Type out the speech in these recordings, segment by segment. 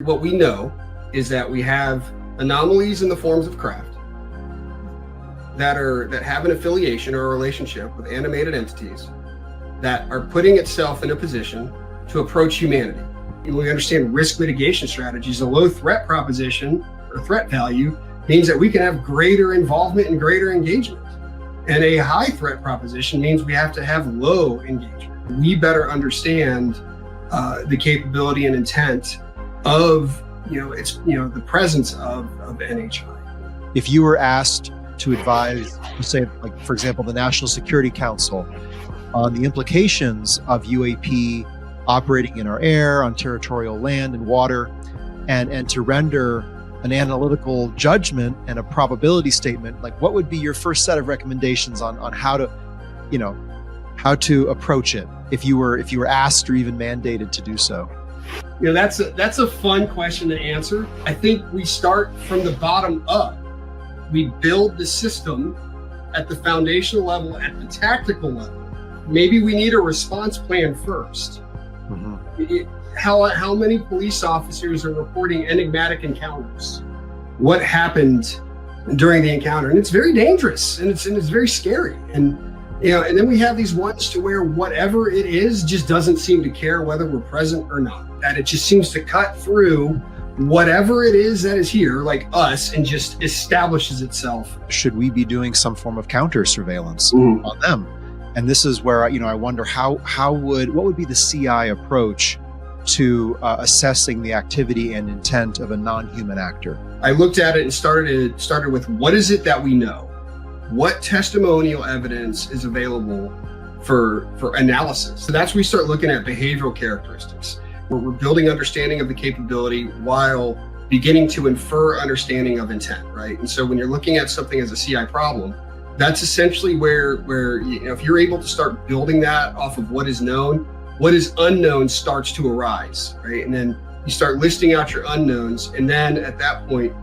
What we know is that we have anomalies in the forms of craft that have an affiliation or a relationship with animated entities that are putting itself in a position to approach humanity. When we understand risk mitigation strategies, a low threat proposition or threat value means that we can have greater involvement and greater engagement. And a high threat proposition means we have to have low engagement. We better understand the capability and intent of the presence of NHI. If you were asked to advise, say, like for example, the National Security Council on the implications of UAP operating in our air, on territorial land and water, and to render an analytical judgment and a probability statement, like what would be your first set of recommendations on how to approach it if you were asked or even mandated to do so? That's a fun question to answer. I think we start from the bottom up. We build the system at the foundational level, at the tactical level. Maybe we need a response plan first. Mm-hmm. How many police officers are reporting enigmatic encounters? What happened during the encounter? And it's very dangerous and it's very scary. And then we have these ones to where whatever it is just doesn't seem to care whether we're present or not. That it just seems to cut through whatever it is that is here, like us, and just establishes itself. Should we be doing some form of counter surveillance on them? And this is where I wonder what would be the CI approach to assessing the activity and intent of a non-human actor? I looked at it and started with, what is it that we know? What testimonial evidence is available for analysis? So that's where we start looking at behavioral characteristics, where we're building understanding of the capability while beginning to infer understanding of intent, right? And so when you're looking at something as a CI problem, that's essentially where if you're able to start building that off of what is known, what is unknown starts to arise, right? And then you start listing out your unknowns, and then at that point,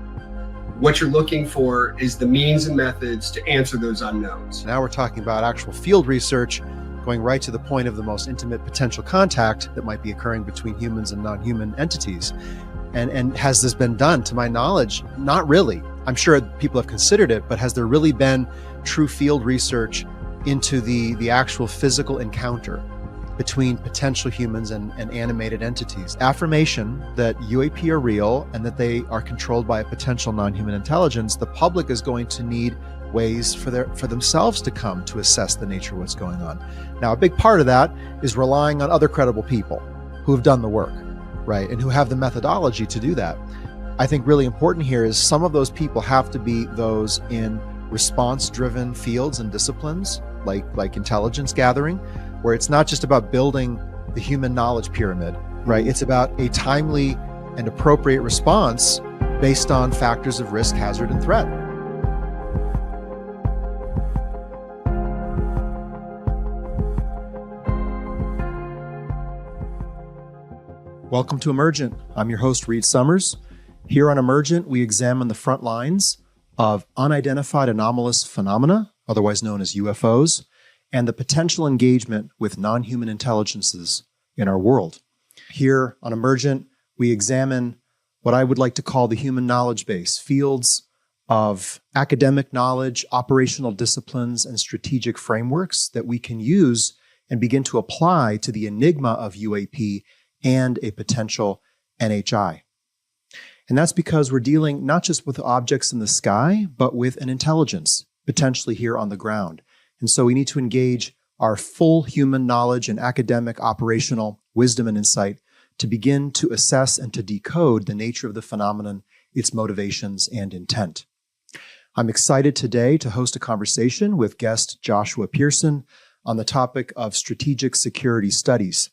what you're looking for is the means and methods to answer those unknowns. Now we're talking about actual field research, going right to the point of the most intimate potential contact that might be occurring between humans and non-human entities. And has this been done? To my knowledge, not really. I'm sure people have considered it, but has there really been true field research into the actual physical encounter between potential humans and animated entities? Affirmation that UAP are real and that they are controlled by a potential non-human intelligence, the public is going to need ways for themselves to come to assess the nature of what's going on. Now, a big part of that is relying on other credible people who have done the work, right? And who have the methodology to do that. I think really important here is some of those people have to be those in response-driven fields and disciplines, like intelligence gathering, where it's not just about building the human knowledge pyramid, right? It's about a timely and appropriate response based on factors of risk, hazard, and threat. Welcome to Emergent. I'm your host, Reed Summers. Here on Emergent, we examine the front lines of unidentified anomalous phenomena, otherwise known as UFOs, and the potential engagement with non-human intelligences in our world. Here on Emergent, we examine what I would like to call the human knowledge base, fields of academic knowledge, operational disciplines, and strategic frameworks that we can use and begin to apply to the enigma of UAP and a potential NHI. And that's because we're dealing not just with objects in the sky, but with an intelligence, potentially here on the ground. And so we need to engage our full human knowledge and academic operational wisdom and insight to begin to assess and to decode the nature of the phenomenon, its motivations, and intent. I'm excited today to host a conversation with guest Joshua Pierson on the topic of strategic security studies.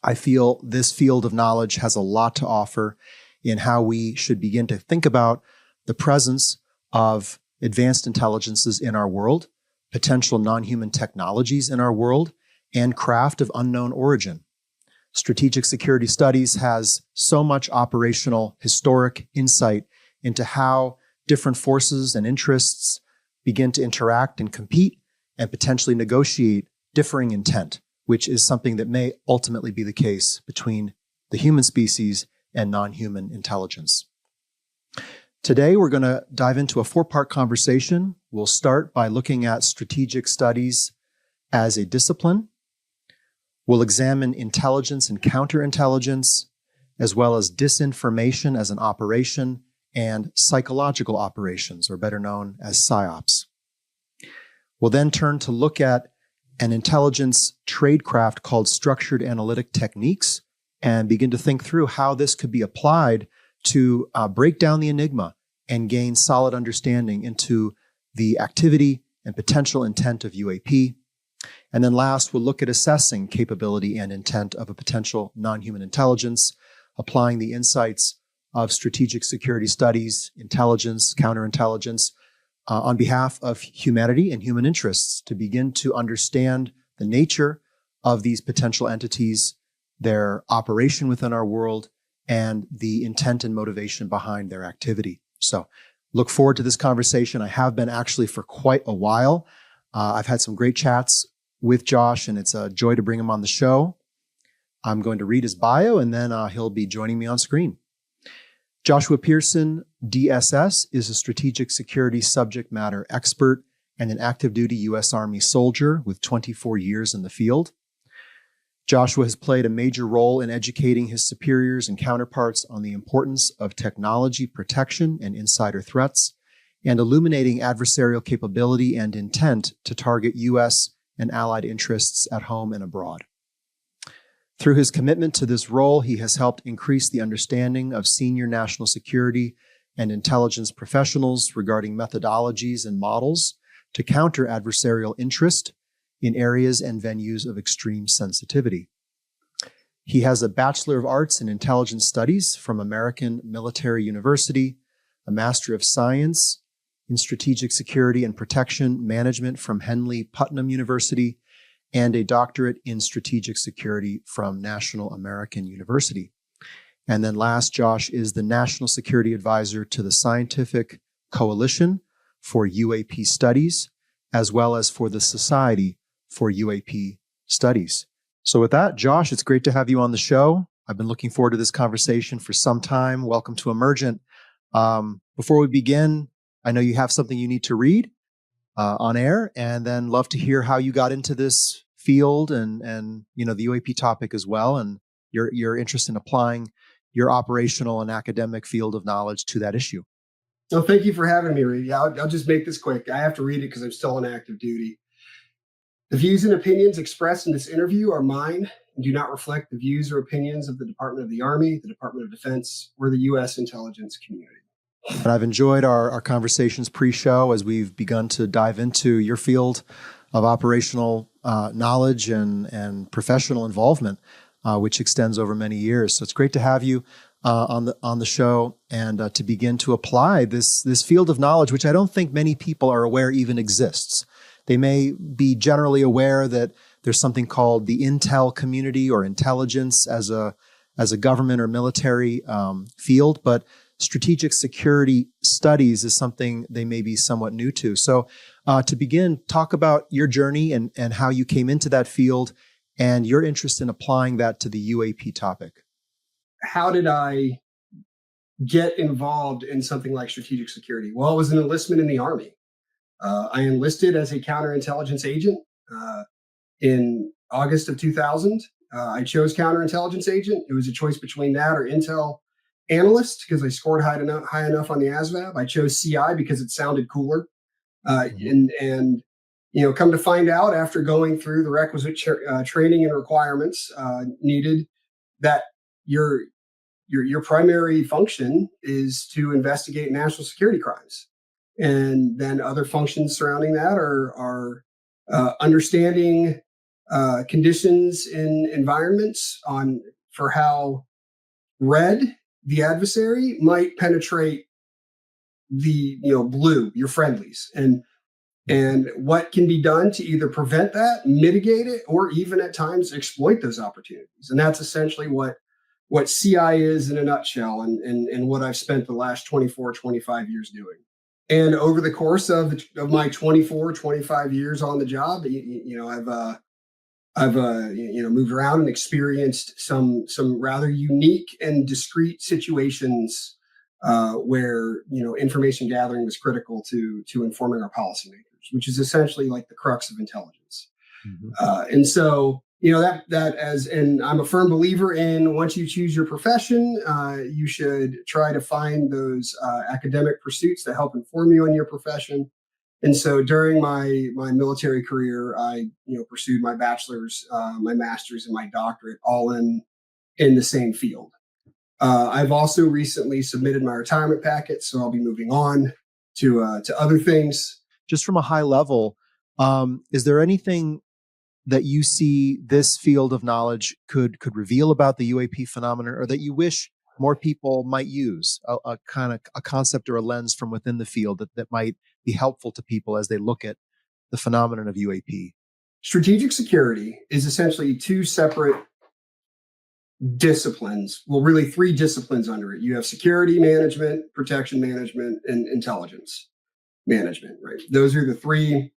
I feel this field of knowledge has a lot to offer in how we should begin to think about the presence of advanced intelligences in our world, potential non-human technologies in our world, and craft of unknown origin. Strategic security studies has so much operational, historic insight into how different forces and interests begin to interact and compete and potentially negotiate differing intent, which is something that may ultimately be the case between the human species and non-human intelligence. Today, we're going to dive into a 4-part conversation. We'll start by looking at strategic studies as a discipline. We'll examine intelligence and counterintelligence, as well as disinformation as an operation and psychological operations, or better known as PSYOPs. We'll then turn to look at an intelligence tradecraft called structured analytic techniques and begin to think through how this could be applied to break down the enigma and gain solid understanding into the activity and potential intent of UAP. And then last, we'll look at assessing capability and intent of a potential non-human intelligence, applying the insights of strategic security studies, intelligence, counterintelligence, on behalf of humanity and human interests to begin to understand the nature of these potential entities, their operation within our world, and the intent and motivation behind their activity. So look forward to this conversation. I have been actually for quite a while. I've had some great chats with Josh, and it's a joy to bring him on the show. I'm going to read his bio, and then he'll be joining me on screen. Joshua Pierson, DSS, is a strategic security subject matter expert and an active duty U.S. Army soldier with 24 years in the field. Joshua has played a major role in educating his superiors and counterparts on the importance of technology protection and insider threats, and illuminating adversarial capability and intent to target U.S. and allied interests at home and abroad. Through his commitment to this role, he has helped increase the understanding of senior national security and intelligence professionals regarding methodologies and models to counter adversarial interest in areas and venues of extreme sensitivity. He has a Bachelor of Arts in Intelligence Studies from American Military University, a Master of Science in Strategic Security and Protection Management from Henley-Putnam University, and a Doctorate in Strategic Security from National American University. And then last, Josh is the National Security Advisor to the Scientific Coalition for UAP Studies, as well as for the Society for UAP Studies. So with that, Josh, it's great to have you on the show. I've been looking forward to this conversation for some time. Welcome to Emergent. Before we begin, I know you have something you need to read on air, and then love to hear how you got into this field and the UAP topic as well, and your interest in applying your operational and academic field of knowledge to that issue. So thank you for having me, Reed. Yeah, I'll just make this quick. I have to read it because I'm still on active duty. The views and opinions expressed in this interview are mine and do not reflect the views or opinions of the Department of the Army, the Department of Defense, or the U.S. intelligence community. And I've enjoyed our conversations pre-show as we've begun to dive into your field of operational knowledge and professional involvement, which extends over many years. So it's great to have you on the show and to begin to apply this field of knowledge, which I don't think many people are aware even exists. They may be generally aware that there's something called the intel community or intelligence as a government or military field, but strategic security studies is something they may be somewhat new to. So to begin, talk about your journey and how you came into that field and your interest in applying that to the UAP topic. How did I get involved in something like strategic security? Well, it was an enlistment in the Army. I enlisted as a counterintelligence agent in August of 2000. I chose counterintelligence agent. It was a choice between that or intel analyst because I scored high enough on the ASVAB. I chose CI because it sounded cooler. And come to find out after going through the requisite training and requirements needed, that your primary function is to investigate national security crimes. And then other functions surrounding that are understanding conditions in environments for how red, the adversary, might penetrate the blue, your friendlies, and what can be done to either prevent that, mitigate it, or even at times exploit those opportunities. And that's essentially what CI is in a nutshell, and what I've spent the last 24, 25 years doing. And over the course of my 24, 25 years on the job, I've moved around and experienced some rather unique and discrete situations where information gathering was critical to informing our policymakers, which is essentially like the crux of intelligence. And so and I'm a firm believer in, once you choose your profession, you should try to find those academic pursuits that help inform you in your profession. And so during my military career, I pursued my bachelor's, my master's, and my doctorate all in the same field. I've also recently submitted my retirement packet, so I'll be moving on to other things. Just from a high level, is there anything that you see this field of knowledge could reveal about the UAP phenomenon, or that you wish more people might use, a kind of a concept or a lens from within the field that might be helpful to people as they look at the phenomenon of UAP? Strategic security is essentially two separate disciplines. Well, really three disciplines under it. You have security management, protection management, and intelligence management, right? Those are the three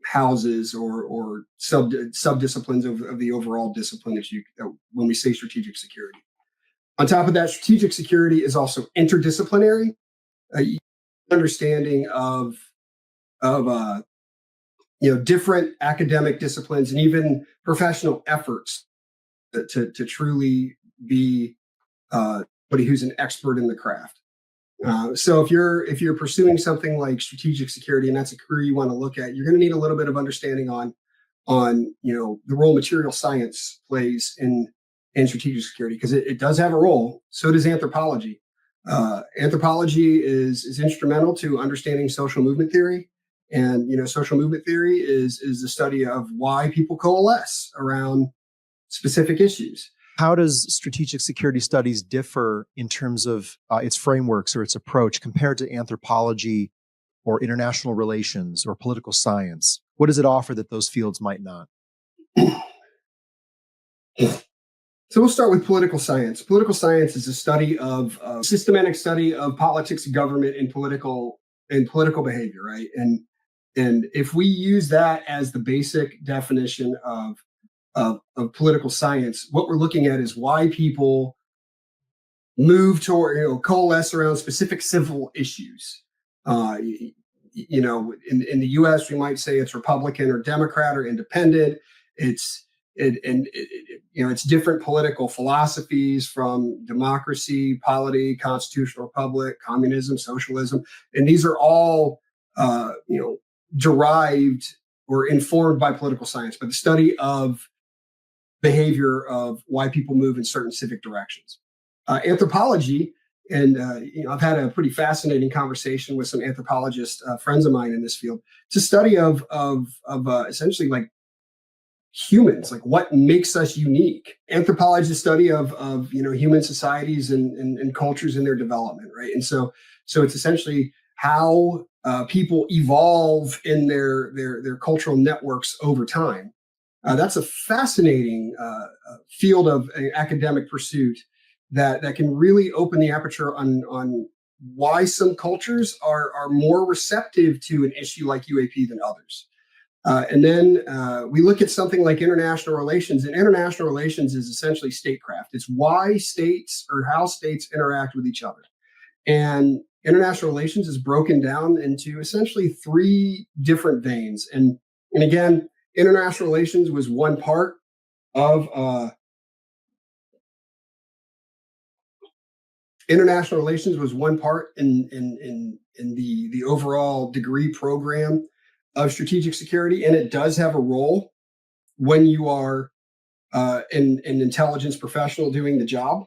houses or sub-disciplines of the overall discipline when we say strategic security. On top of that, strategic security is also interdisciplinary. Understanding of different academic disciplines and even professional efforts to truly be somebody who's an expert in the craft. So if you're pursuing something like strategic security and that's a career you want to look at, you're going to need a little bit of understanding on the role material science plays in strategic security, because it does have a role. So does anthropology. Anthropology is instrumental to understanding social movement theory. And, social movement theory is the study of why people coalesce around specific issues. How does strategic security studies differ in terms of its frameworks or its approach compared to anthropology or international relations or political science? What does it offer that those fields might not? So we'll start with political science. Political science is a study of systematic study of politics, government, and political behavior, right? And if we use that as the basic definition of political science, what we're looking at is why people move toward, coalesce around specific civil issues. In the U.S., we might say it's Republican or Democrat or independent. It's different political philosophies, from democracy, polity, constitutional republic, communism, socialism, and these are all derived or informed by political science, but the study of behavior of why people move in certain civic directions. Anthropology, and I've had a pretty fascinating conversation with some anthropologist friends of mine in this field. It's a study of essentially like humans, like what makes us unique. Anthropology is a study of human societies and cultures in their development, right? And so it's essentially how people evolve in their cultural networks over time. That's a fascinating field of academic pursuit that can really open the aperture on why some cultures are more receptive to an issue like UAP than others. And then we look at something like international relations, and international relations is essentially statecraft. It's why states or how states interact with each other. And international relations is broken down into essentially three different veins. And again, international relations was one part of international relations was one part in the overall degree program of strategic security, and it does have a role when you are an intelligence professional doing the job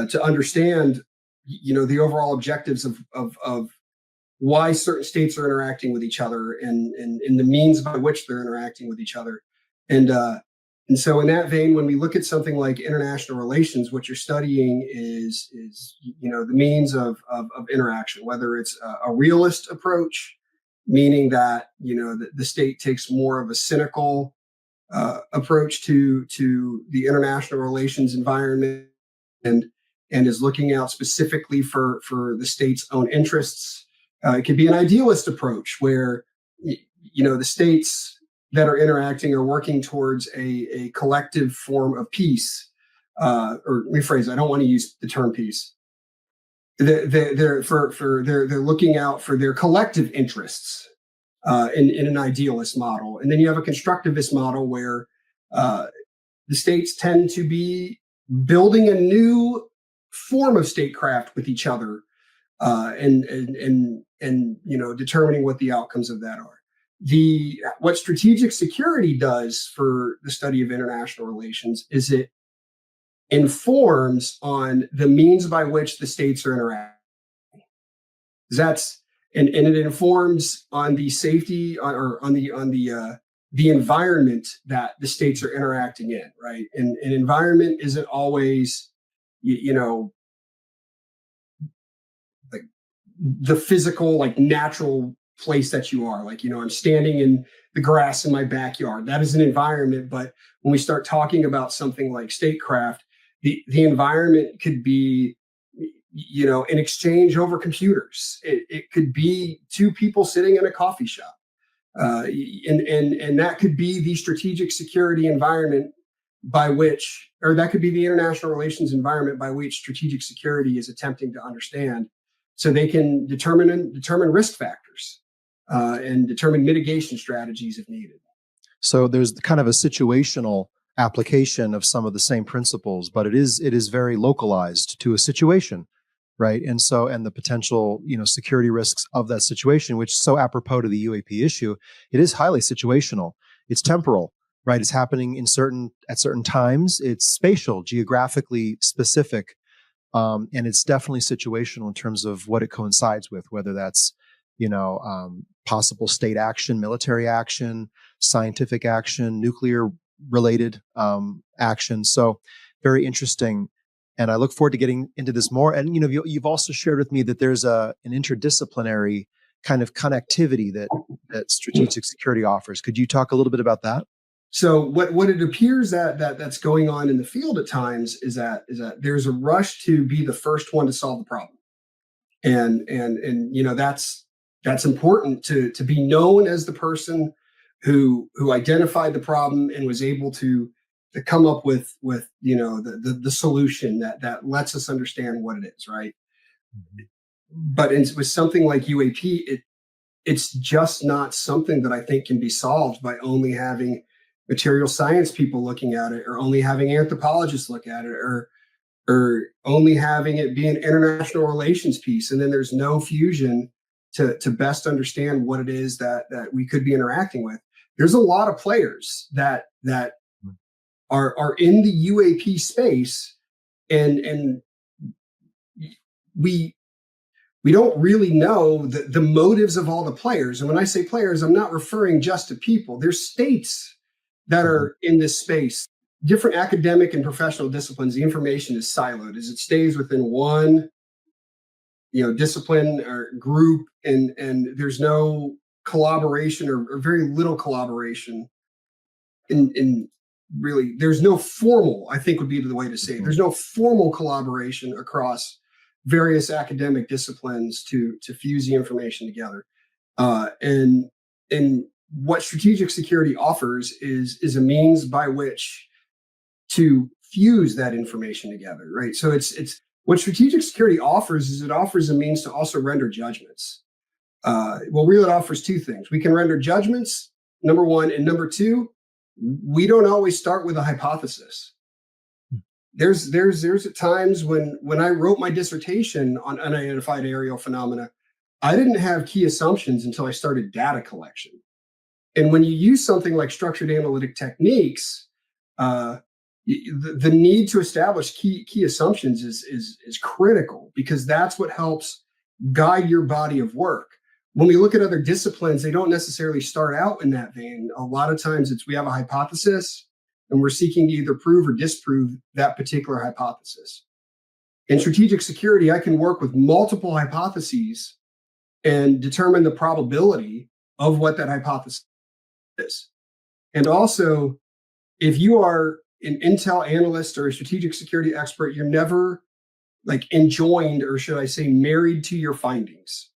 to understand, the overall objectives of why certain states are interacting with each other and the means by which they're interacting with each other. And so in that vein, when we look at something like international relations, what you're studying is the means of interaction, whether it's a realist approach, meaning that the state takes more of a cynical approach to the international relations environment and is looking out specifically for the state's own interests. It could be an idealist approach where the states that are interacting are working towards a collective form of peace. Or rephrase, I don't want to use the term peace. They're looking out for their collective interests in an idealist model. And then you have a constructivist model where the states tend to be building a new form of statecraft with each other, and determining what the outcomes of that are. What strategic security does for the study of international relations is it informs on the means by which the states are interacting. And it informs on the safety or on the environment that the states are interacting in, right? And an environment isn't always, like the physical, like natural place that you are. Like, I'm standing in the grass in my backyard. That is an environment. But when we start talking about something like statecraft, the environment could be, an exchange over computers. It could be two people sitting in a coffee shop. And that could be the strategic security environment that could be the international relations environment by which strategic security is attempting to understand, so they can determine risk factors and determine mitigation strategies if needed. So there's kind of a situational application of some of the same principles, but it is very localized to a situation, right? And the potential, security risks of that situation, which is so apropos to the UAP issue, it is highly situational. It's temporal, right? It's happening at certain times. It's spatial, geographically specific, and it's definitely situational in terms of what it coincides with, whether that's possible state action, military action, scientific action, nuclear related action. So very interesting. And I look forward to getting into this more. And, you've also shared with me that there's an interdisciplinary kind of connectivity that strategic security offers. Could you talk a little bit about that? So what it appears that's going on in the field at times is that there's a rush to be the first one to solve the problem. And that's important to be known as the person who identified the problem and was able to come up with the solution that lets us understand what it is, right? Mm-hmm. But with something like UAP, it's just not something that I think can be solved by only having material science people looking at it, or only having anthropologists look at it, or only having it be an international relations piece, and then there's no fusion to best understand what it is that we could be interacting with. There's a lot of players that are in the UAP space, and we don't really know the motives of all the players. And when I say players, I'm not referring just to people. There's states that are in this space, different academic and professional disciplines. The information is siloed as it stays within one discipline or group, and there's no collaboration or very little collaboration in really, there's no formal, I think would be the way to say it. There's no formal collaboration across various academic disciplines to fuse the information together. And what strategic security offers is a means by which to fuse that information together, right? So it's what strategic security offers is it offers a means to also render judgments. Really it offers two things. We can render judgments, number one, and number two, we don't always start with a hypothesis. There's at times when I wrote my dissertation on unidentified aerial phenomena, I didn't have key assumptions until I started data collection. And when you use something like structured analytic techniques, the need to establish key assumptions is critical, because that's what helps guide your body of work. When we look at other disciplines, they don't necessarily start out in that vein. A lot of times we have a hypothesis and we're seeking to either prove or disprove that particular hypothesis. In strategic security, I can work with multiple hypotheses and determine the probability of what that hypothesis is. And also, if you are an intel analyst or a strategic security expert, you're never enjoined, or should I say married to your findings,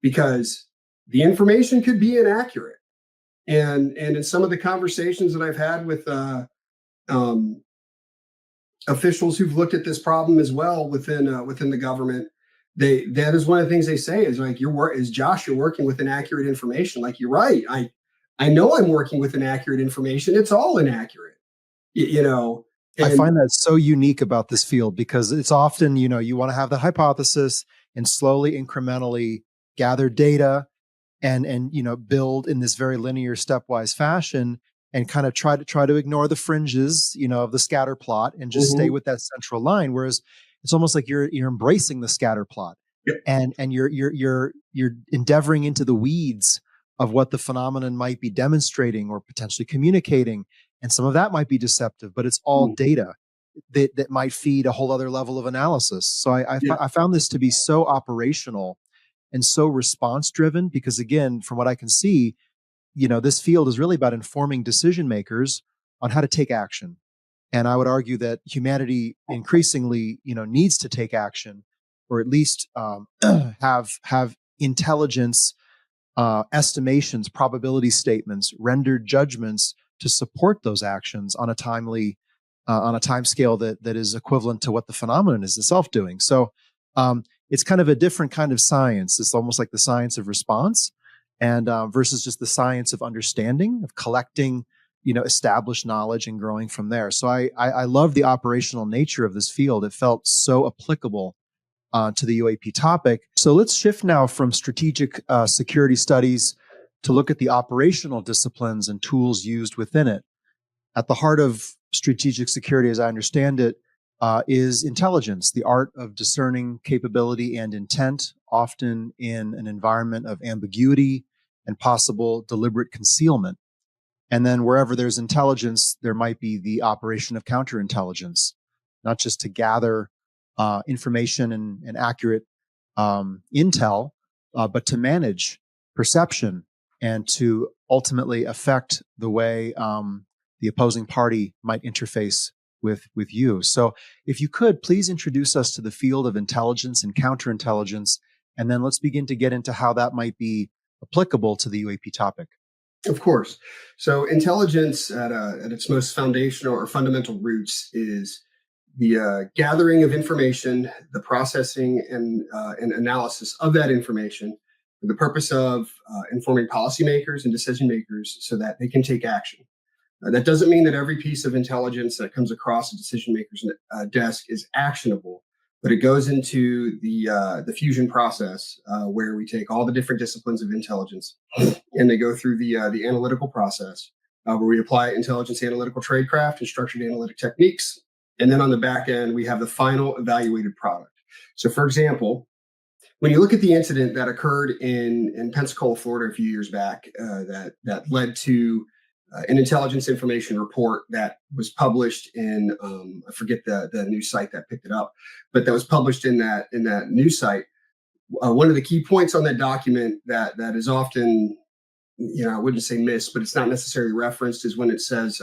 because the information could be inaccurate. And in some of the conversations that I've had with officials who've looked at this problem as well within the government, that is one of the things they say is like, Josh, you're working with inaccurate information. Like, you're right. I know I'm working with inaccurate information. It's all inaccurate, you know. I find that so unique about this field because it's often, you want to have the hypothesis and slowly, incrementally gather data and build in this very linear, stepwise fashion, and kind of try to ignore the fringes, of the scatter plot and just stay with that central line. Whereas it's almost like you're embracing the scatter plot, and you're endeavoring into the weeds of what the phenomenon might be demonstrating or potentially communicating. And some of that might be deceptive, but it's all data that might feed a whole other level of analysis. So I found this to be so operational and so response driven because, again, from what I can see, this field is really about informing decision makers on how to take action. And I would argue that humanity increasingly, needs to take action, or at least have intelligence estimations, probability statements, rendered judgments to support those actions on a timely, on a time scale that is equivalent to what the phenomenon is itself doing. So it's kind of a different kind of science. It's almost like the science of response, and versus just the science of understanding, of collecting, established knowledge and growing from there. So I love the operational nature of this field. It felt so applicable to the UAP topic. So let's shift now from strategic security studies to look at the operational disciplines and tools used within it. At the heart of strategic security, as I understand it, is intelligence, the art of discerning capability and intent, often in an environment of ambiguity and possible deliberate concealment. And then wherever there's intelligence, there might be the operation of counterintelligence, not just to gather information and accurate intel, but to manage perception and to ultimately affect the way the opposing party might interface with you. So if you could, please introduce us to the field of intelligence and counterintelligence, and then let's begin to get into how that might be applicable to the UAP topic. Of course. So intelligence at its most foundational or fundamental roots is the gathering of information, the processing and analysis of that information for the purpose of informing policymakers and decision makers so that they can take action. That doesn't mean that every piece of intelligence that comes across a decision maker's desk is actionable, but it goes into the fusion process where we take all the different disciplines of intelligence and they go through the analytical process where we apply intelligence analytical tradecraft and structured analytic techniques. And then on the back end, we have the final evaluated product. So for example, when you look at the incident that occurred in Pensacola, Florida a few years back, that led to an intelligence information report that was published in, I forget the news site that picked it up, but that was published in that news site. One of the key points on that document that is often, I wouldn't say missed, but it's not necessarily referenced, is when it says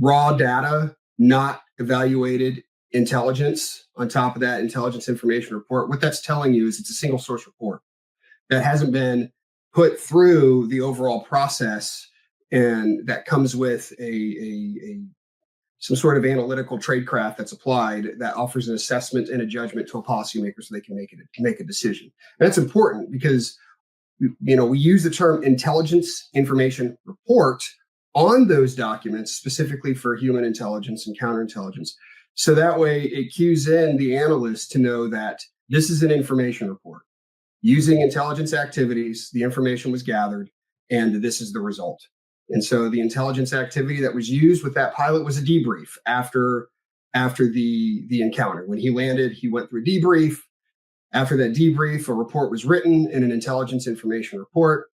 raw data, not evaluated intelligence on top of that intelligence information report. What that's telling you is it's a single source report that hasn't been put through the overall process, and that comes with some sort of analytical tradecraft that's applied that offers an assessment and a judgment to a policymaker so they can make a decision. And that's important because we use the term intelligence information report on those documents specifically for human intelligence and counterintelligence. So that way it cues in the analyst to know that this is an information report. Using intelligence activities, the information was gathered, and this is the result. And so the intelligence activity that was used with that pilot was a debrief after the encounter. When he landed, he went through a debrief. After that debrief, a report was written in an intelligence information report,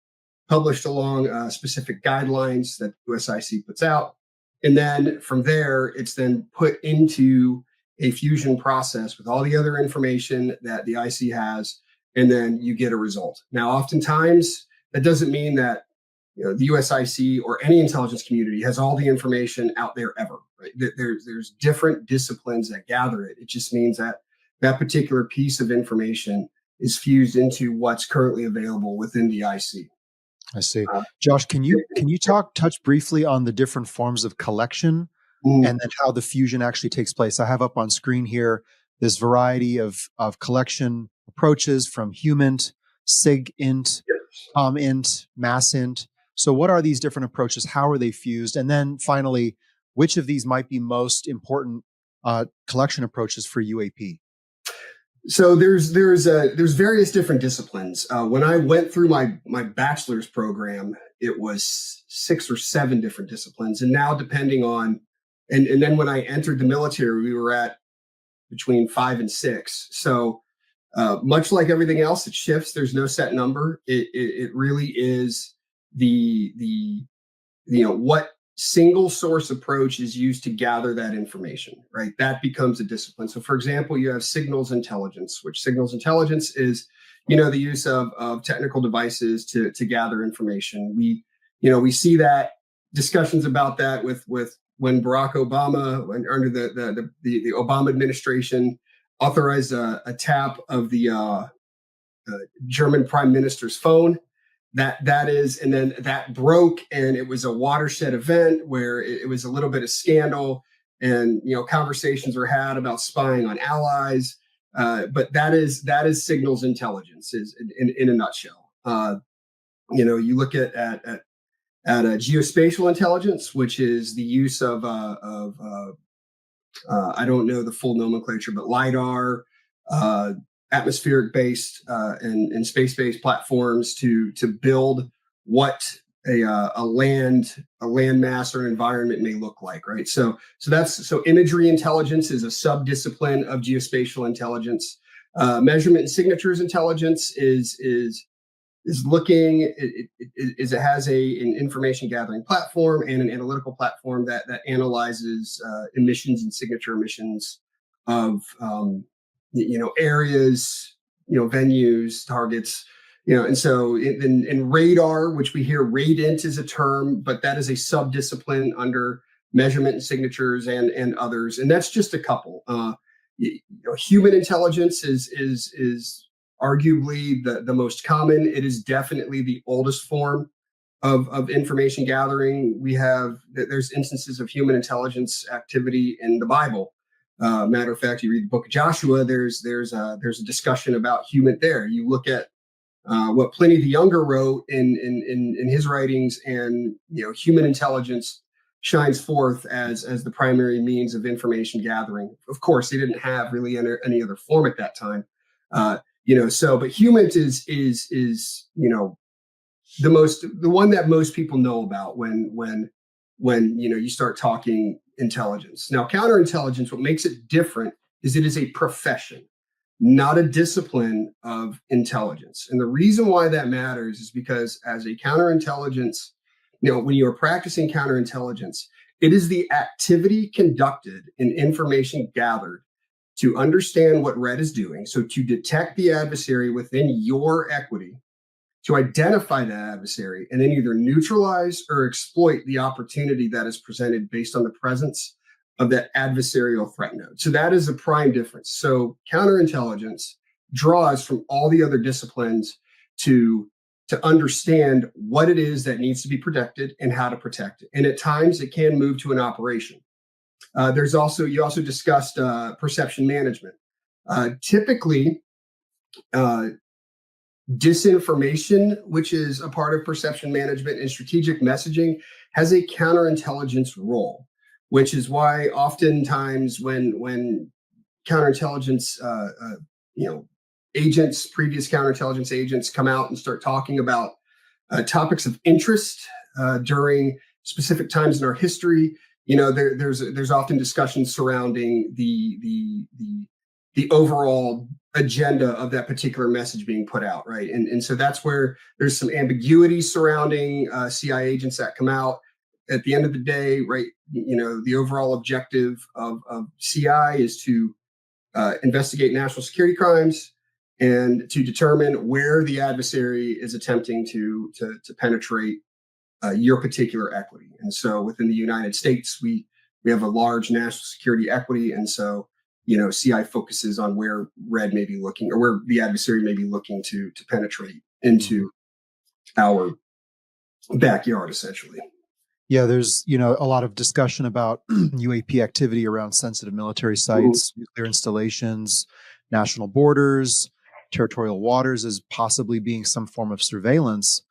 published along specific guidelines that USIC puts out. And then from there, it's then put into a fusion process with all the other information that the IC has, and then you get a result. Now, oftentimes, that doesn't mean that the USIC or any intelligence community has all the information out there ever. Right? There's different disciplines that gather it. It just means that that particular piece of information is fused into what's currently available within the IC. I see. Uh, Josh, can you touch briefly on the different forms of collection mm, and then how the fusion actually takes place? I have up on screen here this variety of collection approaches from humint, sigint, comint, massint. So what are these different approaches? How are they fused? And then finally, which of these might be most important collection approaches for UAP? So there's various different disciplines. When I went through my bachelor's program, it was 6 or 7 different disciplines, and now depending on, and then when I entered the military, we were at between 5 and 6. So much like everything else, it shifts. There's no set number. It really is the what single source approach is used to gather that information, right? That becomes a discipline. So for example, you have signals intelligence, which signals intelligence is the use of technical devices to gather information. We see that discussions about that with when Barack Obama, under the Obama administration, authorized a tap of the German prime minister's phone. That is, and then that broke, and it was a watershed event where it was a little bit of scandal, and conversations were had about spying on allies. But that is signals intelligence, is in a nutshell. You look at geospatial intelligence, which is the use of I don't know the full nomenclature, but LiDAR, atmospheric based and space based platforms to build what a land mass or an environment may look like, right? So imagery intelligence is a subdiscipline of geospatial intelligence. Measurement and signatures intelligence is looking, it has an information gathering platform and an analytical platform that analyzes emissions and signature emissions of areas, venues, targets, and so in radar, which we hear radient is a term, but that is a subdiscipline under measurement and signatures and others, and that's just a couple. Human intelligence is arguably the most common. It is definitely the oldest form of information gathering. There's instances of human intelligence activity in the Bible. Matter of fact, you read the book of Joshua, there's a discussion about human there. You look at what Pliny the Younger wrote in his writings, and human intelligence shines forth as the primary means of information gathering. Of course, they didn't have really any other form at that time. But human is the one that most people know about when you start talking intelligence. Now, counterintelligence, what makes it different is it is a profession, not a discipline of intelligence. And the reason why that matters is because as a counterintelligence, when you are practicing counterintelligence, it is the activity conducted and information gathered to understand what red is doing. So to detect the adversary within your equity, to identify that adversary, and then either neutralize or exploit the opportunity that is presented based on the presence of that adversarial threat node. So that is a prime difference. So counterintelligence draws from all the other disciplines to understand what it is that needs to be protected and how to protect it. And at times it can move to an operation. You also discussed perception management. Typically, disinformation, which is a part of perception management, and strategic messaging has a counterintelligence role, which is why oftentimes when counterintelligence agents, previous counterintelligence agents, come out and start talking about topics of interest during specific times in our history, there's often discussions surrounding the overall agenda of that particular message being put out, right? And so that's where there's some ambiguity surrounding CIA agents that come out. At the end of the day, right, the overall objective of CI is to investigate national security crimes and to determine where the adversary is attempting to penetrate your particular equity. And so within the United States, we have a large national security equity, and so CI focuses on where red may be looking, or where the adversary may be looking to penetrate into our backyard, essentially. Yeah, there's, a lot of discussion about UAP activity around sensitive military sites, nuclear installations, national borders, territorial waters as possibly being some form of surveillance.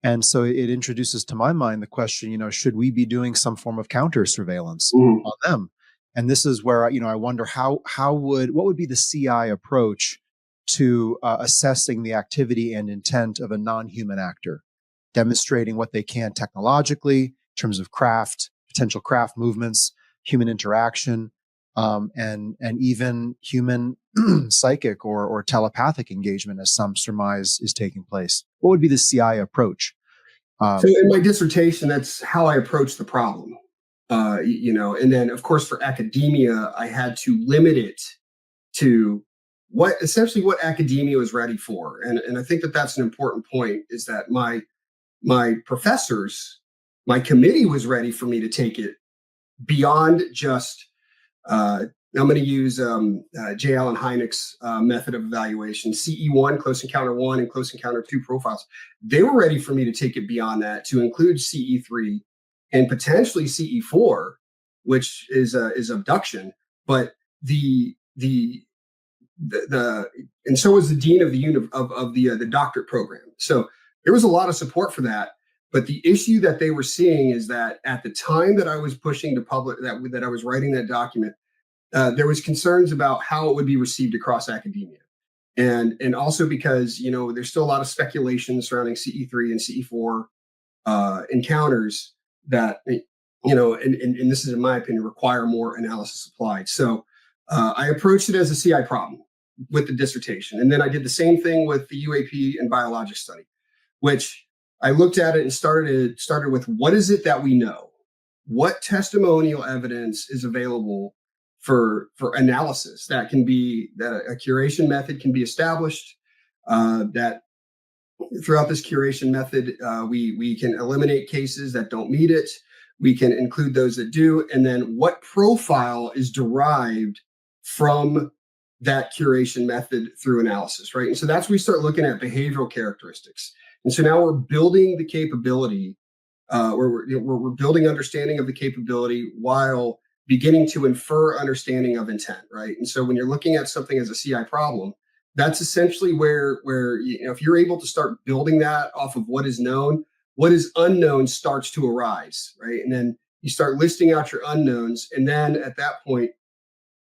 And so it introduces to my mind the question, should we be doing some form of counter surveillance Mhm. on them? And this is where, I wonder what would be the CI approach to assessing the activity and intent of a non-human actor, demonstrating what they can technologically, in terms of craft, potential craft movements, human interaction, and even human psychic or telepathic engagement, as some surmise is taking place. What would be the CI approach? So in my dissertation, that's how I approach the problem. And then of course for academia, I had to limit it to what academia was ready for. And I think that that's an important point, is that my professors, my committee was ready for me to take it beyond just, I'm going to use J. Allen Hynek's method of evaluation, CE1, close encounter 1 and close encounter 2 profiles. They were ready for me to take it beyond that to include CE3 and potentially CE4, which is abduction. But the and so was the dean of the doctorate program. So there was a lot of support for that. But the issue that they were seeing is that at the time that I was pushing to public, that I was writing that document, there was concerns about how it would be received across academia, and also because there's still a lot of speculation surrounding CE3 and CE4 encounters that and this is in my opinion require more analysis applied. So I approached it as a CI problem with the dissertation, and then I did the same thing with the UAP and biologic study, which I looked at it and started with, what is it that we know? What testimonial evidence is available for analysis that a curation method can be established, that throughout this curation method, we can eliminate cases that don't meet it. We can include those that do. And then what profile is derived from that curation method through analysis, right? And so that's where we start looking at behavioral characteristics. And so now we're building the capability, we're building understanding of the capability while beginning to infer understanding of intent, right? And so when you're looking at something as a CI problem, that's essentially where if you're able to start building that off of what is known, what is unknown starts to arise, right? And then you start listing out your unknowns, and then at that point,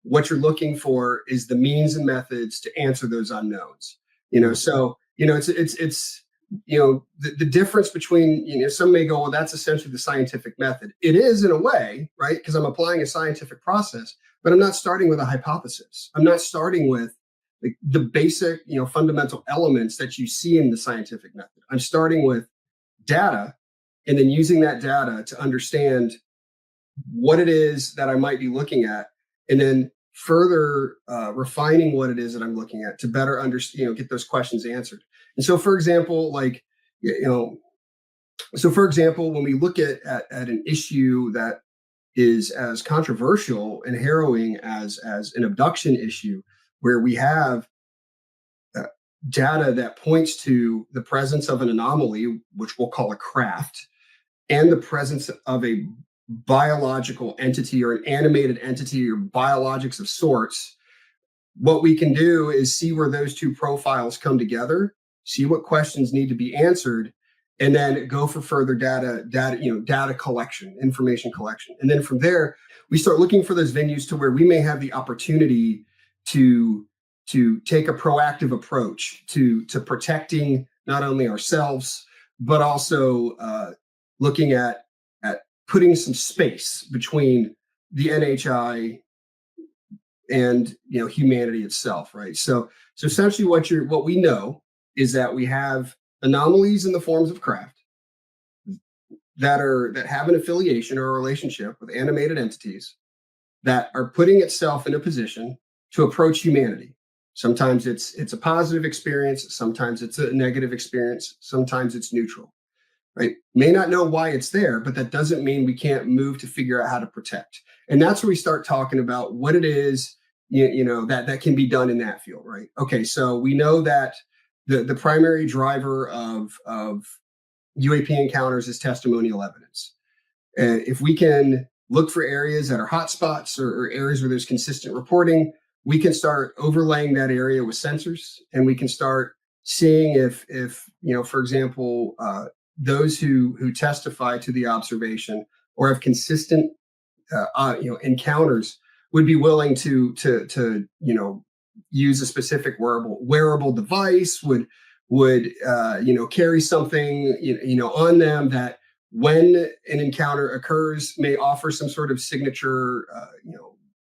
what you're looking for is the means and methods to answer those unknowns. So it's the difference between, some may go, well, that's essentially the scientific method. It is in a way, right? Because I'm applying a scientific process, but I'm not starting with a hypothesis. I'm not starting with the basic, fundamental elements that you see in the scientific method. I'm starting with data, and then using that data to understand what it is that I might be looking at, and then further refining what it is that I'm looking at to better understand, get those questions answered. And so, for example, when we look at an issue that is as controversial and harrowing as an abduction issue, where we have data that points to the presence of an anomaly, which we'll call a craft, and the presence of a biological entity or an animated entity or biologics of sorts, what we can do is see where those two profiles come together, see what questions need to be answered, and then go for further data collection, information collection. And then from there, we start looking for those venues to where we may have the opportunity to take a proactive approach to protecting not only ourselves, but also looking at putting some space between the NHI and humanity itself, right? So essentially, what we know is that we have anomalies in the forms of craft that have an affiliation or a relationship with animated entities that are putting itself in a position to approach humanity. Sometimes it's a positive experience, sometimes it's a negative experience, sometimes it's neutral, right? May not know why it's there, but that doesn't mean we can't move to figure out how to protect. And that's where we start talking about what it is, that can be done in that field, right? Okay, so we know that the primary driver of UAP encounters as testimonial evidence. If we can look for areas that are hotspots or areas where there's consistent reporting, we can start overlaying that area with sensors, and we can start seeing if for example, those who testify to the observation or have consistent encounters would be willing to use a specific wearable device, would carry something on them that when an encounter occurs may offer some sort of signature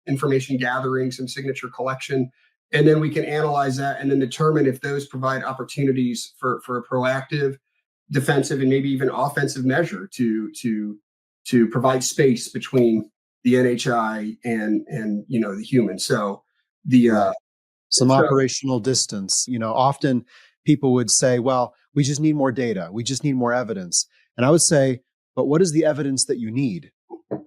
information gathering, some signature collection, and then we can analyze that and then determine if those provide opportunities for a proactive, defensive, and maybe even offensive measure to provide space between the NHI and the human. So some operational distance. Often people would say, well, we just need more data. We just need more evidence. And I would say, but what is the evidence that you need,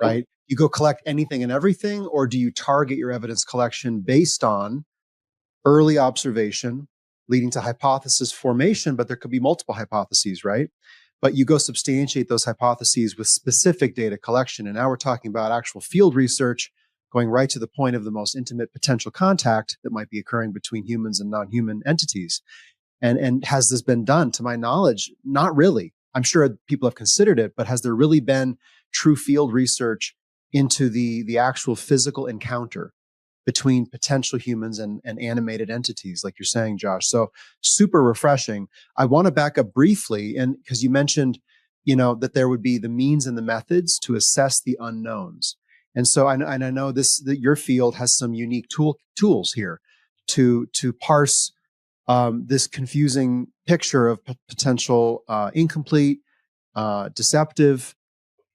right? You go collect anything and everything, or do you target your evidence collection based on early observation leading to hypothesis formation? But there could be multiple hypotheses, right? But you go substantiate those hypotheses with specific data collection. And now we're talking about actual field research, going right to the point of the most intimate potential contact that might be occurring between humans and non-human entities. And has this been done? To my knowledge, not really. I'm sure people have considered it, but has there really been true field research into the actual physical encounter between potential humans and animated entities, like you're saying, Josh? So super refreshing. I want to back up briefly, and because you mentioned, that there would be the means and the methods to assess the unknowns. And so I know that your field has some unique tools here to parse this confusing picture of potential incomplete, deceptive,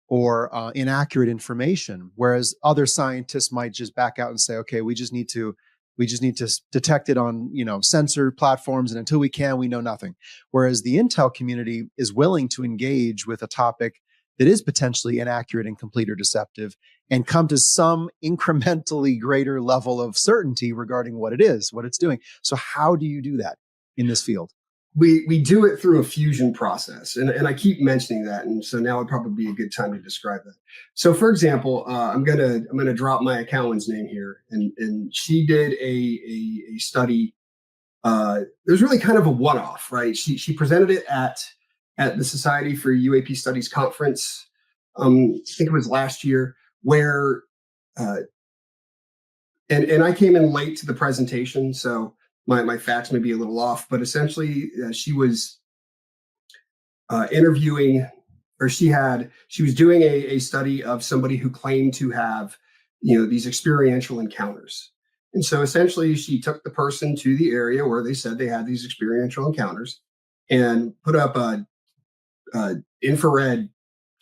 or inaccurate information, whereas other scientists might just back out and say, okay, we just need to detect it on sensor platforms, and until we can, we know nothing. Whereas the intel community is willing to engage with a topic that is potentially inaccurate, incomplete, or deceptive, and come to some incrementally greater level of certainty regarding what it is, what it's doing. So how do you do that in this field? We do it through a fusion process, and I keep mentioning that, and so now would probably be a good time to describe that. So, for example, I'm gonna drop my accountant's name here, and she did a study. It was really kind of a one-off, right? She presented it at the Society for UAP Studies conference. I think it was last year, where and I came in late to the presentation, so my facts may be a little off, but essentially she was interviewing, or she was doing a study of somebody who claimed to have these experiential encounters. And so essentially she took the person to the area where they said they had these experiential encounters and put up a infrared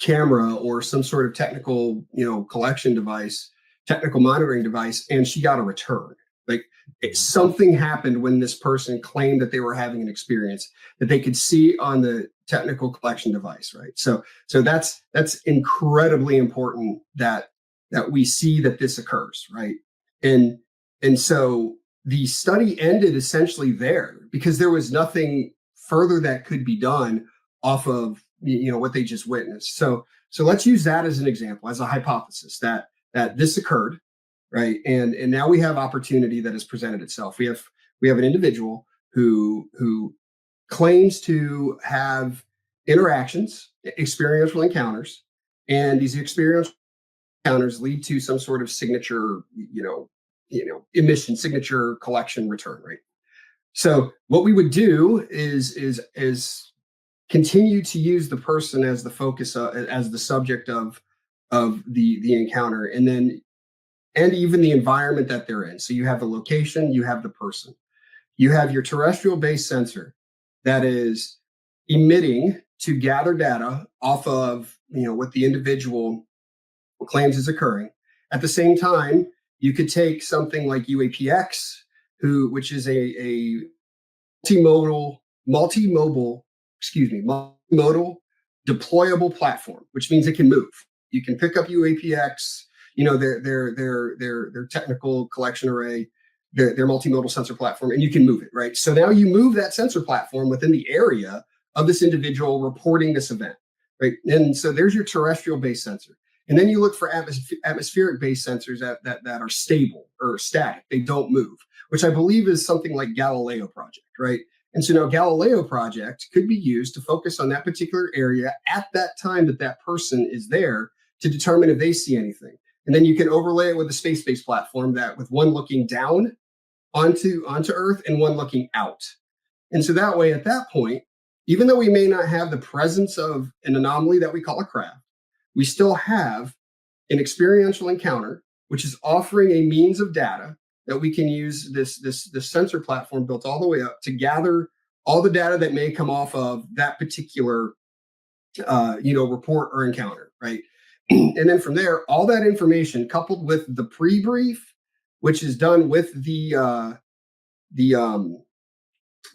camera or some sort of technical collection device, technical monitoring device, and she got a return. Like something happened when this person claimed that they were having an experience that they could see on the technical collection device, right? So that's incredibly important that we see that this occurs, right? And so the study ended essentially there because there was nothing further that could be done off of what they just witnessed. So let's use that as an example, as a hypothesis that this occurred. Right. And now we have opportunity that has presented itself. We have an individual who claims to have interactions, experiential encounters, and these experiential encounters lead to some sort of signature, emission, signature, collection, return, right? So what we would do is continue to use the person as the focus, as the subject of the encounter, and even the environment that they're in. So you have the location, you have the person, you have your terrestrial-based sensor that is emitting to gather data off of what the individual claims is occurring. At the same time, you could take something like UAPX, which is a multimodal deployable platform, which means it can move. You can pick up UAPX, their technical collection array, their multimodal sensor platform, and you can move it, right? So now you move that sensor platform within the area of this individual reporting this event, right? And so there's your terrestrial-based sensor. And then you look for atmospheric-based sensors that are stable or static. They don't move, which I believe is something like Galileo Project, right? And so now Galileo Project could be used to focus on that particular area at that time that that person is there to determine if they see anything. And then you can overlay it with a space-based platform that with one looking down onto Earth and one looking out. And so that way, at that point, even though we may not have the presence of an anomaly that we call a craft, we still have an experiential encounter, which is offering a means of data that we can use this sensor platform built all the way up to gather all the data that may come off of that particular report or encounter, right? And then from there, all that information coupled with the pre-brief, which is done with the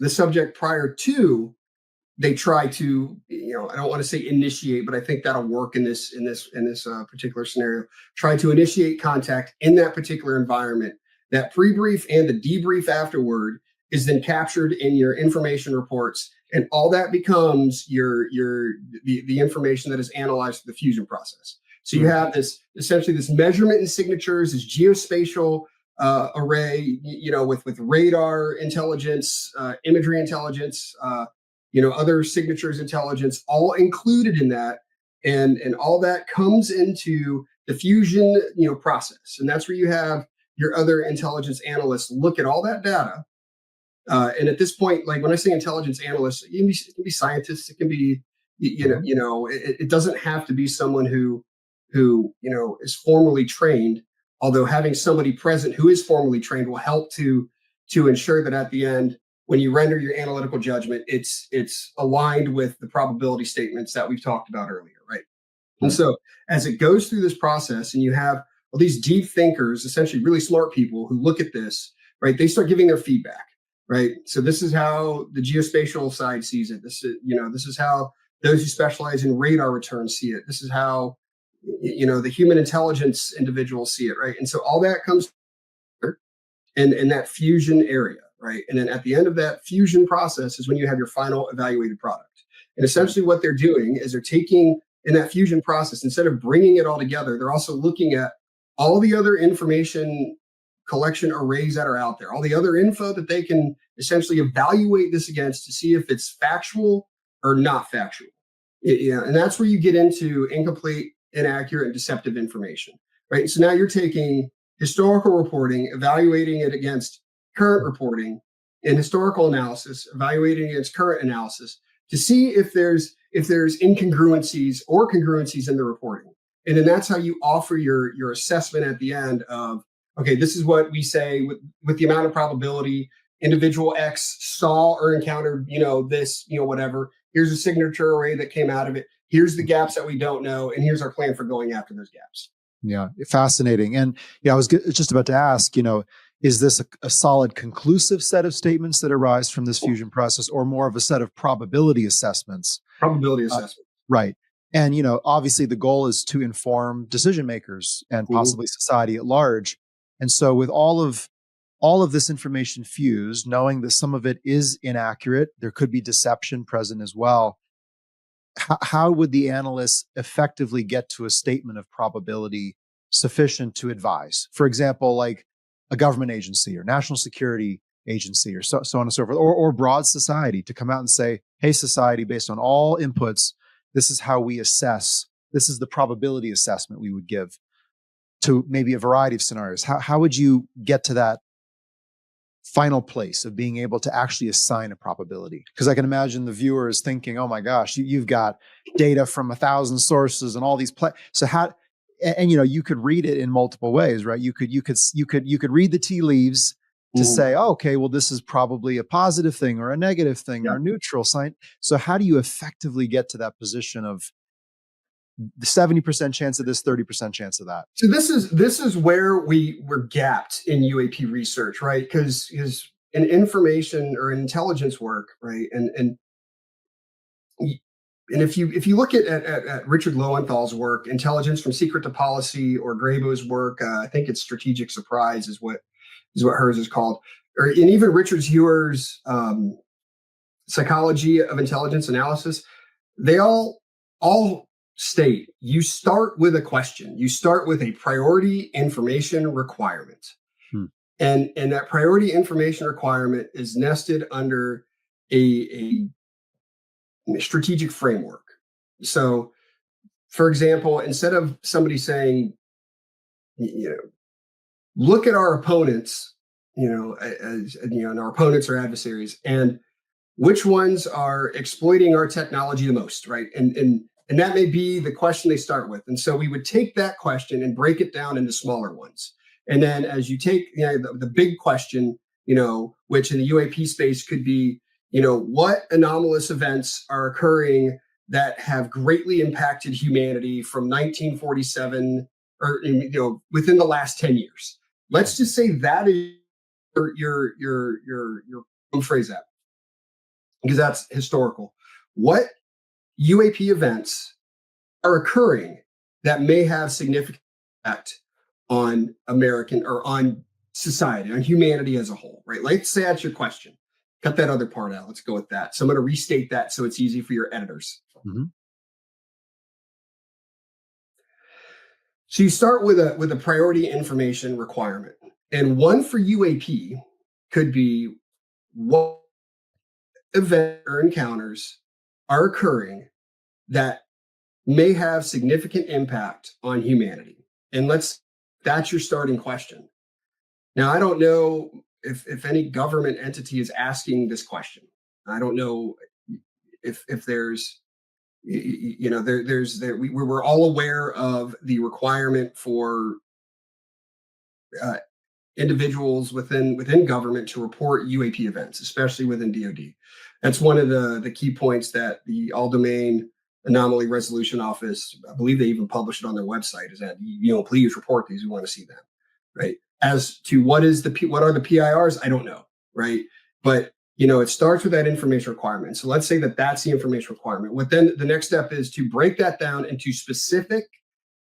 subject prior to they try to, I don't want to say initiate, but I think that'll work in this particular scenario. Try to initiate contact in that particular environment. That pre-brief and the debrief afterward is then captured in your information reports, and all that becomes the information that is analyzed through the fusion process. So you have this essentially this measurement and signatures, this geospatial array, with radar intelligence, imagery intelligence, other signatures intelligence, all included in that, and all that comes into the fusion process, and that's where you have your other intelligence analysts look at all that data. And at this point, like when I say intelligence analysts, it can be scientists, it can be it doesn't have to be someone who is formally trained. Although having somebody present who is formally trained will help to ensure that at the end, when you render your analytical judgment, it's aligned with the probability statements that we've talked about earlier, right? And so as it goes through this process, and you have all these deep thinkers, essentially really smart people who look at this, right? They start giving their feedback, right? So this is how the geospatial side sees it. This is how those who specialize in radar returns see it. This is how the human intelligence individuals see it, right? And so all that comes in that fusion area, right? And then at the end of that fusion process is when you have your final evaluated product. And essentially what they're doing is they're taking in that fusion process, instead of bringing it all together, they're also looking at all the other information collection arrays that are out there, all the other info that they can essentially evaluate this against to see if it's factual or not factual. And that's where you get into incomplete, inaccurate, and deceptive information, right? So now you're taking historical reporting, evaluating it against current reporting, and historical analysis, evaluating against current analysis to see if there's incongruencies or congruencies in the reporting. And then that's how you offer your assessment at the end of, okay, this is what we say with the amount of probability individual X saw or encountered, this, whatever. Here's a signature array that came out of it. Here's the gaps that we don't know. And here's our plan for going after those gaps. Yeah, fascinating. And I was just about to ask, is this a solid conclusive set of statements that arise from this fusion process, or more of a set of probability assessments? Probability assessment. Right. And, obviously the goal is to inform decision makers and possibly society at large. And so with all of this information fused, knowing that some of it is inaccurate, there could be deception present as well. How would the analysts effectively get to a statement of probability sufficient to advise? For example, like a government agency or national security agency or so on and so forth, or broad society to come out and say, hey, society, based on all inputs, this is how we assess. This is the probability assessment we would give to maybe a variety of scenarios. How would you get to that final place of being able to actually assign a probability? Because I can imagine the viewer is thinking, oh my gosh, you've got data from 1,000 sources and all these so how, and you could read it in multiple ways, right? You could read the tea leaves to say, oh, okay, well, this is probably a positive thing or a negative thing or a neutral sign. So how do you effectively get to that position of the 70% chance of this, 30% chance of that? So this is where we're gapped in UAP research, right? Because in information or in intelligence work, right, and if you look at Richard Lowenthal's work, Intelligence from Secret to Policy, or Grabo's work, I think it's Strategic Surprise is what hers is called, and even Richard Hewer's psychology of intelligence analysis, they all state you start with a question. You start with a priority information requirement. Hmm. And that priority information requirement is nested under a strategic framework. So, for example, instead of somebody saying, look at our opponents, and our opponents are adversaries, and which ones are exploiting our technology the most, right? And that may be the question they start with. And so we would take that question and break it down into smaller ones. And then as you take the big question, which in the UAP space could be, what anomalous events are occurring that have greatly impacted humanity from 1947 or within the last 10 years. Let's just say that is your phrase that, because that's historical. What UAP events are occurring that may have significant impact on American or on society, on humanity as a whole, right? Let's say that's your question. Cut that other part out. Let's go with that. So I'm going to restate that so it's easy for your editors. Mm-hmm. So you start with a priority information requirement, and one for UAP could be what events or encounters are occurring that may have significant impact on humanity. And that's your starting question. Now, I don't know if any government entity is asking this question. I don't know if there's, we're all aware of the requirement for individuals within government to report UAP events, especially within DoD. That's one of the key points that the All Domain Anomaly Resolution Office, I believe they even published it on their website, is that please report these. We want to see them, right? As to what are the PIRs, I don't know, right? But it starts with that information requirement. So let's say that's the information requirement. What then the next step is to break that down into specific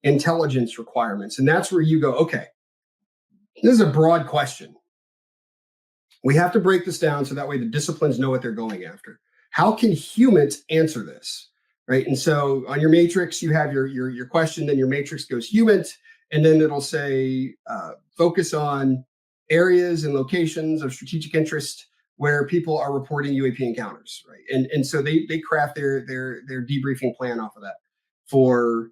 intelligence requirements, and that's where you go, okay, this is a broad question. We have to break this down so that way the disciplines know what they're going after. How can humans answer this, right? And so on your matrix, you have your question, then your matrix goes humans, and then it'll say focus on areas and locations of strategic interest where people are reporting UAP encounters, right? And so they craft their debriefing plan off of that. For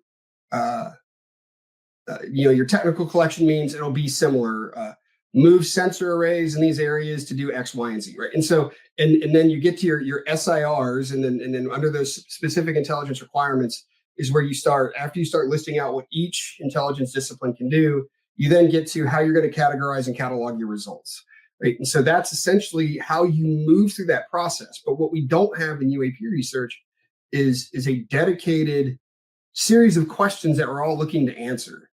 your technical collection means it'll be similar. Move sensor arrays in these areas to do X, Y, and Z, right? And so, and then you get to your SIRs, and then under those specific intelligence requirements is where you start. After you start listing out what each intelligence discipline can do, you then get to how you're going to categorize and catalog your results, right? And so that's essentially how you move through that process. But what we don't have in UAP research is a dedicated series of questions that we're all looking to answer.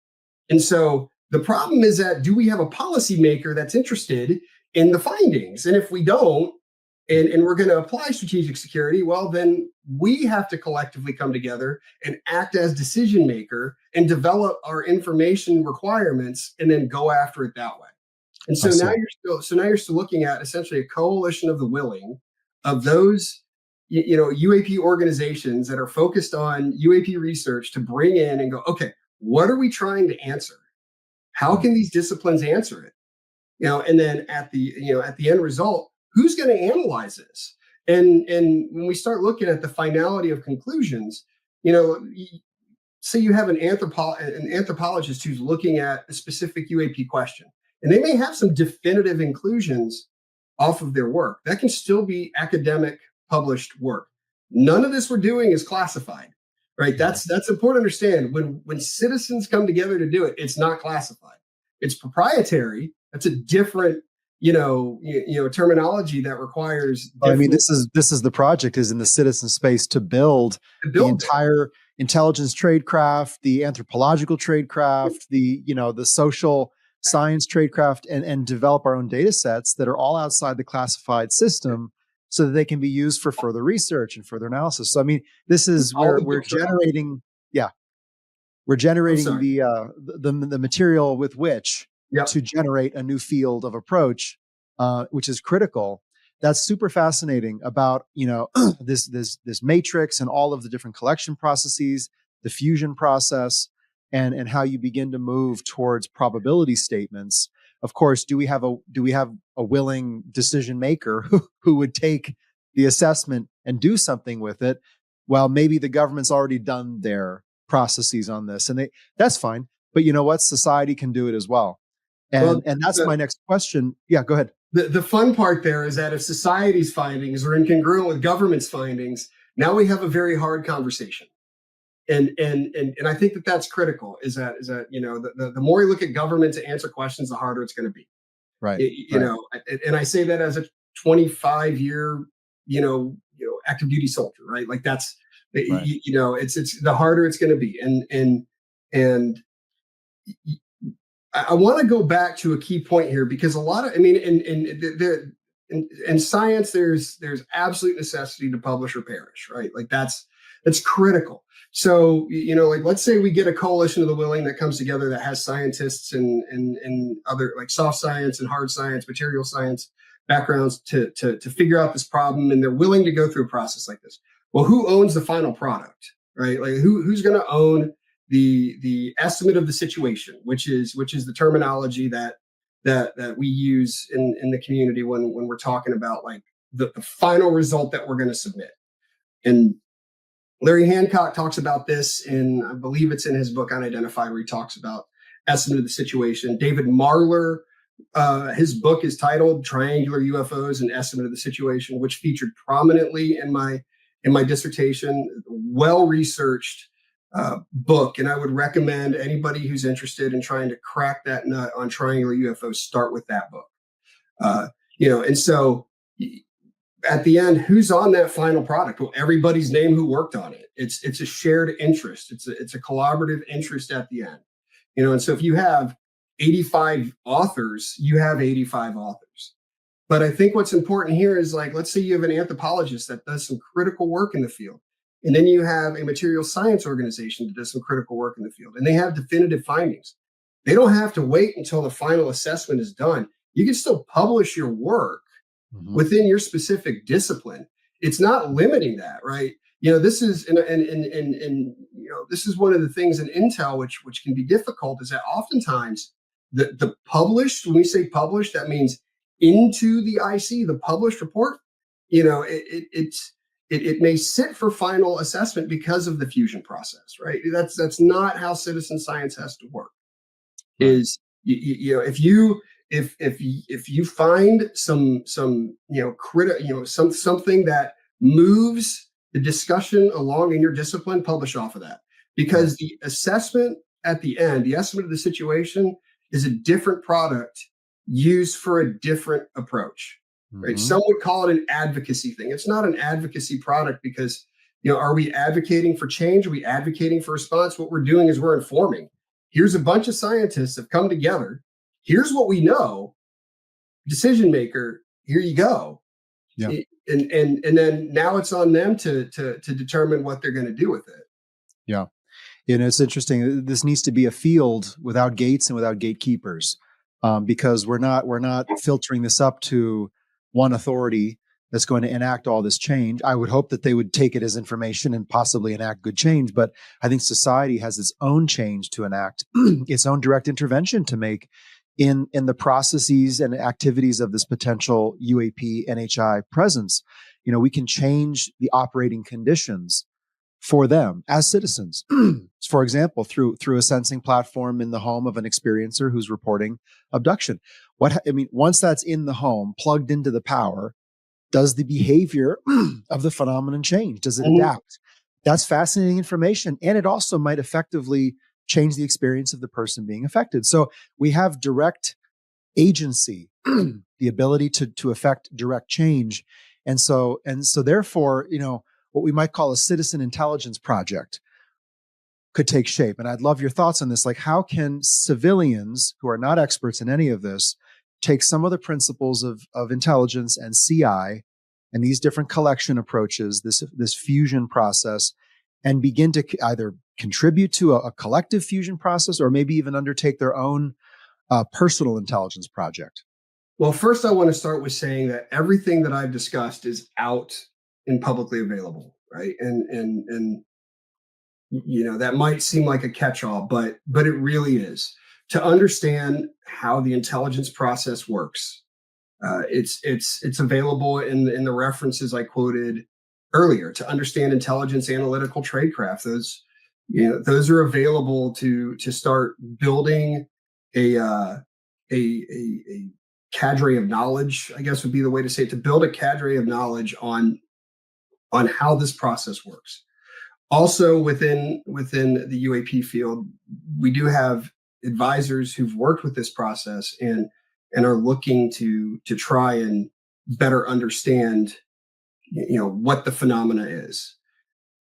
And so the problem is that, do we have a policymaker that's interested in the findings? And if we don't, and we're going to apply strategic security, well, then we have to collectively come together and act as decision maker and develop our information requirements and then go after it that way. And so now you're still looking at essentially a coalition of the willing of those UAP organizations that are focused on UAP research to bring in and go, okay, what are we trying to answer? How can these disciplines answer it? And then at the end result, who's going to analyze this? And when we start looking at the finality of conclusions, say you have an anthropologist who's looking at a specific UAP question, and they may have some definitive inclusions off of their work. That can still be academic published work. None of this we're doing is classified, right? That's important to understand. When citizens come together to do it, it's not classified. It's proprietary. That's a different, terminology that requires. I mean, this is the project is in the citizen space to build the entire intelligence tradecraft, the anthropological tradecraft, the social science tradecraft, and develop our own data sets that are all outside the classified system, so that they can be used for further research and further analysis. So, I mean, this is where we're generating, the material with which to generate a new field of approach, which is critical. that's super fascinating about, this matrix and all of the different collection processes, the fusion process, and how you begin to move towards probability statements. Of course, do we have a willing decision maker who would take the assessment and do something with it? Well, maybe the government's already done their processes on this, and that's fine. But you know what? Society can do it as well. And that's my next question. Yeah, go ahead. The fun part there is that if society's findings are incongruent with government's findings, now we have a very hard conversation. And I think that's critical. Is that the more you look at government to answer questions, the harder it's going to be. Right. And I say that as a 25-year active duty soldier, right? Like that's right. It's the harder it's going to be. And I want to go back to a key point here, because a lot of, in science, there's absolute necessity to publish or perish, right? Like that's critical. So, like let's say we get a coalition of the willing that comes together that has scientists and other like soft science and hard science, material science backgrounds to figure out this problem, and they're willing to go through a process like this. Well, who owns the final product, right? Like who's going to own the estimate of the situation, which is the terminology that we use in the community when we're talking about like the final result that we're going to submit. And Larry Hancock talks about this I believe it's in his book Unidentified, where he talks about estimate of the situation. David Marler, his book is titled Triangular UFOs and Estimate of the Situation, which featured prominently in my dissertation. Well-researched book, and I would recommend anybody who's interested in trying to crack that nut on triangular UFOs start with that book. And so at the end, who's on that final product? Well, everybody's name who worked on it. It's a shared interest. It's a collaborative interest at the end. And so if you have 85 authors, you have 85 authors. But I think what's important here is, like, let's say you have an anthropologist that does some critical work in the field. And then you have a material science organization that does some critical work in the field, and they have definitive findings. They don't have to wait until the final assessment is done. You can still publish your work within your specific discipline. It's not limiting that, right? This is this is one of the things in Intel which can be difficult, is that oftentimes the published, when we say published, that means into the IC, the published report, it may sit for final assessment because of the fusion process, right? That's not how citizen science has to work. Right. Is if you find some something that moves the discussion along in your discipline, publish off of that, because the assessment at the end, the estimate of the situation, is a different product used for a different approach. Right. Some would call it an advocacy thing. It's not an advocacy product, because, are we advocating for change? Are we advocating for response? What we're doing is we're informing. Here's a bunch of scientists have come together. Here's what we know. Decision maker, here you go. Yeah. And then now it's on them to determine what they're going to do with it. Yeah. It's interesting. This needs to be a field without gates and without gatekeepers, because we're not filtering this up to one authority that's going to enact all this change. I would hope that they would take it as information and possibly enact good change. But I think society has its own change to enact, its own direct intervention to make in the processes and activities of this potential UAP NHI presence. We can change the operating conditions for them as citizens. For example, through a sensing platform in the home of an experiencer who's reporting abduction. Once that's in the home, plugged into the power, does the behavior of the phenomenon change? Does it adapt? That's fascinating information. And it also might effectively change the experience of the person being affected. So we have direct agency, the ability to affect direct change. And so therefore, what we might call a citizen intelligence project could take shape. And I'd love your thoughts on this. Like, how can civilians who are not experts in any of this take some of the principles of intelligence and CI and these different collection approaches, this fusion process, and begin to either contribute to a collective fusion process, or maybe even undertake their own personal intelligence project? Well, first, I want to start with saying that everything that I've discussed is out and publicly available, right? And that might seem like a catch-all, but it really is. To understand how the intelligence process works, it's available in the references I quoted earlier. To understand intelligence, analytical, tradecraft, those are available to start building a a cadre of knowledge, I guess would be the way to say it, to build a cadre of knowledge on how this process works. Also within the UAP field, we do have advisors who've worked with this process and are looking to try and better understand what the phenomena is.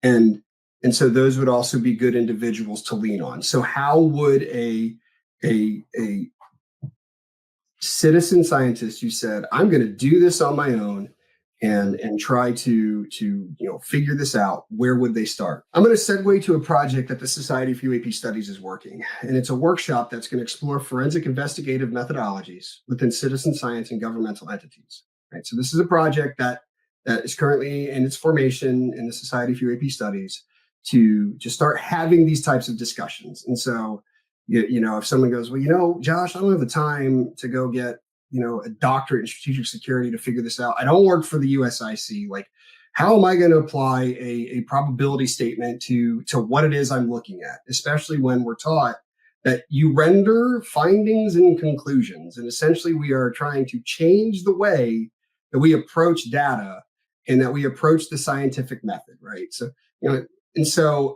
And so those would also be good individuals to lean on. So how would a citizen scientist who said, I'm going to do this on my own and try to figure this out, where would they start? I'm going to segue to a project that the Society for UAP Studies is working, and it's a workshop that's going to explore forensic investigative methodologies within citizen science and governmental entities. Right. So this is a project that is currently in its formation in the Society for UAP Studies to start having these types of discussions. And so, if someone goes, well, Josh, I don't have the time to go get a doctorate in strategic security to figure this out. I don't work for the USIC. Like, how am I going to apply a probability statement to what it is I'm looking at, especially when we're taught that you render findings and conclusions. And essentially we are trying to change the way that we approach data and that we approach the scientific method, right? So, and so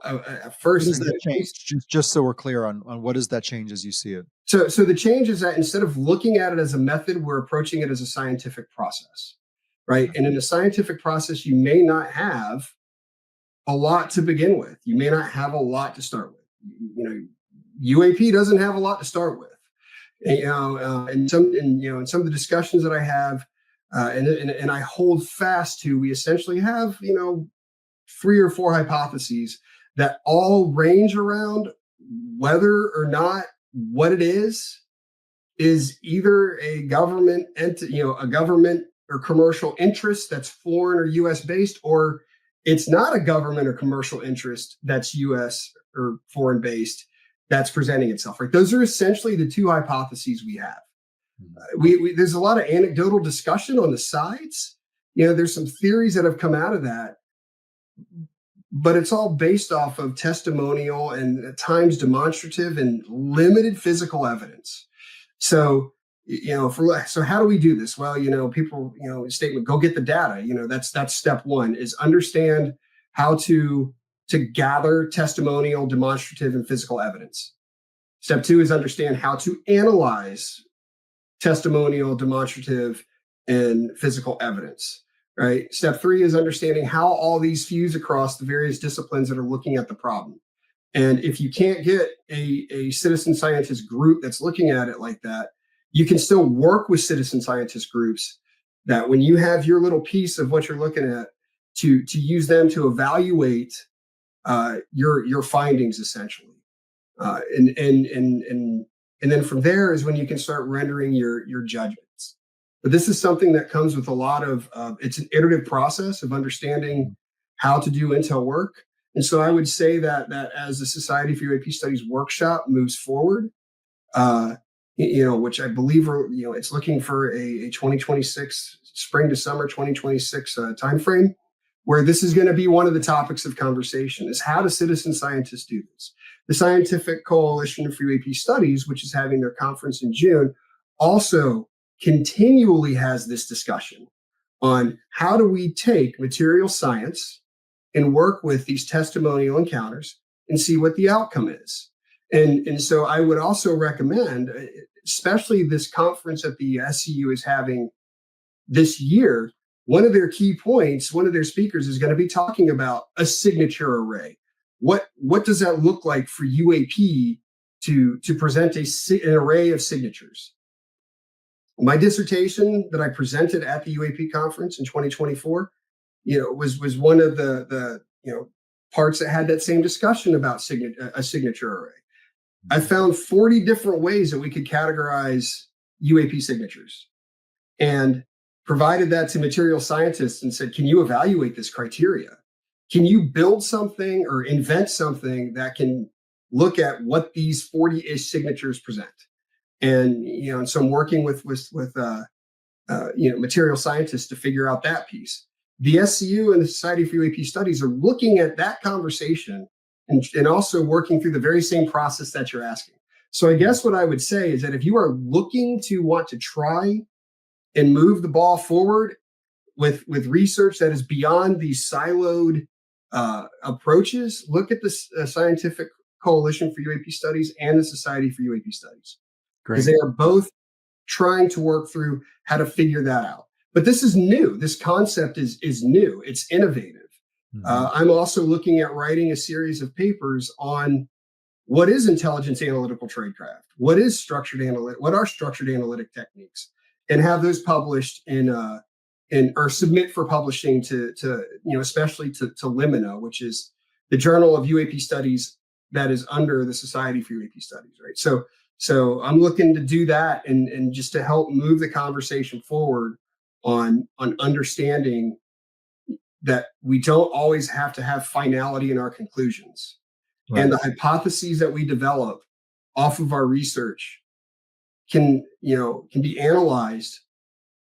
first, what does that change? Just so we're clear on what is that change as you see it? So the change is that instead of looking at it as a method, we're approaching it as a scientific process, right? And in the scientific process, you may not have a lot to begin with. You may not have a lot to start with. UAP doesn't have a lot to start with. And some of the discussions that I have, and I hold fast to, we essentially have 3 or 4 hypotheses that all range around whether or not what it is either a government a government or commercial interest that's foreign or US based, or it's not a government or commercial interest that's US or foreign based that's presenting itself, right? Those are essentially the 2 hypotheses we have. There's a lot of anecdotal discussion on the sides. There's some theories that have come out of that, but it's all based off of testimonial and at times demonstrative and limited physical evidence. So, so how do we do this? Well, people, statement, go get the data. That's step 1, is understand how to gather testimonial, demonstrative, and physical evidence. Step 2 is understand how to analyze testimonial, demonstrative, and physical evidence. Right. Step 3 is understanding how all these fuse across the various disciplines that are looking at the problem. And if you can't get a citizen scientist group that's looking at it like that, you can still work with citizen scientist groups that when you have your little piece of what you're looking at, to use them to evaluate your findings, essentially. And then from there is when you can start rendering your judgments. But this is something that comes with a lot of, it's an iterative process of understanding how to do intel work. And so I would say that as the Society for UAP Studies workshop moves forward, which I believe it's looking for a 2026, spring to summer 2026 timeframe, where this is going to be one of the topics of conversation, is how do citizen scientists do this? The Scientific Coalition for UAP Studies, which is having their conference in June, also continually has this discussion on how do we take material science and work with these testimonial encounters and see what the outcome is. And so I would also recommend, especially this conference that the SCU is having this year, one of their key points, one of their speakers is going to be talking about a signature array. What does that look like for UAP to present an array of signatures? My dissertation that I presented at the UAP conference in 2024, was one of the parts that had that same discussion about a signature array. I found 40 different ways that we could categorize UAP signatures. and provided that to material scientists and said, can you evaluate this criteria? Can you build something or invent something that can look at what these 40-ish signatures present? And, and so I'm working with material scientists to figure out that piece. The SCU and the Society for UAP Studies are looking at that conversation and also working through the very same process that you're asking. So I guess what I would say is that if you are looking to want to try and move the ball forward with research that is beyond these siloed approaches, look at the Scientific Coalition for UAP Studies and the Society for UAP Studies, because they are both trying to work through how to figure that out. But this is new. This concept is new. It's innovative. I'm also looking at writing a series of papers on what is intelligence analytical tradecraft, what are structured analytic techniques, and have those published or submit for publishing to especially to Limina, which is the journal of UAP studies that is under the Society for UAP Studies, right? So I'm looking to do that and just to help move the conversation forward on understanding that we don't always have to have finality in our conclusions. Right. And the hypotheses that we develop off of our research can be analyzed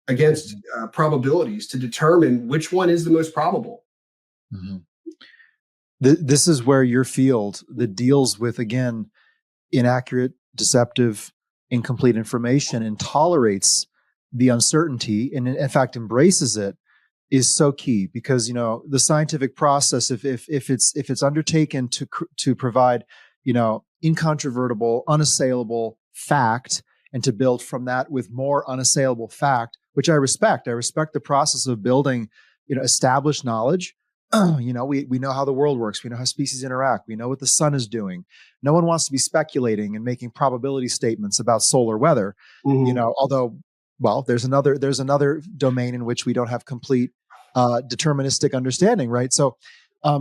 against probabilities to determine which one is the most probable. Mm-hmm. This is where your field that deals with, again, inaccurate, deceptive, incomplete information and tolerates the uncertainty and in fact embraces it is so key, because the scientific process, if it's undertaken to provide incontrovertible, unassailable fact, and to build from that with more unassailable fact, which I respect the process of building established knowledge. We know how the world works. We know how species interact. We know what the sun is doing. No one wants to be speculating and making probability statements about solar weather. Mm-hmm. Although, well, there's another domain in which we don't have complete deterministic understanding, right? So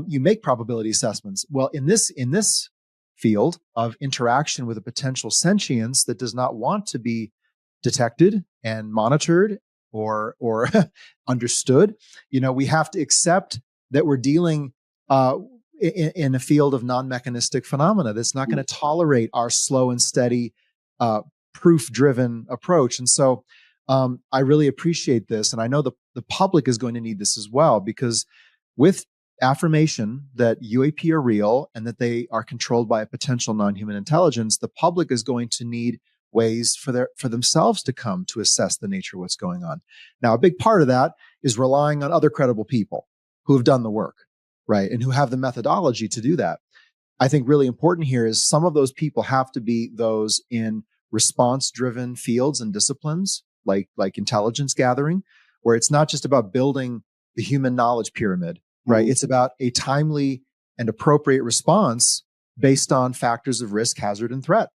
you make probability assessments. Well, in this field of interaction with a potential sentience that does not want to be detected and monitored or understood, we have to accept that we're dealing in a field of non-mechanistic phenomena that's not going to tolerate our slow and steady, proof-driven approach. And so I really appreciate this. And I know the public is going to need this as well, because with affirmation that UAP are real and that they are controlled by a potential non-human intelligence, the public is going to need ways for themselves to come to assess the nature of what's going on. Now, a big part of that is relying on other credible people who have done the work, right? And who have the methodology to do that. I think really important here is some of those people have to be those in response-driven fields and disciplines, like intelligence gathering, where it's not just about building the human knowledge pyramid, right? Mm-hmm. It's about a timely and appropriate response based on factors of risk, hazard, and threat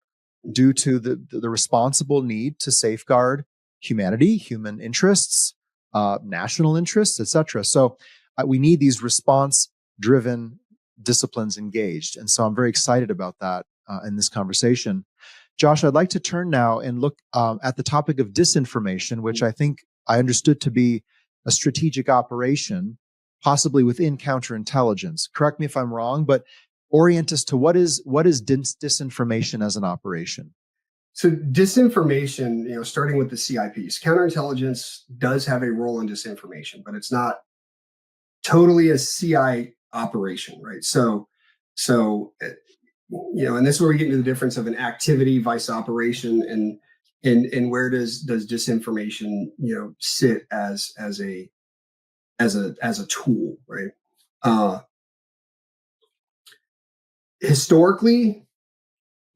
due to the responsible need to safeguard humanity, human interests, national interests, etc. So we need these response-driven disciplines engaged. And so I'm very excited about that in this conversation. Josh, I'd like to turn now and look at the topic of disinformation, which I think I understood to be a strategic operation, possibly within counterintelligence. Correct me if I'm wrong, but orient us to what is disinformation as an operation? So disinformation, starting with the CIPs, counterintelligence does have a role in disinformation, but it's not totally a CI operation, right? So, and this is where we get into the difference of an activity vice operation, and where does disinformation, sit as a tool, right? Historically,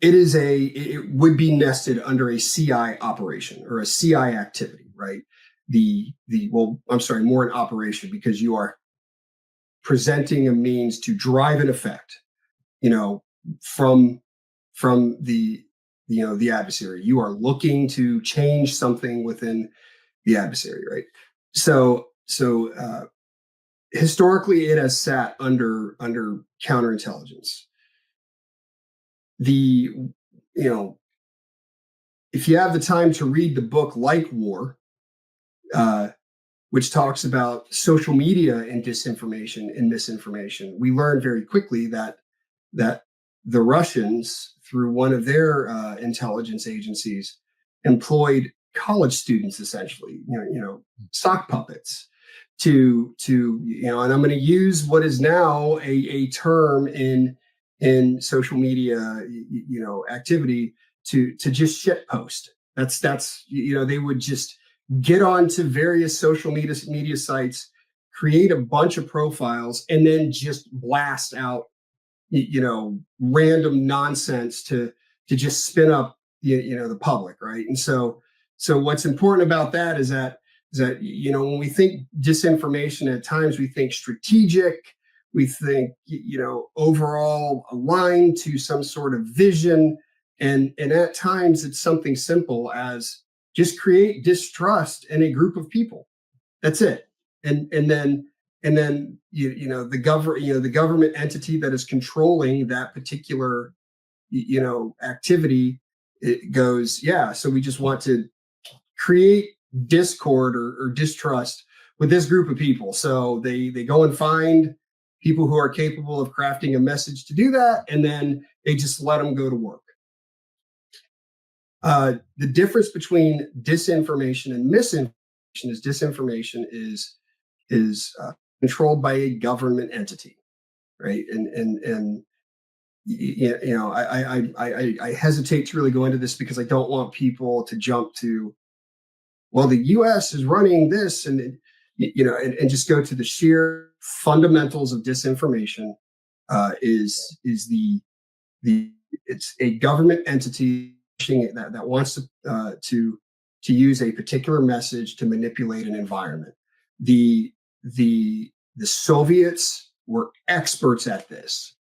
it would be nested under a CI operation or a CI activity, right? More an operation, because you are presenting a means to drive an effect, from the adversary. You are looking to change something within the adversary, right? So historically, it has sat under counterintelligence. If you have the time to read the book Like War, which talks about social media and disinformation and misinformation. We learned very quickly that the Russians, through one of their intelligence agencies, employed college students essentially, sock puppets to and I'm going to use what is now a term in social media, activity to just shit post. That's they would just get onto various social media sites, create a bunch of profiles, and then just blast out random nonsense to just spin up the public, right? And so what's important about that is that when we think disinformation, at times we think strategic, we think overall aligned to some sort of vision, and at times it's something simple as just create distrust in a group of people. That's it. And then the government entity that is controlling that particular activity, it goes, yeah, so we just want to create discord or distrust with this group of people. So they go and find people who are capable of crafting a message to do that, and then they just let them go to work. The difference between disinformation and misinformation is disinformation is controlled by a government entity, right? And I hesitate to really go into this because I don't want people to jump to, well, the U.S. is running this, and just go to the sheer fundamentals of disinformation. Is it's a government entity that wants to use a particular message to manipulate an environment. The Soviets were experts at this.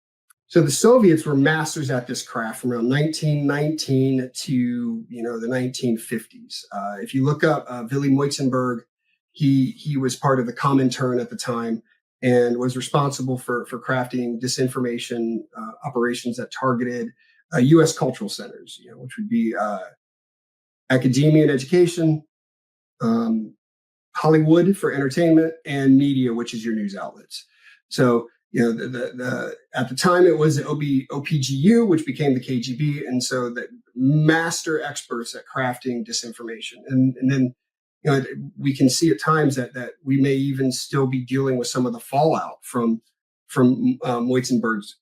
So the Soviets were masters at this craft from around 1919 to the 1950s. If you look up Willy Moitzenberg, he was part of the Comintern at the time and was responsible for crafting disinformation operations that targeted U.S. cultural centers, which would be academia and education, Hollywood for entertainment, and media, which is your news outlets. So, at the time it was the OPGU, which became the KGB. And so the master experts at crafting disinformation. And then, we can see at times that we may even still be dealing with some of the fallout from Moitzenberg's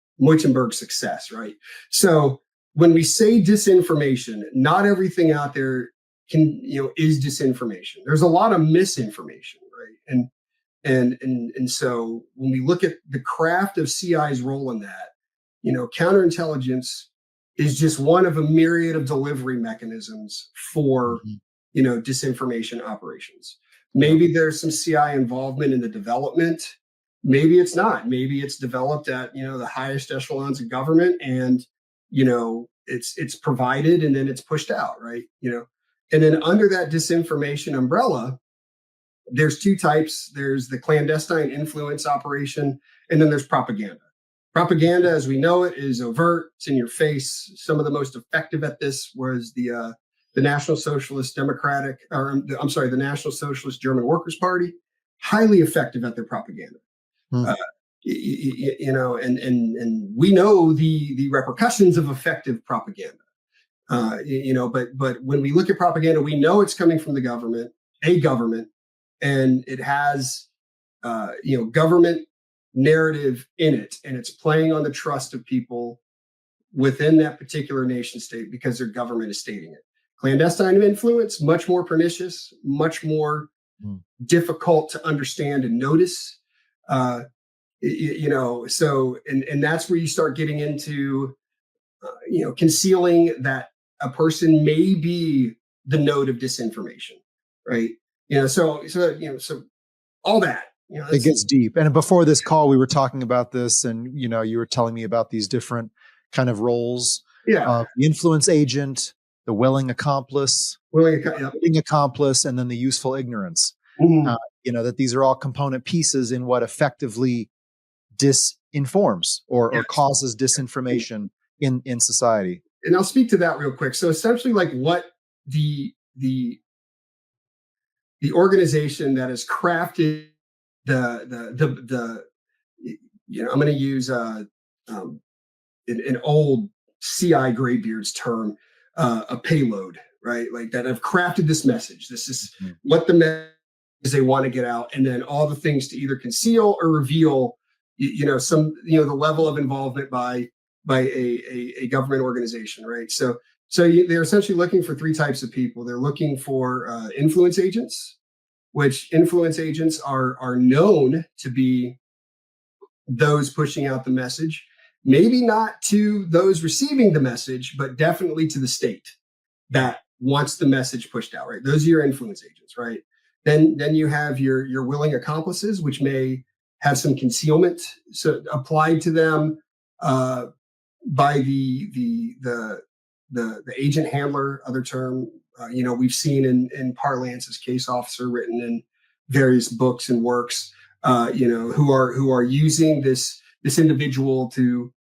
success, right? So when we say disinformation, not everything out there is disinformation. There's a lot of misinformation, right? And so when we look at the craft of CI's role in that, counterintelligence is just one of a myriad of delivery mechanisms for disinformation operations. Maybe there's some CI involvement in the development. Maybe it's not. Maybe it's developed at the highest echelons of government, and it's provided and then it's pushed out, right? And then under that disinformation umbrella, there's two types. There's the clandestine influence operation, and then there's propaganda. Propaganda, as we know it, is overt. It's in your face. Some of the most effective at this was the National Socialist the National Socialist German Workers' Party. Highly effective at their propaganda. And we know the repercussions of effective propaganda. But when we look at propaganda, we know it's coming from a government, and it has government narrative in it, and it's playing on the trust of people within that particular nation state because their government is stating it. Clandestine influence, much more pernicious, much more difficult to understand and notice. So that's where you start getting into concealing that a person may be the node of disinformation, right? So all that, it gets deep. And before this call, we were talking about this, and you were telling me about these different kind of roles. Yeah. The influence agent, the willing accomplice, and then the useful ignorance. Mm-hmm. That these are all component pieces in what effectively disinforms or causes disinformation in society. And I'll speak to that real quick. So essentially, like what the the organization that has crafted the I'm going to use an old CI Graybeard's term, a payload, right? Like that have crafted this message. This is what the message they want to get out, and then all the things to either conceal or reveal, the level of involvement by a government organization, right? So they're essentially looking for three types of people. They're looking for influence agents, which influence agents are known to be those pushing out the message, maybe not to those receiving the message, but definitely to the state that wants the message pushed out, right? Those are your influence agents, right? Then you have your willing accomplices, which may have some concealment applied to them by the agent handler, other term. We've seen in parlance as case officer, written in various books and works, who are using this individual to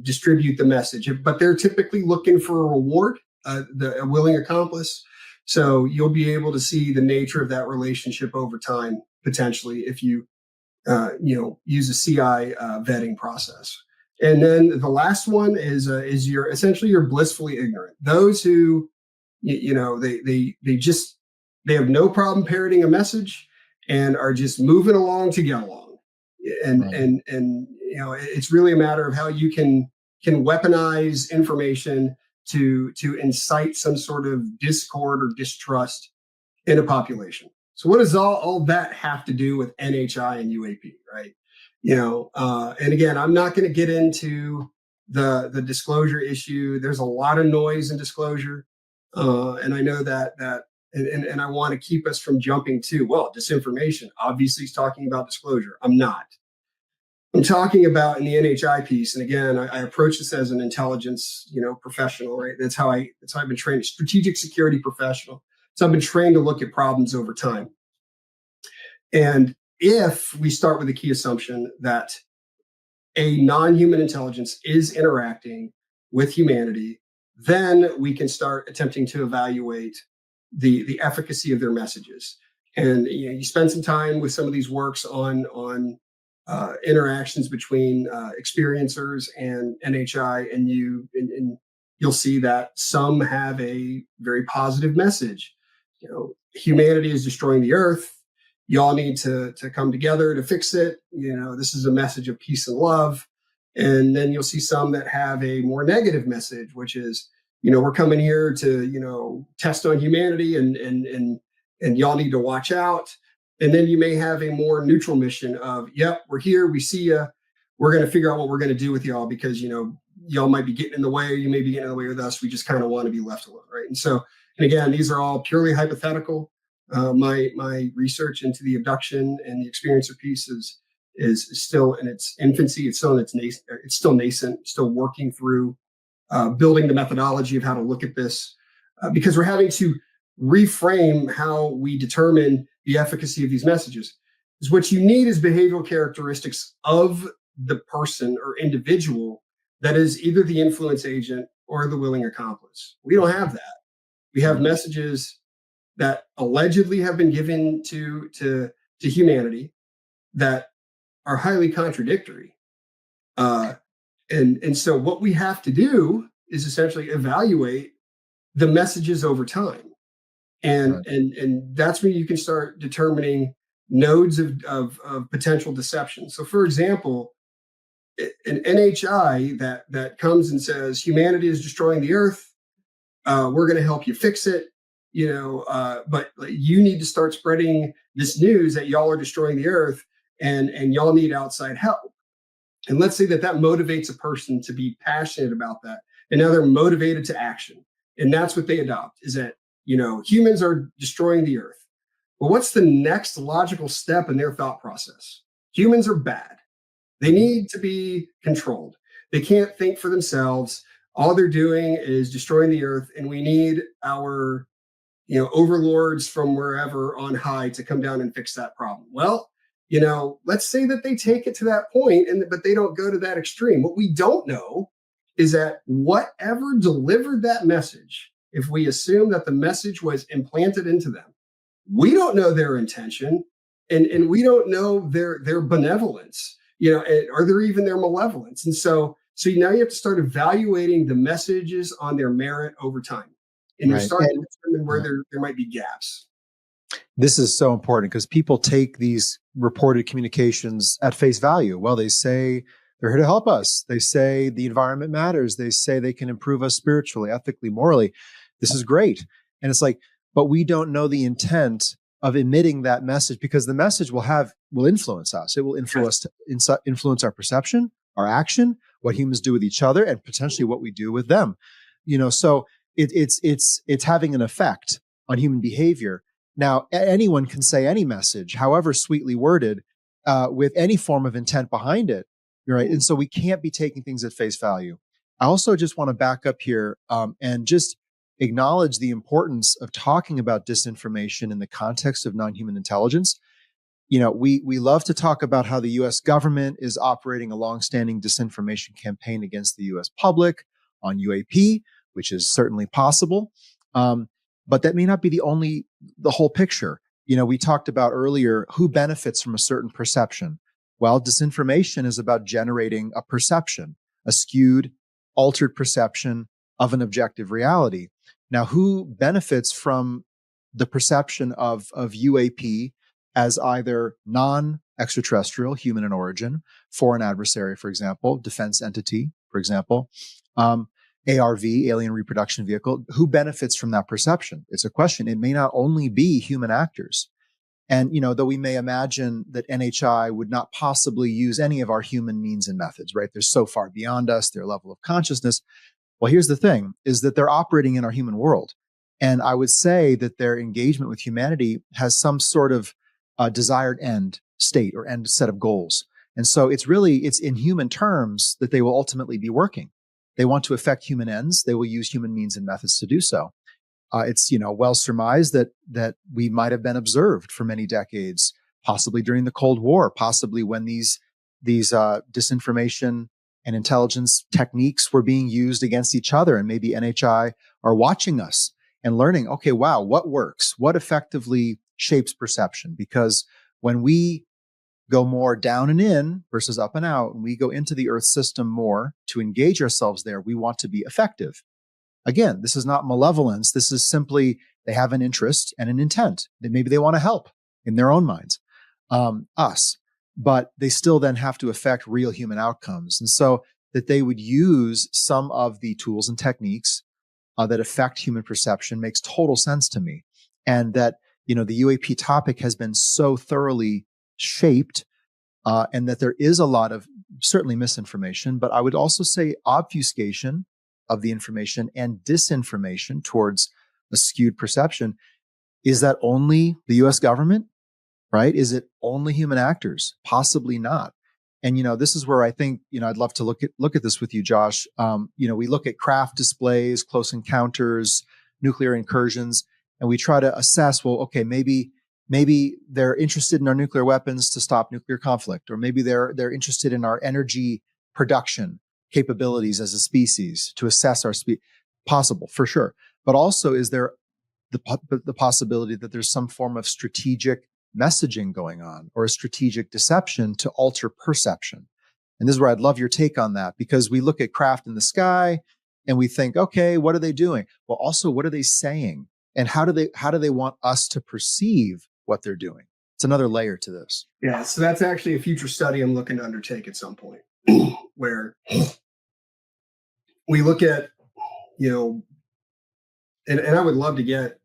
distribute the message, but they're typically looking for a reward, a willing accomplice. So you'll be able to see the nature of that relationship over time, potentially, if you use a CI vetting process. And then the last one is essentially your blissfully ignorant. Those who they have no problem parroting a message and are just moving along to get along. And it's really a matter of how you can weaponize information to incite some sort of discord or distrust in a population. So what does all that have to do with NHI and UAP, right? And again, I'm not going to get into the disclosure issue. There's a lot of noise in disclosure. And I know that and I want to keep us from jumping to, well, disinformation obviously is talking about disclosure. I'm not. I'm talking about in the NHI piece. And again, I approach this as an intelligence, professional, right? That's how I've been trained, a strategic security professional. So I've been trained to look at problems over time. And if we start with the key assumption that a non-human intelligence is interacting with humanity, then we can start attempting to evaluate the efficacy of their messages. And you spend some time with some of these works on interactions between experiencers and NHI, and you'll see that some have a very positive message. Humanity is destroying the earth. Y'all need to come together to fix it. This is a message of peace and love. And then you'll see some that have a more negative message, which is, we're coming here to, test on humanity and y'all need to watch out. And then you may have a more neutral mission of, yep, we're here, we see you, we're going to figure out what we're going to do with y'all because, y'all might be getting in the way, or you may be getting in the way with us. We just kind of want to be left alone, right? And again, these are all purely hypothetical. My research into the abduction and the experiencer piece is still in its infancy. It's still nascent, still working through building the methodology of how to look at this, because we're having to reframe how we determine the efficacy of these messages. Is what you need is behavioral characteristics of the person or individual that is either the influence agent or the willing accomplice. We don't have that. We have messages that allegedly have been given to humanity that are highly contradictory. And so what we have to do is essentially evaluate the messages over time. And that's when you can start determining nodes of potential deception. So for example, an NHI that comes and says humanity is destroying the earth, we're going to help you fix it, but you need to start spreading this news that y'all are destroying the earth and y'all need outside help. And let's say that motivates a person to be passionate about that, and now they're motivated to action, and that's what they adopt, is that humans are destroying the earth. Well, what's the next logical step in their thought process? Humans are bad. They need to be controlled. They can't think for themselves. All they're doing is destroying the earth, and we need our overlords from wherever on high to come down and fix that problem. Well, let's say that they take it to that point, but they don't go to that extreme. What we don't know is that whatever delivered that message, if we assume that the message was implanted into them, We don't know their intention, and we don't know their benevolence, or their even their malevolence. And so now you have to start evaluating the messages on their merit over time, and you're Right. starting to determine where there might be gaps. This is so important because people take these reported communications at face value. Well, they say they're here to help us. They say the environment matters. They say they can improve us spiritually, ethically, morally. This is great. And it's like, but we don't know the intent of emitting that message, because the message will influence us. It will influence our perception, our action, what humans do with each other, and potentially what we do with them. So it's having an effect on human behavior. Now, anyone can say any message, however sweetly worded, with any form of intent behind it, right? And so we can't be taking things at face value. I also just want to back up here and just acknowledge the importance of talking about disinformation in the context of non-human intelligence. We love to talk about how the U.S. government is operating a longstanding disinformation campaign against the U.S. public on UAP, which is certainly possible. But that may not be the whole picture. We talked about earlier who benefits from a certain perception. Well, disinformation is about generating a perception, a skewed, altered perception of an objective reality. Now, who benefits from the perception of UAP as either non-extraterrestrial, human in origin, foreign adversary, for example, defense entity, for example, ARV, alien reproduction vehicle? Who benefits from that perception? It's a question. It may not only be human actors. And, though we may imagine that NHI would not possibly use any of our human means and methods, right? They're so far beyond us, their level of consciousness. Well, here's the thing, is that they're operating in our human world. And I would say that their engagement with humanity has some sort of desired end state or end set of goals. And so it's in human terms that they will ultimately be working. They want to affect human ends. They will use human means and methods to do so. It's well surmised that we might have been observed for many decades, possibly during the Cold War, possibly when these disinformation and intelligence techniques were being used against each other, and maybe NHI are watching us and learning, okay, wow, what works? What effectively shapes perception? Because when we go more down and in versus up and out, and we go into the Earth system more to engage ourselves there, we want to be effective. Again, this is not malevolence. This is simply they have an interest and an intent that maybe they want to help in their own minds, us. But they still then have to affect real human outcomes. And so that they would use some of the tools and techniques that affect human perception makes total sense to me. And that, the UAP topic has been so thoroughly shaped, and that there is a lot of certainly misinformation, but I would also say obfuscation of the information and disinformation towards a skewed perception. Is that only the US government? Right? Is it only human actors? Possibly not. And, this is where I think, I'd love to look at this with you, Josh. We look at craft displays, close encounters, nuclear incursions, and we try to assess, well, okay, maybe they're interested in our nuclear weapons to stop nuclear conflict, or maybe they're interested in our energy production capabilities as a species to assess our possible, for sure. But also, is there the possibility that there's some form of strategic messaging going on, or a strategic deception to alter perception? And this is where I'd love your take on that, because we look at craft in the sky and we think, okay, what are they doing? Well, also, what are they saying? And how do they want us to perceive what they're doing? It's another layer to this. Yeah, so that's actually a future study I'm looking to undertake at some point, where we look at, and I would love to get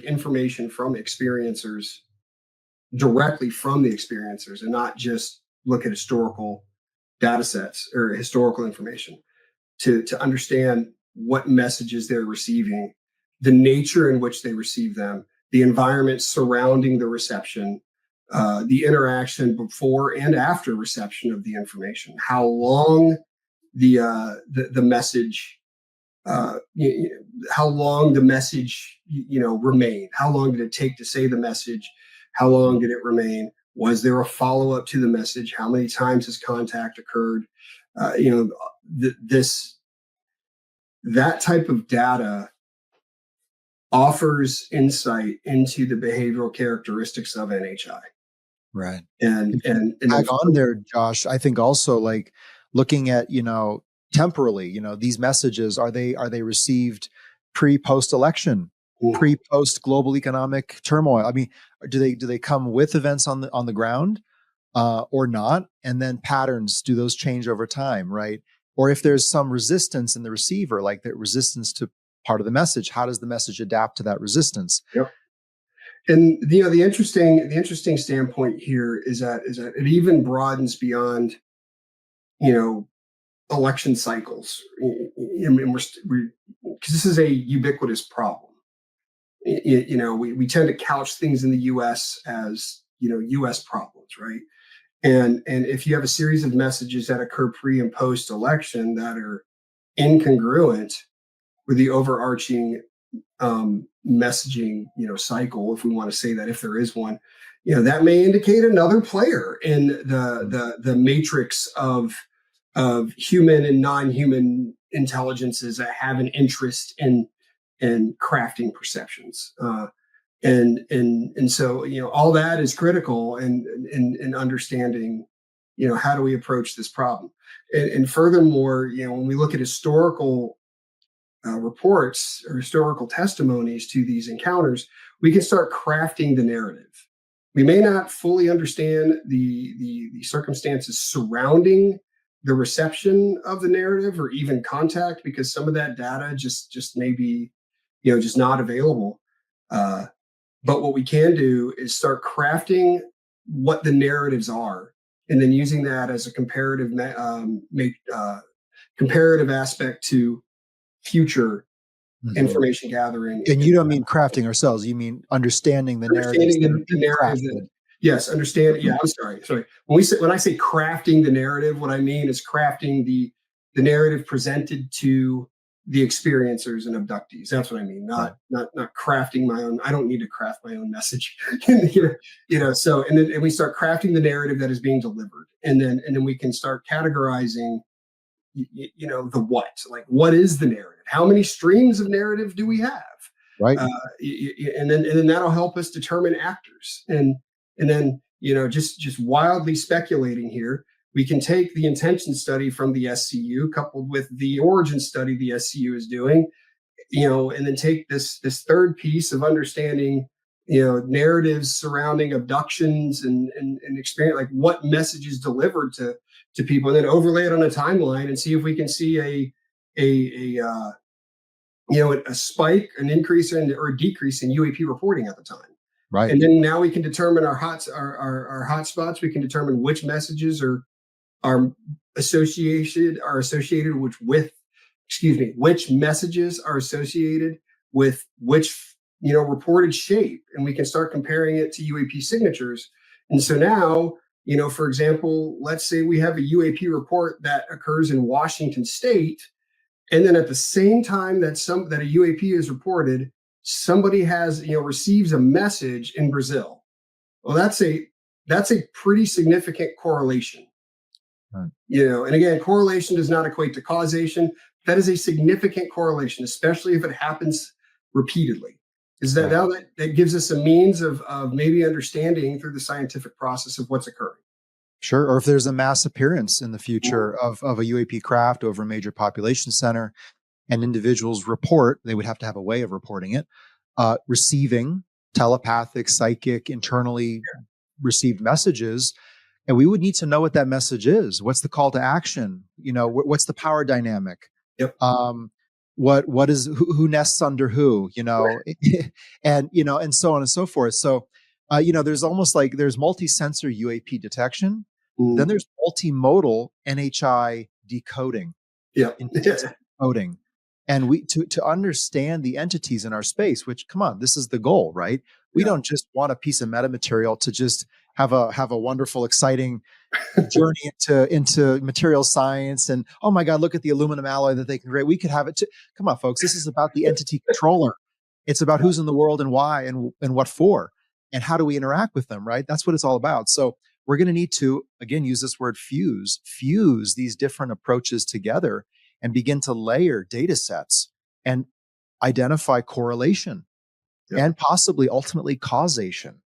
information from experiencers, directly from the experiencers, and not just look at historical data sets or historical information to understand what messages they're receiving, the nature in which they receive them, the environment surrounding the reception, the interaction before and after reception of the information, how long the message, how long the message, remained, how long did it take to say the message, how long did it remain, was there a follow-up to the message, how many times has contact occurred, that type of data offers insight into the behavioral characteristics of NHI. Right. And Tag on there, Josh, I think also like looking at, temporally, these messages, are they received post election, post global economic turmoil? I mean, do they come with events on the ground or not? And then patterns, do those change over time, right? Or if there's some resistance in the receiver, like the resistance to part of the message, how does the message adapt to that resistance? Yep. And the interesting standpoint here is that it even broadens beyond election cycles. And because this is a ubiquitous problem. We tend to couch things in the U.S. as U.S. problems, right? And if you have a series of messages that occur pre and post election that are incongruent with the overarching messaging cycle, if we want to say that, if there is one, that may indicate another player in the matrix of human and non-human intelligences that have an interest in crafting perceptions. And so all that is critical in understanding how do we approach this problem. And furthermore, when we look at historical reports or historical testimonies to these encounters, we can start crafting the narrative. We may not fully understand the circumstances surrounding the reception of the narrative or even contact, because some of that data just may be just not available. But what we can do is start crafting what the narratives are, and then using that as a comparative aspect to future information gathering. And you don't mean crafting ourselves; you mean understanding the narratives. Yes, understand. Yeah, I'm sorry. When I say crafting the narrative, what I mean is crafting the narrative presented to the experiencers and abductees. That's what I mean. Not crafting my own. I don't need to craft my own message. So and we start crafting the narrative that is being delivered, and then we can start categorizing. The what is the narrative? How many streams of narrative do we have? Right. And then that'll help us determine actors. And then just wildly speculating here, we can take the intention study from the SCU coupled with the origin study the SCU is doing, and then take this third piece of understanding, narratives surrounding abductions and experience, like what message is delivered to people, and then overlay it on a timeline and see if we can see a spike, an increase or a decrease in UAP reporting at the time. Right. And then now we can determine our hot spots. We can determine which messages are associated with which messages are associated with which reported shape, and we can start comparing it to UAP signatures. And so now, for example, let's say we have a UAP report that occurs in Washington State, and then at the same time that a UAP is reported, somebody receives a message in Brazil. Well, that's a pretty significant correlation. Right. And again, correlation does not equate to causation. That is a significant correlation, especially if it happens repeatedly. Is that now that gives us a means of maybe understanding through the scientific process of what's occurring. Sure. Or if there's a mass appearance in the future of a UAP craft over a major population center, and individuals report, they would have to have a way of reporting it, receiving telepathic, psychic, internally received messages. And we would need to know what that message is. What's the call to action? What's the power dynamic? Yep. What is who nests under who? And and so on and so forth. So there's almost like there's multi-sensor UAP detection. Then there's multimodal NHI decoding. Yeah. Decoding. And we to understand the entities in our space, which, come on, this is the goal, right? We don't just want a piece of metamaterial to just have a wonderful, exciting journey into material science. And oh my God, look at the aluminum alloy that they can create. We could have it. Come on, folks. This is about the entity controller. It's about who's in the world and why and what for, and how do we interact with them, right? That's what it's all about. So we're going to need to, again, use this word fuse these different approaches together and begin to layer data sets and identify correlation. and possibly ultimately causation.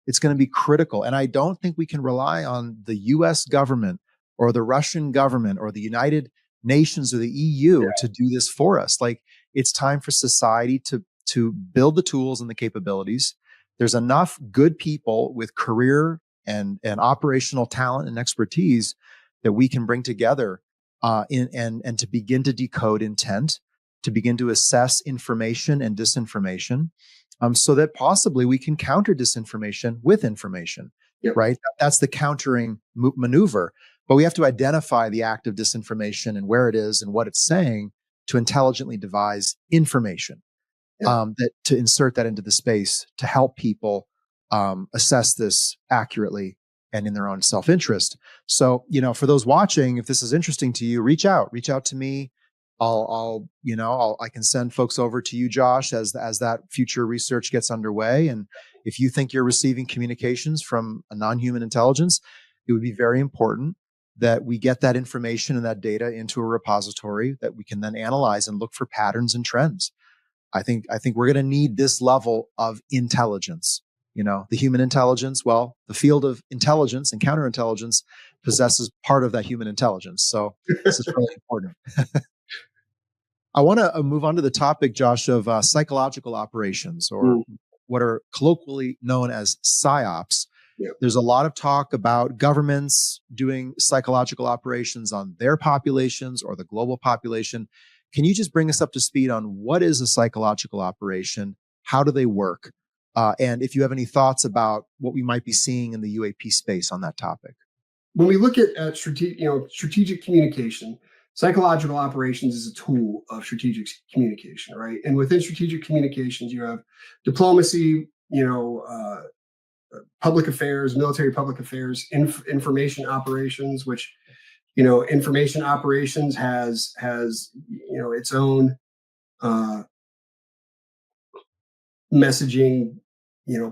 It's going to be critical. And I don't think we can rely on the US government or the Russian government or the United Nations or the EU to do this for us. Like, it's time for society to build the tools and the capabilities. There's enough good people with career and operational talent and expertise that we can bring together and to begin to decode intent, to begin to assess information and disinformation, so that possibly we can counter disinformation with information, right? That's the countering maneuver. But we have to identify the act of disinformation and where it is and what it's saying to intelligently devise information that to insert that into the space to help people assess this accurately and in their own self-interest. So, for those watching, if this is interesting to you, reach out to me. I can send folks over to you, Josh, as that future research gets underway. And if you think you're receiving communications from a non-human intelligence, it would be very important that we get that information and that data into a repository that we can then analyze and look for patterns and trends. I think we're going to need this level of intelligence. The human intelligence, well, the field of intelligence and counterintelligence possesses part of that human intelligence. So this is really important. I want to move on to the topic, Josh, of psychological operations, or what are colloquially known as psyops. There's a lot of talk about governments doing psychological operations on their populations or the global population. Can you just bring us up to speed on what is a psychological operation? How do they work? And if you have any thoughts about what we might be seeing in the UAP space on that topic. When we look at strategic communication, psychological operations is a tool of strategic communication, right? And within strategic communications, you have diplomacy, public affairs, military public affairs, information operations, which, information operations has its own messaging,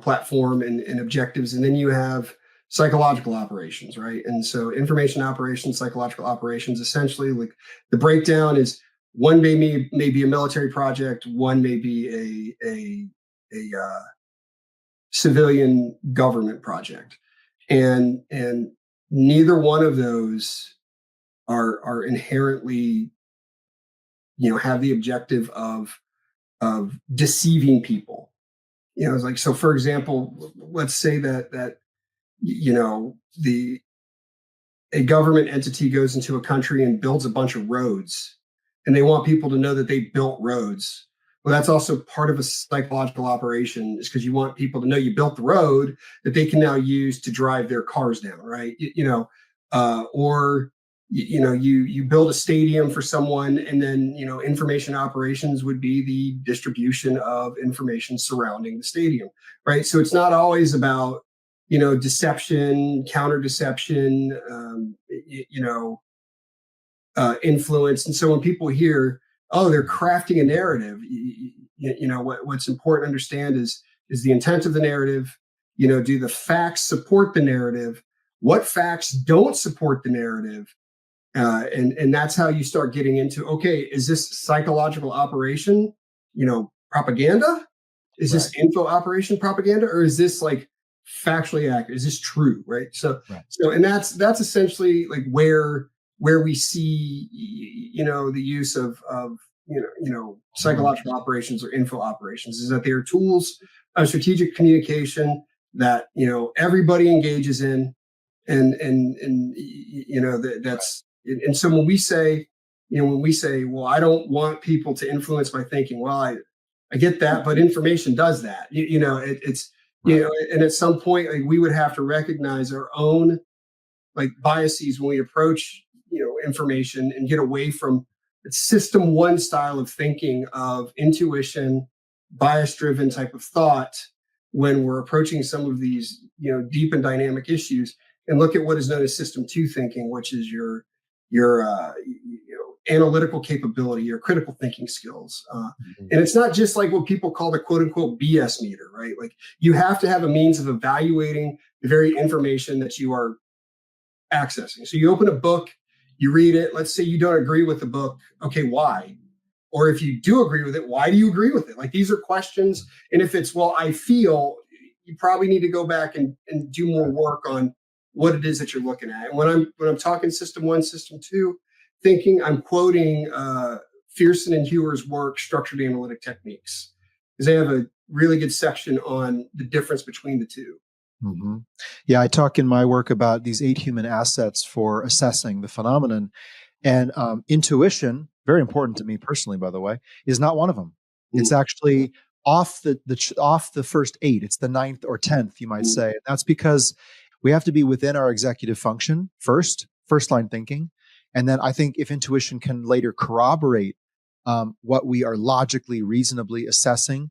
platform and objectives. And then you have psychological operations, right? And so information operations, psychological operations, essentially, like, the breakdown is one may be a military project, one may be a civilian government project, and neither one of those are inherently, have the objective of deceiving people. It's like, so for example, let's say that a government entity goes into a country and builds a bunch of roads, and they want people to know that they built roads. Well, that's also part of a psychological operation, is because you want people to know you built the road that they can now use to drive their cars down, right? Or you build a stadium for someone, and then information operations would be the distribution of information surrounding the stadium, right? So it's not always about deception, counter deception, influence. And so when people hear, oh, they're crafting a narrative, what's important to understand is the intent of the narrative. Do the facts support the narrative? What facts don't support the narrative? And that's how you start getting into, okay, is this psychological operation, propaganda? Is this info operation propaganda? Or is this like factually accurate? Is this true? Right. So and that's essentially like where we see, the use of psychological operations or info operations, is that they are tools of strategic communication that, everybody engages in. And that's, and so when we say, well, I don't want people to influence my thinking. Well, I get that, but information does that. And at some point, like, we would have to recognize our own like biases when we approach, information, and get away from system one style of thinking of intuition, bias-driven type of thought when we're approaching some of these, deep and dynamic issues, and look at what is known as system two thinking, which is your analytical capability, your critical thinking skills. And it's not just like what people call the quote unquote BS meter, right? Like, you have to have a means of evaluating the very information that you are accessing. So you open a book, you read it. Let's say you don't agree with the book. Okay, why? Or if you do agree with it, why do you agree with it? Like, these are questions. And if it's, well, I feel, you probably need to go back and do more work on what it is that you're looking at. And when I'm talking system one, system two thinking, I'm quoting Pearson and Hewer's work, Structured Analytic Techniques, because they have a really good section on the difference between the two. Mm-hmm. Yeah, I talk in my work about these 8 human assets for assessing the phenomenon. And intuition, very important to me personally, by the way, is not one of them. It's actually off the first 8. It's the 9th or 10th, you might say. And that's because we have to be within our executive function first line thinking. And then I think if intuition can later corroborate what we are logically, reasonably assessing,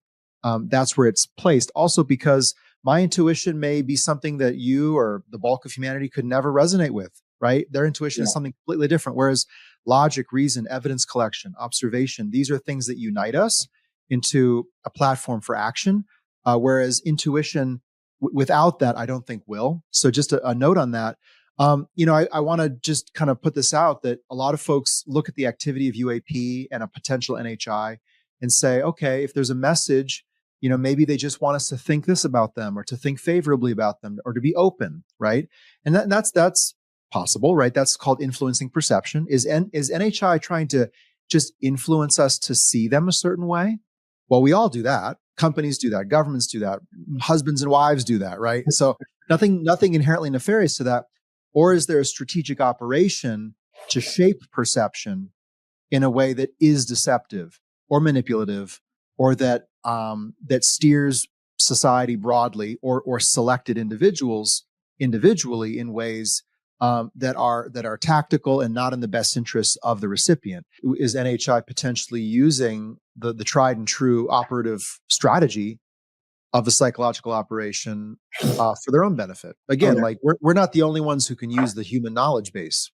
that's where it's placed. Also because my intuition may be something that you or the bulk of humanity could never resonate with, right? Their intuition is something completely different. Whereas logic, reason, evidence collection, observation, these are things that unite us into a platform for action. Whereas intuition, without that, I don't think will. So just a note on that. I want to just kind of put this out that a lot of folks look at the activity of UAP and a potential NHI and say, okay, if there's a message, maybe they just want us to think this about them or to think favorably about them or to be open, right? And that's possible, right? That's called influencing perception. Is NHI trying to just influence us to see them a certain way? Well, we all do that. Companies do that. Governments do that. Husbands and wives do that, right? So nothing inherently nefarious to that. Or is there a strategic operation to shape perception in a way that is deceptive or manipulative, or that steers society broadly or selected individuals individually in ways that are tactical and not in the best interests of the recipient? Is NHI potentially using the tried and true operative strategy of the psychological operation for their own benefit? Again, like we're not the only ones who can use the human knowledge base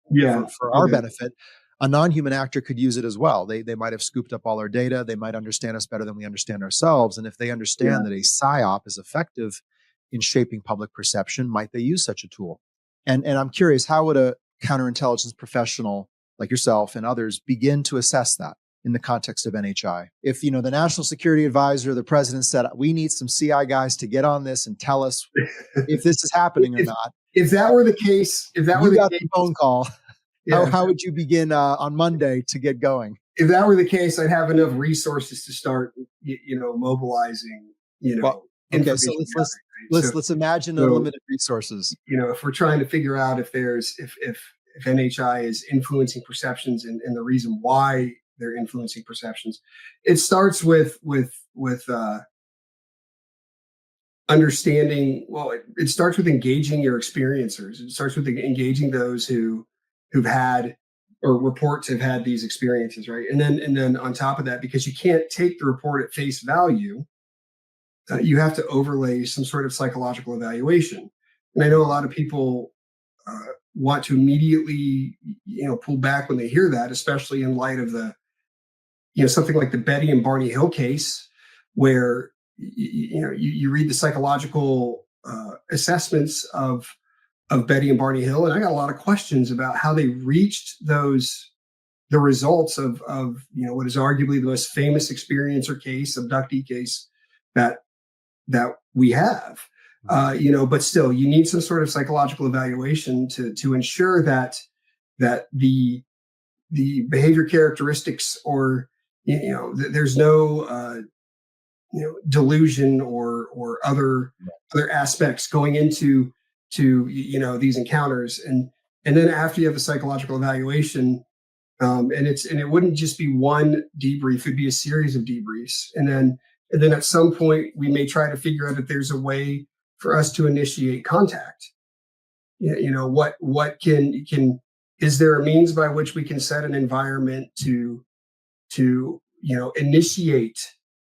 for our benefit. A non-human actor could use it as well. They might have scooped up all our data. They might understand us better than we understand ourselves. And if they understand that a psyop is effective in shaping public perception, might they use such a tool? And I'm curious, how would a counterintelligence professional like yourself and others begin to assess that in the context of NHI? If, the National Security Advisor, the president said, we need some CI guys to get on this and tell us if this is happening or not. If that were the case, the phone call. How would you begin on Monday to get going? If that were the case, I'd have enough resources to start, mobilizing, Okay, so let's imagine unlimited resources. If we're trying to figure out if NHI is influencing perceptions and the reason why they're influencing perceptions, it starts with understanding. Well, it starts with engaging your experiencers. It starts with engaging those who've had or report to have had these experiences, right? And then on top of that, because you can't take the report at face value, you have to overlay some sort of psychological evaluation. And I know a lot of people want to immediately, pull back when they hear that, especially in light of the, something like the Betty and Barney Hill case, where you read the psychological assessments of Betty and Barney Hill, and I got a lot of questions about how they reached the results of what is arguably the most famous experiencer case, abductee case that we have. But still, you need some sort of psychological evaluation to ensure that the behavior characteristics or there's no delusion or other aspects going into these encounters, and then after you have the psychological evaluation, and it wouldn't just be one debrief; it'd be a series of debriefs, and then at some point we may try to figure out if there's a way for us to initiate contact. What can is there a means by which we can set an environment to initiate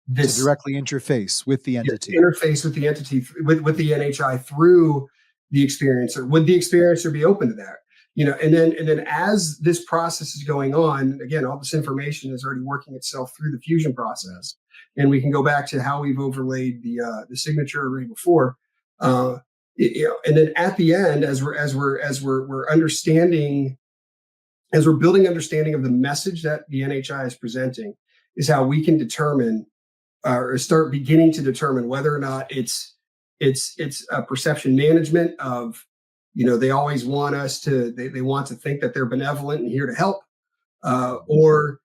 this, to directly interface with the entity, with the NHI through the experiencer? Would the experiencer be open to that? And then as this process is going on, again, all this information is already working itself through the fusion process, and we can go back to how we've overlaid the signature array before. And then at the end, as we're understanding, as we're building understanding of the message that the NHI is presenting, is how we can determine or start beginning to determine whether or not it's a perception management of, they always want us to, they want to think that they're benevolent and here to help, or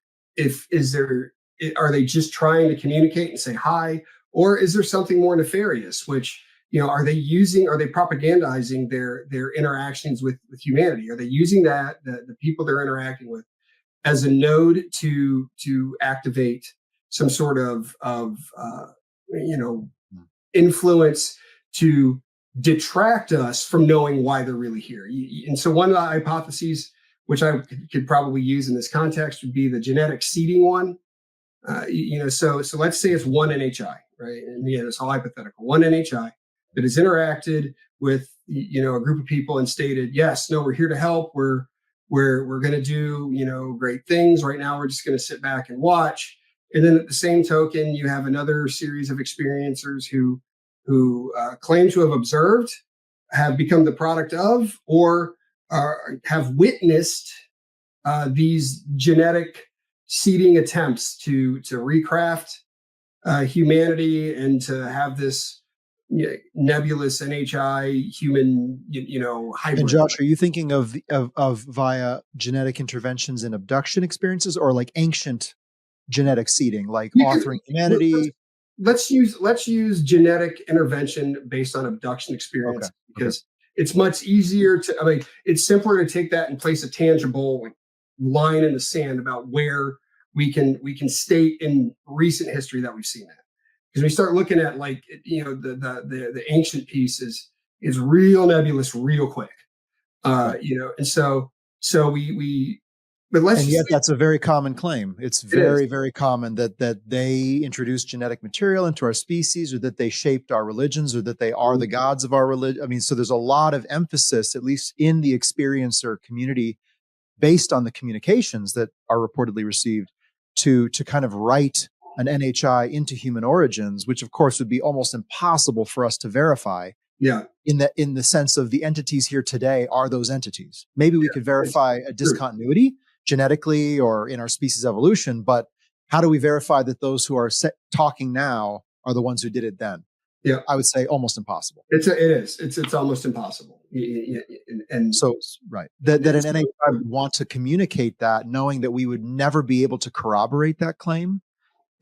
are they just trying to communicate and say hi, or is there something more nefarious, which, are they propagandizing their interactions with humanity? Are they using that, the people they're interacting with, as a node to activate some sort of influence to detract us from knowing why they're really here? And so one of the hypotheses, which I could probably use in this context, would be the genetic seeding one. So let's say it's one NHI, right? And yeah, it's all hypothetical. One NHI that has interacted with, a group of people and stated, yes, no, we're here to help. We're going to do, great things. Right now, we're just going to sit back and watch. And then at the same token, you have another series of experiencers who claim to have observed, have become the product of, or have witnessed these genetic seeding attempts to recraft humanity and to have this nebulous NHI human, hybrid. And Josh, are you thinking of via genetic interventions in abduction experiences, or like ancient genetic seeding, like authoring humanity? Let's use genetic intervention based on abduction experience, because it's much easier it's simpler to take that and place a tangible line in the sand about where we can state in recent history that we've seen that. Because we start looking at the ancient piece is real nebulous real quick, and so we but let's and yet that's a very common claim. It's very common that they introduced genetic material into our species, or that they shaped our religions, or that they are the gods of our religion. I mean, so there's a lot of emphasis, at least in the experiencer community, based on the communications that are reportedly received, to kind of write an NHI into human origins, which of course would be almost impossible for us to verify. Yeah. In the sense of the entities here today are those entities. Maybe we could verify a discontinuity genetically or in our species evolution, but how do we verify that those who are talking now are the ones who did it then? Yeah, I would say almost impossible. It's almost impossible. And so right that an NHI would want to communicate that, knowing that we would never be able to corroborate that claim,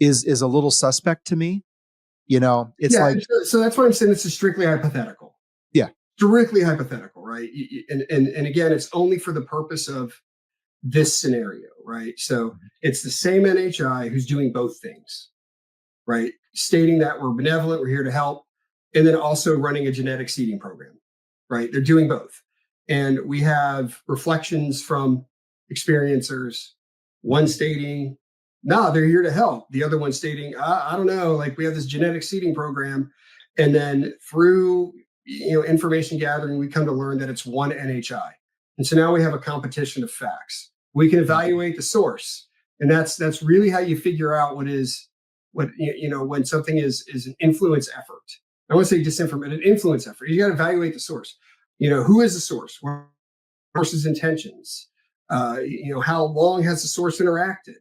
is a little suspect to me. So that's why I'm saying it's strictly hypothetical. Yeah, strictly hypothetical, right? And again, it's only for the purpose of this scenario, right? So it's the same NHI who's doing both things, right? Stating that we're benevolent, we're here to help, and then also running a genetic seeding program, right? They're doing both. And we have reflections from experiencers, one stating, no, they're here to help. The other one stating, I don't know, like we have this genetic seeding program. And then through information gathering, we come to learn that it's one NHI. And so now we have a competition of facts. We can evaluate the source. And that's really how you figure out when something is an influence effort. I want to say disinformation, an influence effort. You got to evaluate the source. Who is the source? What are the source's intentions? How long has the source interacted?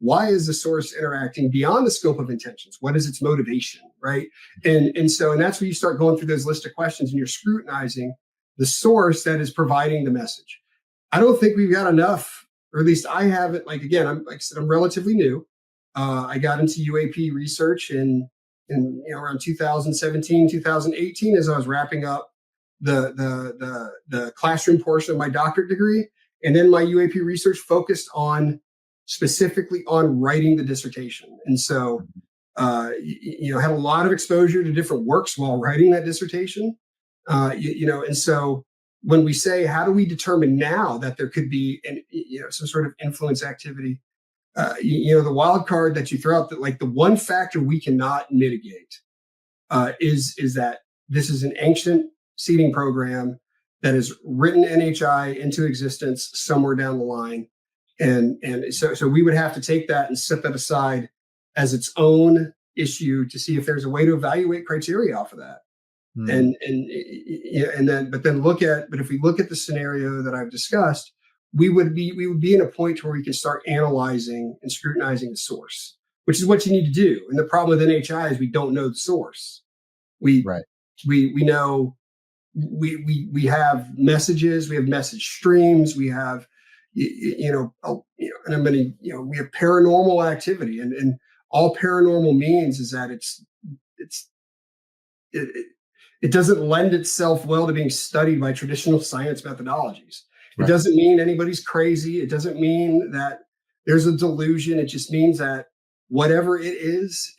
Why is the source interacting beyond the scope of intentions? What is its motivation, right? And that's where you start going through those list of questions and you're scrutinizing the source that is providing the message. I don't think we've got enough, or at least I haven't. Like I said, I'm relatively new. I got into UAP research in around 2017, 2018, as I was wrapping up the classroom portion of my doctorate degree, and then my UAP research focused specifically on writing the dissertation. And so, had a lot of exposure to different works while writing that dissertation. And so when we say, how do we determine now that there could be some sort of influence activity? The wild card that you throw out, that like the one factor we cannot mitigate is that this is an ancient seeding program that has written NHI into existence somewhere down the line. And so we would have to take that and set that aside as its own issue to see if there's a way to evaluate criteria off of that. But if we look at the scenario that I've discussed, we would be in a point where we can start analyzing and scrutinizing the source. which is what you need to do. And the problem with NHI is we don't know the source. We know we have messages, we have message streams, we have and I'm going to we have paranormal activity, and all paranormal means is that it doesn't lend itself well to being studied by traditional science methodologies. It doesn't mean anybody's crazy. It doesn't mean that there's a delusion. It just means that whatever it is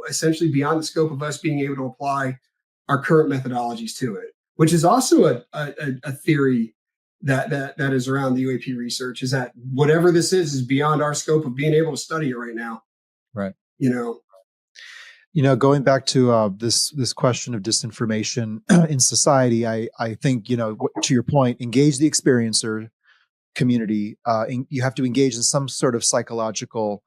essentially beyond the scope of us being able to apply our current methodologies to it, which is also a theory that is around the UAP research, is that whatever this is beyond our scope of being able to study it right now. Right. Going back to this question of disinformation in society, I think, to your point, engage the experiencer community. You have to engage in some sort of psychological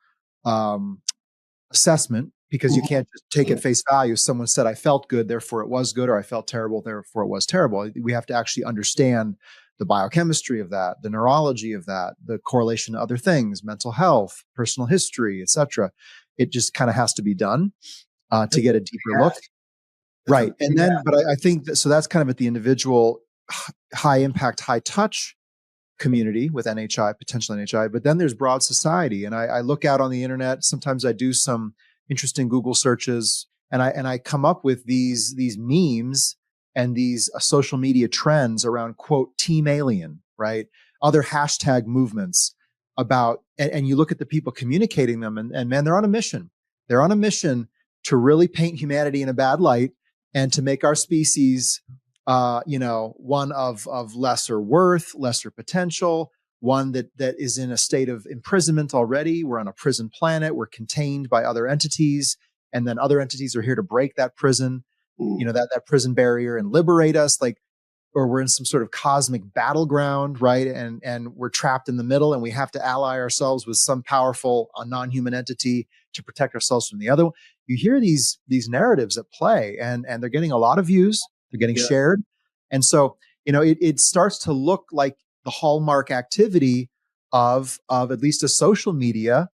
assessment, because you can't just take at face value. Someone said, I felt good, therefore it was good, or I felt terrible, therefore it was terrible. We have to actually understand the biochemistry of that, the neurology of that, the correlation to other things, mental health, personal history, etc. It just kind of has to be done to get a deeper look. Right. And then, but I think so that's kind of at the individual high impact, high touch community with NHI, potential NHI, but then there's broad society. And I look out on the internet. Sometimes I do some interesting Google searches, and I come up with these memes and these social media trends around, quote, Team Alien, right? Other hashtag movements about, and you look at the people communicating them, and man, they're on a mission. They're on a mission to really paint humanity in a bad light and to make our species, one of lesser worth, lesser potential, one that is in a state of imprisonment already. We're on a prison planet. We're contained by other entities, and then other entities are here to break that prison, that prison barrier, and liberate us. Or we're in some sort of cosmic battleground, right? And we're trapped in the middle, and we have to ally ourselves with some powerful non-human entity to protect ourselves from the other. You hear these narratives at play, and they're getting a lot of views. They're getting shared. And so, it starts to look like the hallmark activity of at least a social media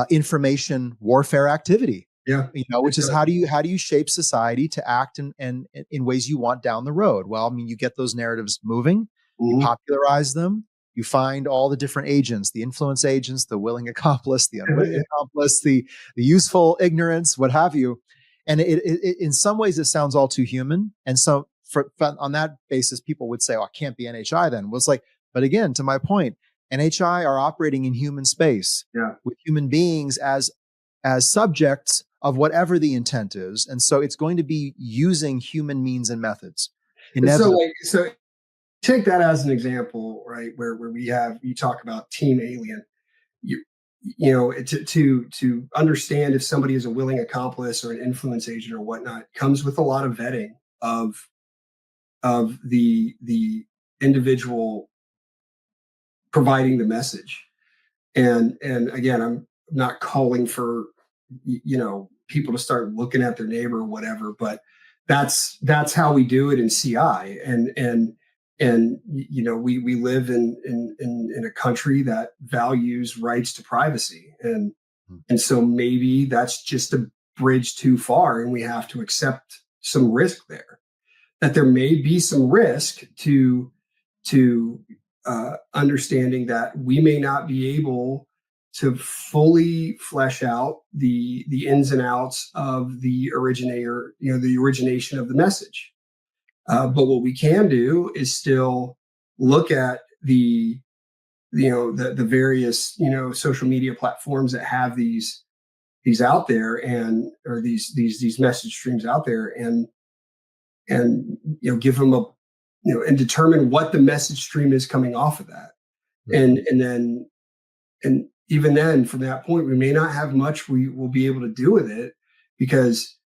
information warfare activity. Yeah. Which is how do you shape society to act in ways you want down the road? Well, you get those narratives moving, you popularize them, you find all the different agents, the influence agents, the willing accomplice, the unwilling accomplice, the useful ignorance, what have you. And it in some ways it sounds all too human. And so on that basis, people would say, oh, it can't be NHI then. Well, it's like, but again, to my point, NHI are operating in human space with human beings as subjects of whatever the intent is. And so it's going to be using human means and methods. So take that as an example, right? Where you talk about Team Alien, to understand if somebody is a willing accomplice or an influence agent or whatnot comes with a lot of vetting of the individual providing the message. And again, I'm not calling for people to start looking at their neighbor or whatever, but that's how we do it in CI. And we live in a country that values rights to privacy, and so maybe that's just a bridge too far, and we have to accept some risk there. That there may be some risk to understanding that we may not be able to fully flesh out the ins and outs of the originator, the origination of the message. But what we can do is still look at the various, social media platforms that have these out there, or these message streams out there, and give them and determine what the message stream is coming off of that. And even then, from that point, we may not have much we will be able to do with it, because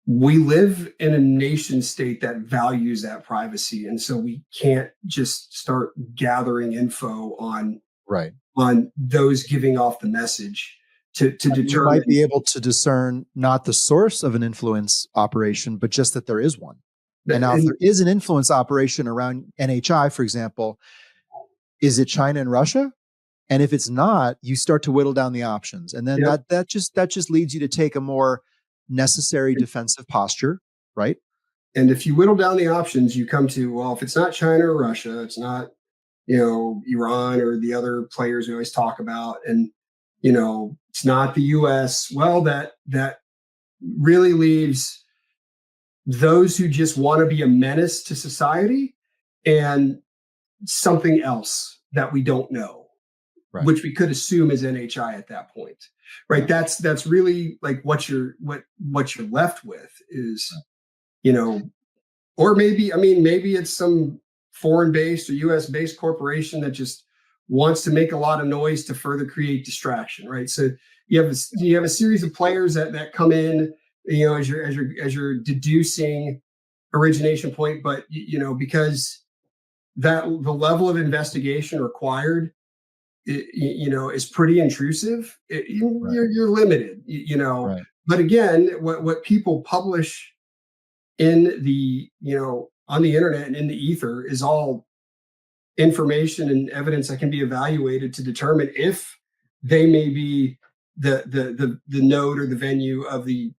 we live in a nation state that values that privacy. And so we can't just start gathering info on those giving off the message to determine. You might be able to discern not the source of an influence operation, but just that there is one. And now if there is an influence operation around NHI, for example, is it China and Russia? And if it's not, you start to whittle down the options. And then Yep. that just leads you to take a more necessary defensive posture, right? And if you whittle down the options, you come to, well, if it's not China or Russia, it's not, Iran or the other players we always talk about, and, it's not the US. Well, that really leaves those who just want to be a menace to society and something else that we don't know, Right. which we could assume is NHI at that point, right? Yeah. That's really like what you're left with is, or maybe it's some foreign based or US based corporation that just wants to make a lot of noise to further create distraction, right? So you have a series of players that come in, as you're deducing origination point, but because that the level of investigation required, is pretty intrusive. Right. You're limited, Right. But again, what people publish in the on the internet and in the ether is all information and evidence that can be evaluated to determine if they may be the node or the venue of the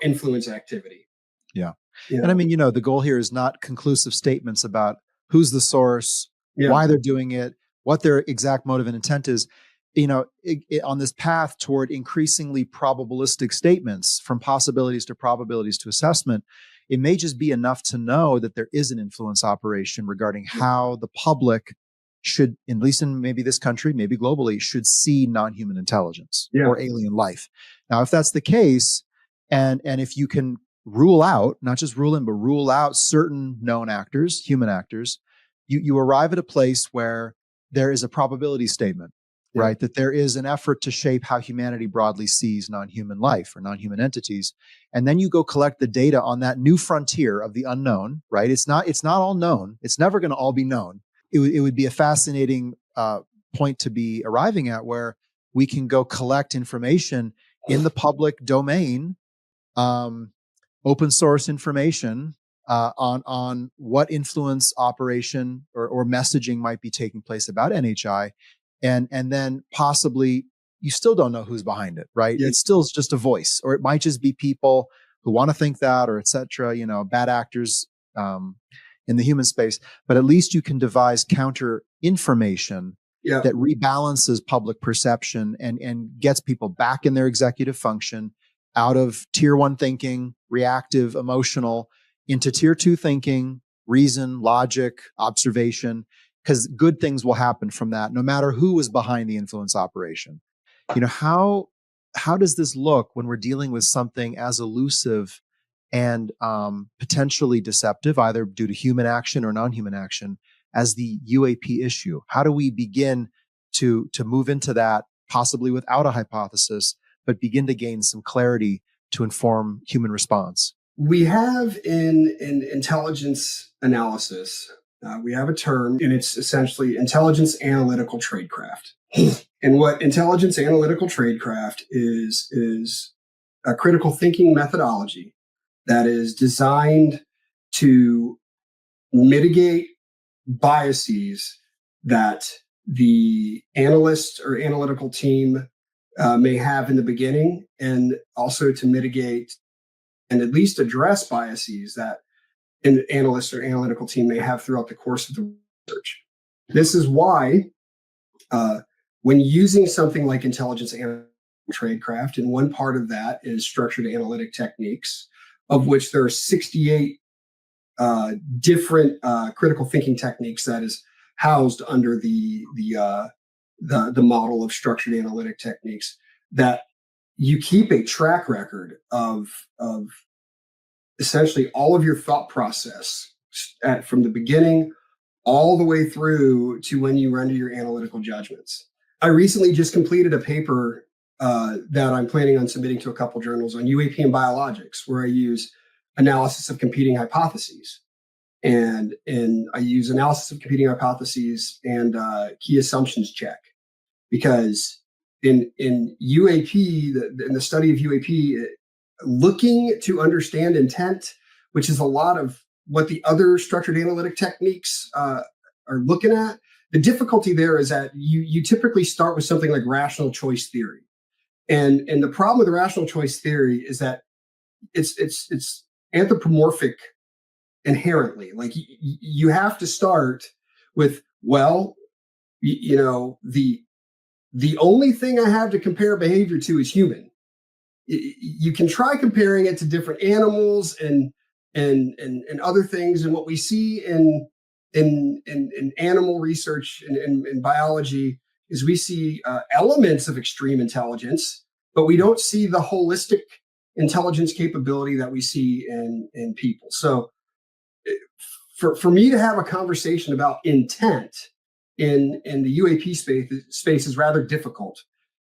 influence activity. Yeah. And I mean, the goal here is not conclusive statements about who's the source, why they're doing it, what their exact motive and intent is. On this path toward increasingly probabilistic statements, from possibilities to probabilities to assessment, it may just be enough to know that there is an influence operation regarding how the public should, at least in maybe this country, maybe globally, should see non-human intelligence or alien life. Now, if that's the case, and if you can rule out, not just rule in, but rule out certain known actors, human actors, you arrive at a place where there is a probability statement, right? That there is an effort to shape how humanity broadly sees non-human life or non-human entities. And then you go collect the data on that new frontier of the unknown, right? It's not all known. It's never going to all be known. It would be a fascinating point to be arriving at, where we can go collect information in the public domain, open source information on what influence operation or messaging might be taking place about NHI. And then possibly you still don't know who's behind it, right? It's still just a voice, or it might just be people who want to think that, or et cetera, bad actors in the human space. But at least you can devise counter information that rebalances public perception and gets people back in their executive function, out of tier 1 thinking, reactive, emotional, into tier 2 thinking, reason, logic, observation, because good things will happen from that, no matter who is behind the influence operation. How does this look when we're dealing with something as elusive and potentially deceptive, either due to human action or non-human action, as the UAP issue? How do we begin to move into that, possibly without a hypothesis, but begin to gain some clarity to inform human response? We have in intelligence analysis, we have a term, and it's essentially intelligence analytical tradecraft. And what intelligence analytical tradecraft is a critical thinking methodology that is designed to mitigate biases that the analyst or analytical team may have in the beginning, and also to mitigate and at least address biases that an analyst or analytical team may have throughout the course of the research. This is why when using something like intelligence analytical tradecraft, and one part of that is structured analytic techniques, of which there are 68 different critical thinking techniques that is housed under the model of structured analytic techniques, that you keep a track record of essentially all of your thought process from the beginning all the way through to when you render your analytical judgments. I recently just completed a paper that I'm planning on submitting to a couple journals on UAP and biologics, where I use analysis of competing hypotheses. And I use analysis of competing hypotheses and key assumptions check, because in UAP, in the study of UAP, looking to understand intent, which is a lot of what the other structured analytic techniques are looking at, the difficulty there is that you typically start with something like rational choice theory. And the problem with the rational choice theory is that it's anthropomorphic inherently. Like you have to start with, well, the only thing I have to compare behavior to is human. You can try comparing it to different animals and other things. And what we see in animal research and in biology is we see elements of extreme intelligence, but we don't see the holistic intelligence capability that we see in people. So for me to have a conversation about intent in the UAP space is rather difficult,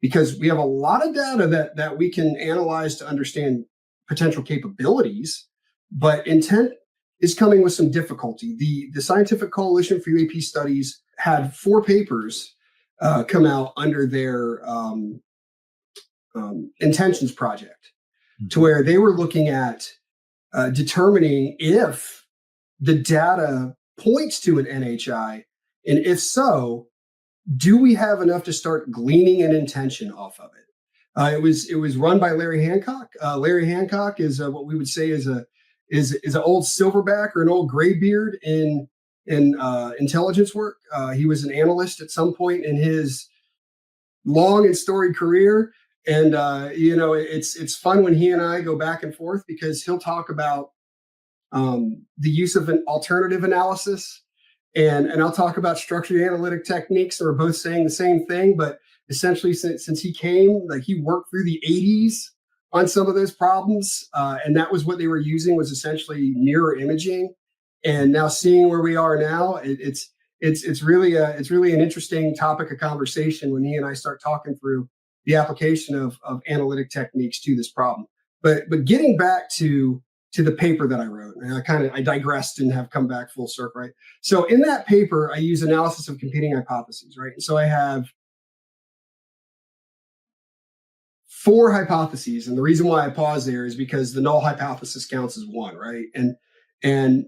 because we have a lot of data that we can analyze to understand potential capabilities, but intent is coming with some difficulty. The Scientific Coalition for UAP Studies had 4 papers come out under their intentions project, to where they were looking at determining if the data points to an NHI, and if so, do we have enough to start gleaning an intention off of it? It was run by Larry Hancock. Larry Hancock is what we would say is an old silverback or an old graybeard in intelligence work. He was an analyst at some point in his long and storied career, and it's fun when he and I go back and forth, because he'll talk about the use of an alternative analysis. And I'll talk about structured analytic techniques that are both saying the same thing, but essentially since he came, like, he worked through the 80s on some of those problems, and that was what they were using, was essentially mirror imaging. And now seeing where we are now, it's really an interesting topic of conversation when he and I start talking through the application of analytic techniques to this problem. But getting back to the paper that I wrote, and I digressed and have come back full circle, right? So in that paper, I use analysis of competing hypotheses, right? And so I have 4 hypotheses, and the reason why I pause there is because the null hypothesis counts as 1, right? And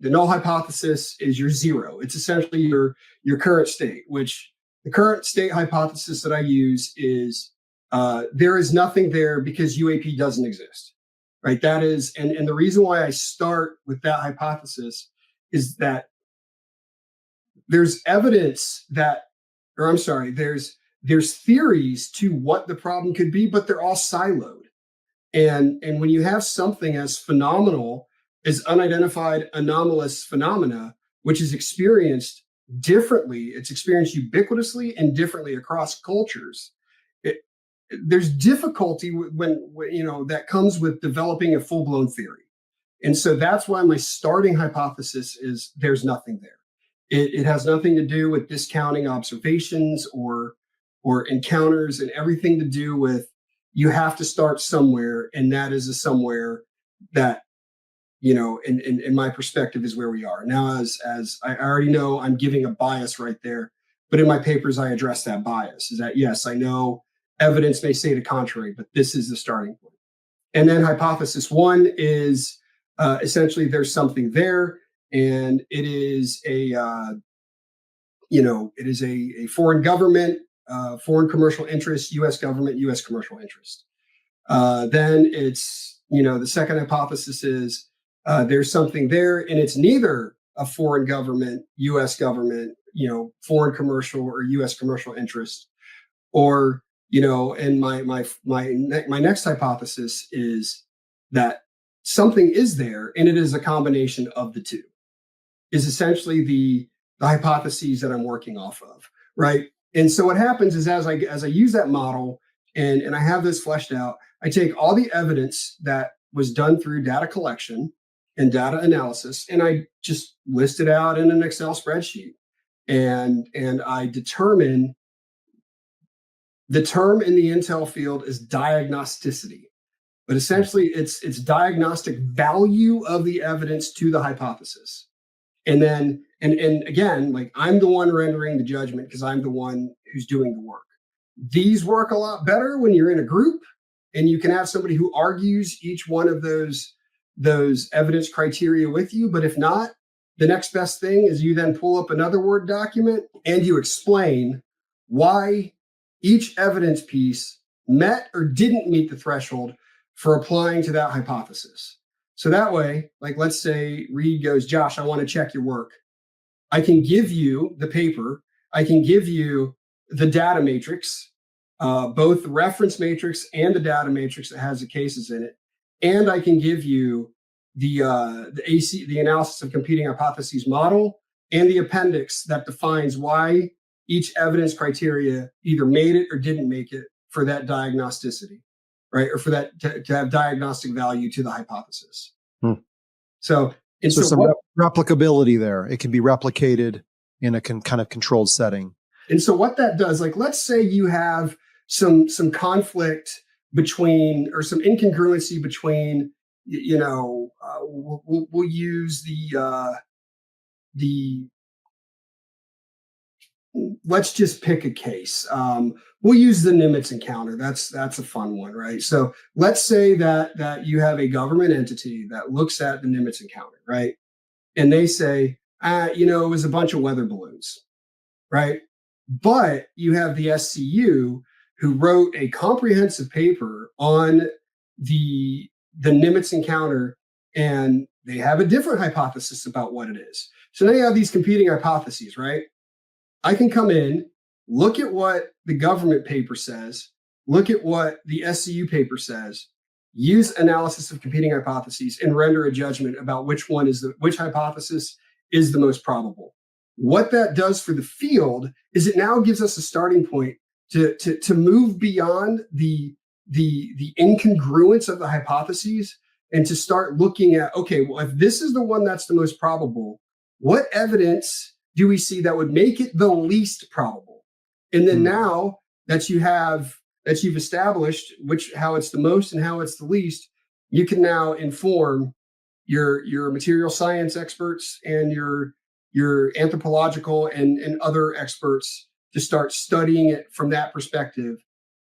the null hypothesis is your 0. It's essentially your current state, which the current state hypothesis that I use is there is nothing there because UAP doesn't exist. Right. That is, and the reason why I start with that hypothesis is that there's evidence that, or I'm sorry, there's theories to what the problem could be, but they're all siloed. And when you have something as phenomenal as unidentified anomalous phenomena, which is experienced differently, it's experienced ubiquitously and differently across cultures, there's difficulty when that comes with developing a full-blown theory. And so that's why my starting hypothesis is there's nothing there. It has nothing to do with discounting observations or encounters, and everything to do with, you have to start somewhere, and that is a somewhere that, in my perspective, is where we are now. As I already know, I'm giving a bias right there, but in my papers I address that bias. Is that, yes, I know evidence may say the contrary, but this is the starting point. And then hypothesis 1 is essentially there's something there, and it is a foreign government, foreign commercial interest, U.S. government, U.S. commercial interest. Then it's, the second hypothesis is there's something there, and it's neither a foreign government, U.S. government, foreign commercial or U.S. commercial interest, or and my next hypothesis is that something is there, and it is a combination of the two, is essentially the hypotheses that I'm working off of, right? And so what happens is, as I use that model and I have this fleshed out, I take all the evidence that was done through data collection and data analysis, and I just list it out in an Excel spreadsheet, and I determine. The term in the intel field is diagnosticity, but essentially it's diagnostic value of the evidence to the hypothesis. And then, and again, like, I'm the one rendering the judgment because I'm the one who's doing the work. These work a lot better when you're in a group and you can have somebody who argues each one of those evidence criteria with you. But if not, the next best thing is you then pull up another Word document and you explain why each evidence piece met or didn't meet the threshold for applying to that hypothesis. So that way, like let's say Reed goes, Josh, I want to check your work. I can give you the paper. I can give you the data matrix, both the reference matrix and the data matrix that has the cases in it. And I can give you the analysis of competing hypotheses model and the appendix that defines why each evidence criteria either made it or didn't make it for that diagnosticity, right? Or for that to have diagnostic value to the hypothesis. So some replicability there. It can be replicated in a kind of controlled setting. And so what that does, like, let's say you have some conflict between, or some incongruency between, we'll use let's just pick a case. We'll use the Nimitz encounter. That's a fun one, right? So let's say that you have a government entity that looks at the Nimitz encounter, right? And they say, it was a bunch of weather balloons, right? But you have the SCU who wrote a comprehensive paper on the Nimitz encounter, and they have a different hypothesis about what it is. So now you have these competing hypotheses, right? I can come in, look at what the government paper says, look at what the SCU paper says, use analysis of competing hypotheses, and render a judgment about which hypothesis is the most probable. What that does for the field is it now gives us a starting point to move beyond the incongruence of the hypotheses and to start looking at, okay, well, if this is the one that's the most probable, what evidence do we see that would make it the least probable? And then now that you've established how it's the most and how it's the least, you can now inform your material science experts and your anthropological and other experts to start studying it from that perspective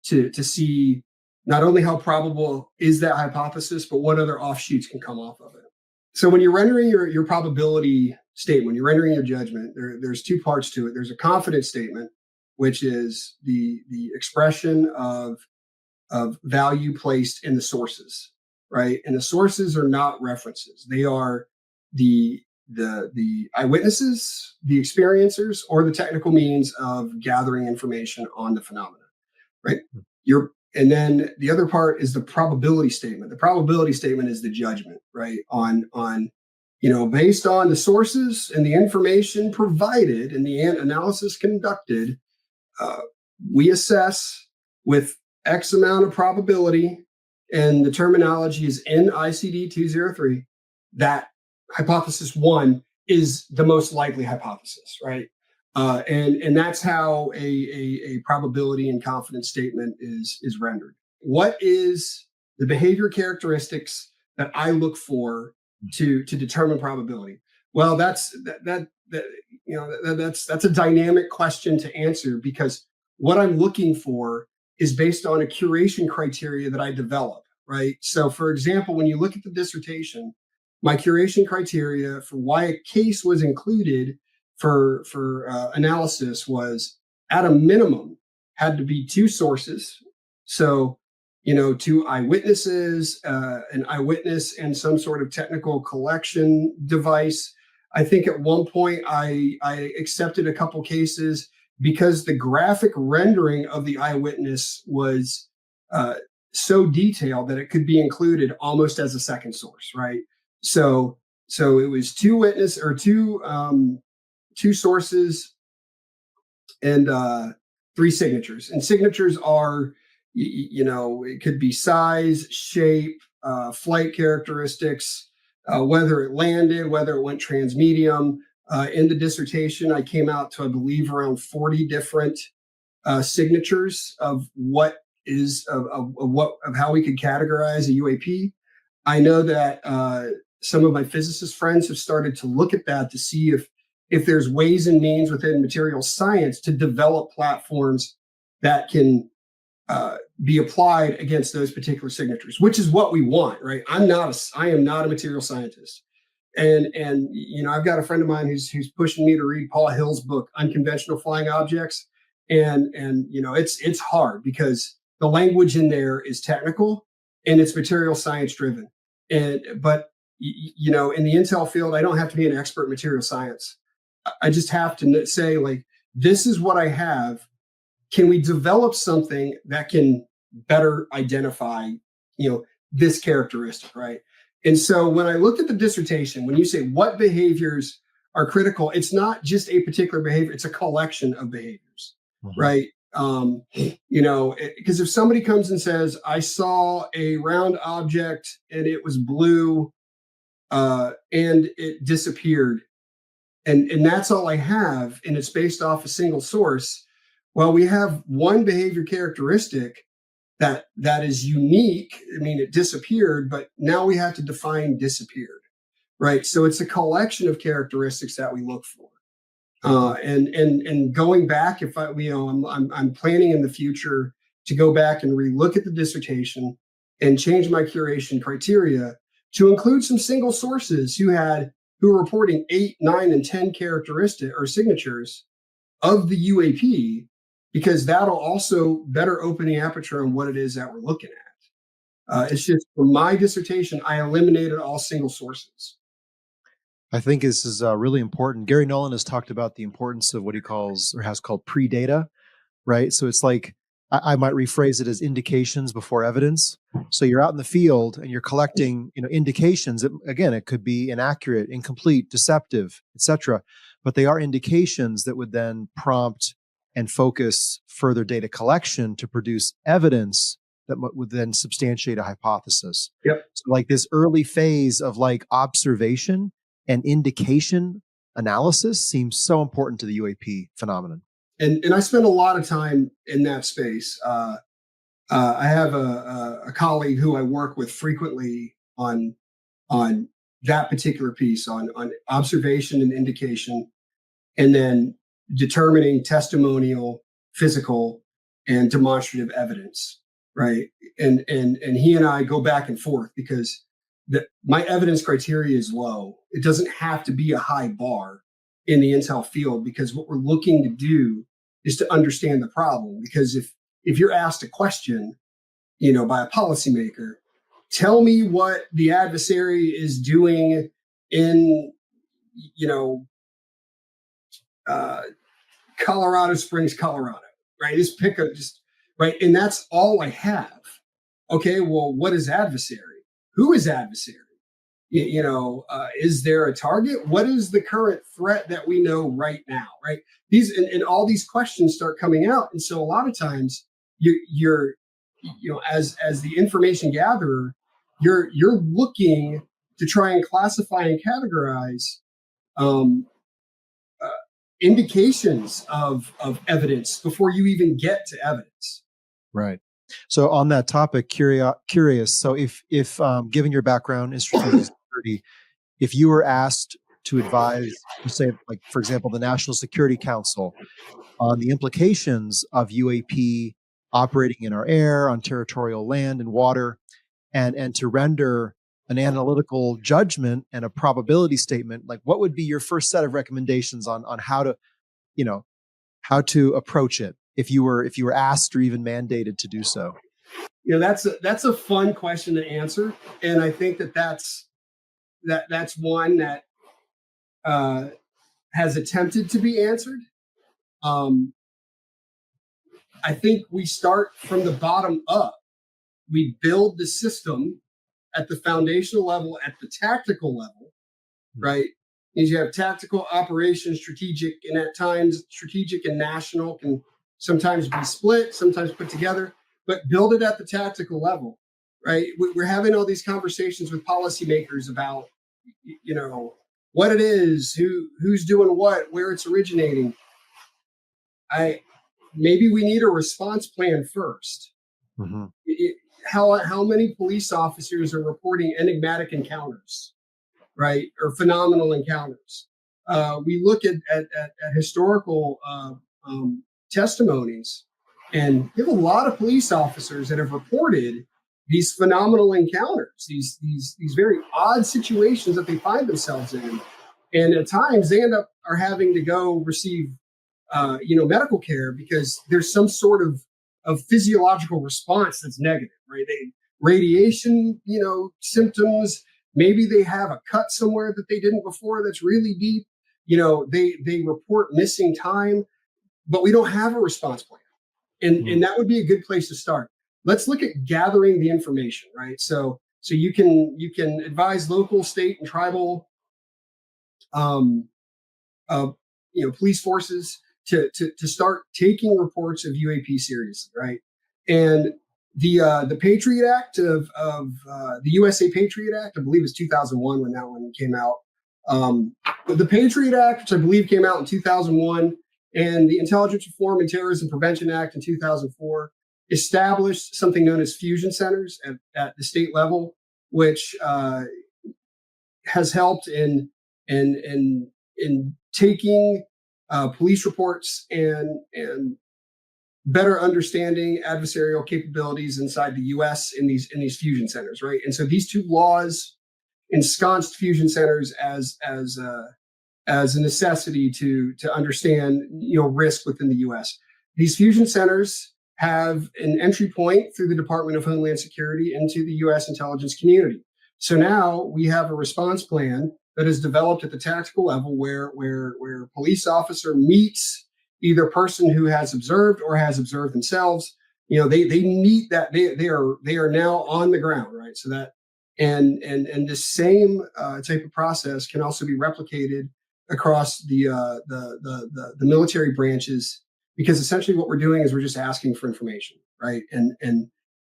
to see not only how probable is that hypothesis, but what other offshoots can come off of it. So when you're rendering your probability statement, when you're rendering your judgment, there's two parts to it. There's a confidence statement, which is the expression of value placed in the sources, right? And the sources are not references. They are the eyewitnesses, the experiencers, or the technical means of gathering information on the phenomena, right? And then the other part is the probability statement. The probability statement is the judgment, right? On based on the sources and the information provided and the analysis conducted, we assess with X amount of probability, and the terminology is in ICD 203, that hypothesis 1 is the most likely hypothesis, right? And that's how a probability and confidence statement is rendered. What is the behavior characteristics that I look for to determine probability? Well, that's a dynamic question to answer, because what I'm looking for is based on a curation criteria that I develop, right? So, for example, when you look at the dissertation, my curation criteria for why a case was included for analysis was, at a minimum, had to be 2 sources. So, 2 eyewitnesses, an eyewitness and some sort of technical collection device. I think at one point I accepted a couple cases because the graphic rendering of the eyewitness was so detailed that it could be included almost as a second source, right? So it was 2 witness or 2 sources and 3 signatures. And signatures are, it could be size, shape, flight characteristics, whether it landed, whether it went transmedium. In the dissertation, I came out to, I believe, around 40 different signatures of what is of how we could categorize a UAP. I know that some of my physicist friends have started to look at that to see if there's ways and means within material science to develop platforms that can be applied against those particular signatures, which is what we want, right? I am not a material scientist. And I've got a friend of mine who's pushing me to read Paul Hill's book Unconventional Flying Objects, and it's hard because the language in there is technical and it's material science driven. But in the intel field, I don't have to be an expert in material science. I just have to say, like, this is what I have. Can we develop something that can better identify this characteristic, right? And so when I looked at the dissertation, when you say what behaviors are critical, it's not just a particular behavior, it's a collection of behaviors, right? Because if somebody comes and says, I saw a round object and it was blue and it disappeared, and that's all I have, and it's based off a single source, well, we have one behavior characteristic that is unique. I mean, it disappeared, but now we have to define disappeared, right? So it's a collection of characteristics that we look for. And going back, if I'm planning in the future to go back and relook at the dissertation and change my curation criteria to include some single sources who were reporting 8, 9, and 10 characteristic or signatures of the UAP, because that'll also better open the aperture on what it is that we're looking at. It's just for my dissertation, I eliminated all single sources. I think this is really important. Gary Nolan has talked about the importance of what he calls or has called pre-data, right? So it's like, I might rephrase it as indications before evidence. So you're out in the field and you're collecting, indications. Again, it could be inaccurate, incomplete, deceptive, etc. But they are indications that would then prompt and focus further data collection to produce evidence that would then substantiate a hypothesis. Yep. So like this early phase of like observation and indication analysis seems so important to the UAP phenomenon. And I spend a lot of time in that space. I have a colleague who I work with frequently on that particular piece, on observation and indication, and then determining testimonial, physical, and demonstrative evidence, right? And he and I go back and forth because my evidence criteria is low. It doesn't have to be a high bar in the intel field, because what we're looking to do is to understand the problem. Because if you're asked a question, by a policymaker, tell me what the adversary is doing in, Colorado Springs, Colorado, right? Right. And that's all I have. Okay. Well, what is adversary? Who is adversary? Is there a target? What is the current threat that we know right now? Right. These and all these questions start coming out. And so a lot of times you're as the information gatherer, you're looking to try and classify and categorize indications of evidence before you even get to evidence. Right. So on that topic, curious. So if given your background in strategic security, if you were asked to advise, say, like, for example, the National Security Council on the implications of UAP operating in our air, on territorial land and water, and to render an analytical judgment and a probability statement, like, what would be your first set of recommendations on how to approach it if you were asked or even mandated to do so? That's a fun question to answer, and I think that's one that has attempted to be answered. I think we start from the bottom up. We build the system at the foundational level, at the tactical level, right? Means you have tactical, operations, strategic, and at times strategic and national can sometimes be split, sometimes put together, but build it at the tactical level, right? We're having all these conversations with policymakers about, what it is, who's doing what, where it's originating. Maybe we need a response plan first. Mm-hmm. How many police officers are reporting enigmatic encounters, right, or phenomenal encounters? We look at historical testimonies, and we have a lot of police officers that have reported these phenomenal encounters, these very odd situations that they find themselves in, and at times they are having to go receive medical care because there's some sort of physiological response that's negative, right? Radiation, symptoms. Maybe they have a cut somewhere that they didn't before that's really deep. They report missing time, but we don't have a response plan. And that would be a good place to start. Let's look at gathering the information, right? So you can advise local, state, and tribal police forces to start taking reports of UAP seriously, right? And the Patriot Act of the USA Patriot Act, I believe is 2001 when that one came out. But the Patriot Act, which I believe came out in 2001, and the Intelligence Reform and Terrorism Prevention Act in 2004 established something known as fusion centers at the state level, which has helped in taking police reports and better understanding adversarial capabilities inside the U.S. in these fusion centers, right? And so these two laws ensconced fusion centers as a necessity to understand risk within the U.S. These fusion centers have an entry point through the Department of Homeland Security into the U.S. intelligence community. So now we have a response plan that is developed at the tactical level where a police officer meets either person who has observed or has observed themselves. They meet that they are now on the ground, right? So that and the same type of process can also be replicated across the military branches, because essentially what we're doing is we're just asking for information, right? And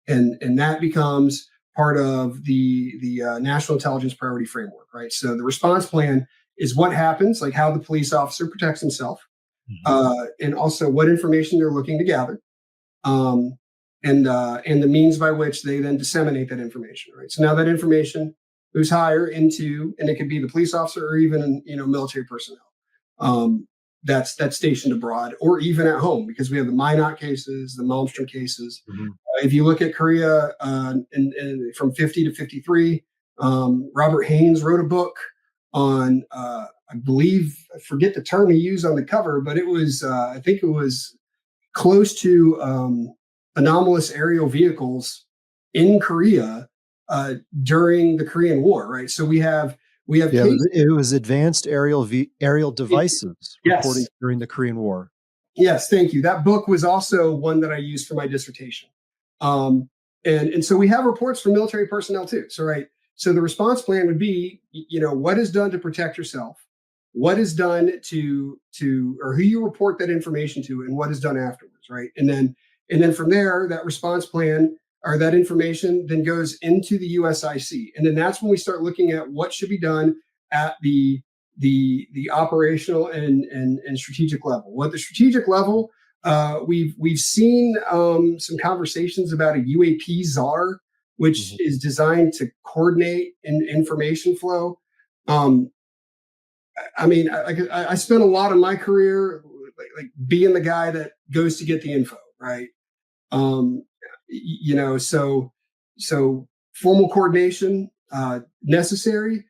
that becomes part of the National Intelligence Priority Framework, right? So the response plan is what happens, like how the police officer protects himself, and also what information they're looking to gather, and the means by which they then disseminate that information, right? So now that information moves higher into, and it could be the police officer or even military personnel that's stationed abroad or even at home, because we have the Minot cases, the Malmstrom cases. If you look at Korea and from 50 to 53, Robert Haynes wrote a book on, I believe, I forget the term he used on the cover, but it was, I think it was close to anomalous aerial vehicles in Korea during the Korean War, right? So we have cases. It was advanced aerial devices reported during the Korean War. Yes, thank you. That book was also one that I used for my dissertation. And so we have reports from military personnel too. So, right. So the response plan would be, what is done to protect yourself, what is done or who you report that information to, and what is done afterwards, right? And then from there, that response plan or that information then goes into the USIC. And then that's when we start looking at what should be done at the operational and strategic level. What the strategic level, we've seen some conversations about a UAP czar, which is designed to coordinate information flow. I spent a lot of my career like being the guy that goes to get the info, right? So formal coordination necessary.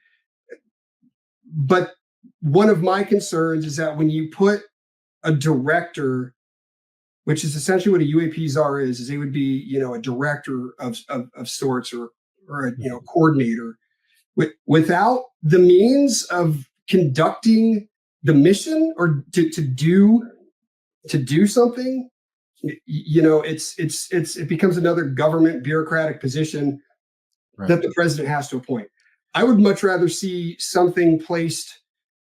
But one of my concerns is that when you put a director, which is essentially what a UAP czar is they would be, a director of sorts or a coordinator, without the means of conducting the mission or to do something. It becomes another government bureaucratic position that the president has to appoint. I would much rather see something placed,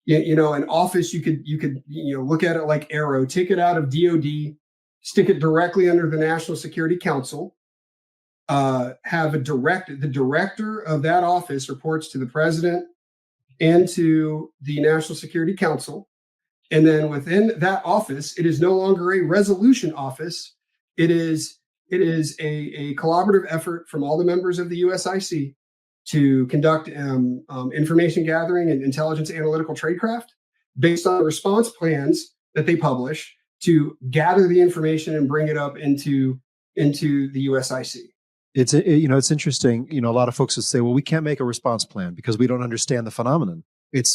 an office. You could look at it like Arrow, take it out of DOD, stick it directly under the National Security Council, have the director of that office reports to the president and to the National Security Council. And then within that office, it is no longer a resolution office. It is a collaborative effort from all the members of the USIC to conduct information gathering and intelligence analytical tradecraft based on response plans that they publish to gather the information and bring it up into the USIC. It's interesting. A lot of folks would say, well, we can't make a response plan because we don't understand the phenomenon.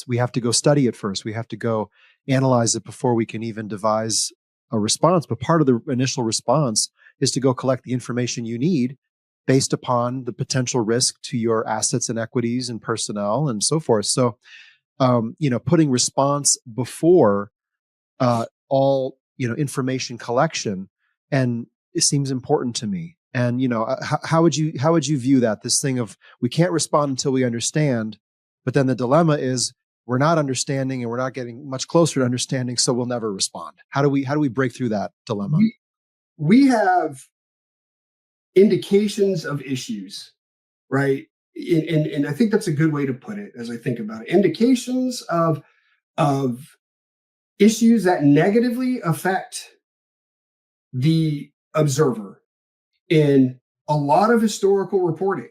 We have to go study it first. We have to go analyze it before we can even devise a response. But part of the initial response is to go collect the information you need based upon the potential risk to your assets and equities and personnel and so forth. So, putting response before all information collection, and it seems important to me. And how would you view that? This thing of we can't respond until we understand, but then the dilemma is we're not understanding and we're not getting much closer to understanding, so we'll never respond. How do we break through that dilemma? We have indications of issues, right? And I think that's a good way to put it as I think about it. Indications of issues that negatively affect the observer in a lot of historical reporting.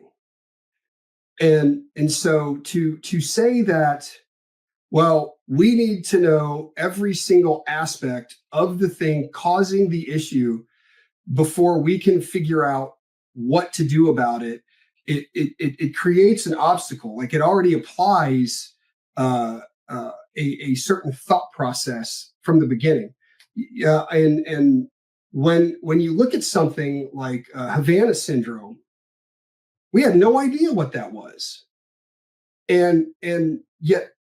And so to say that, well, we need to know every single aspect of the thing causing the issue before we can figure out what to do about it, it creates an obstacle. Like it already applies a certain thought process from the beginning. And when you look at something like Havana syndrome, we had no idea what that was, and yet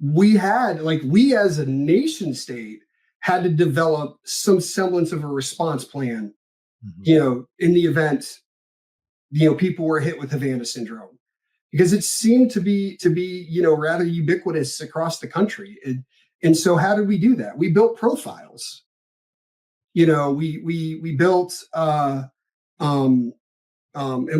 we had, like, we as a nation state had to develop some semblance of a response plan, in the event people were hit with Havana syndrome, because it seemed to be rather ubiquitous across the country. And so how did we do that? We built profiles. We built and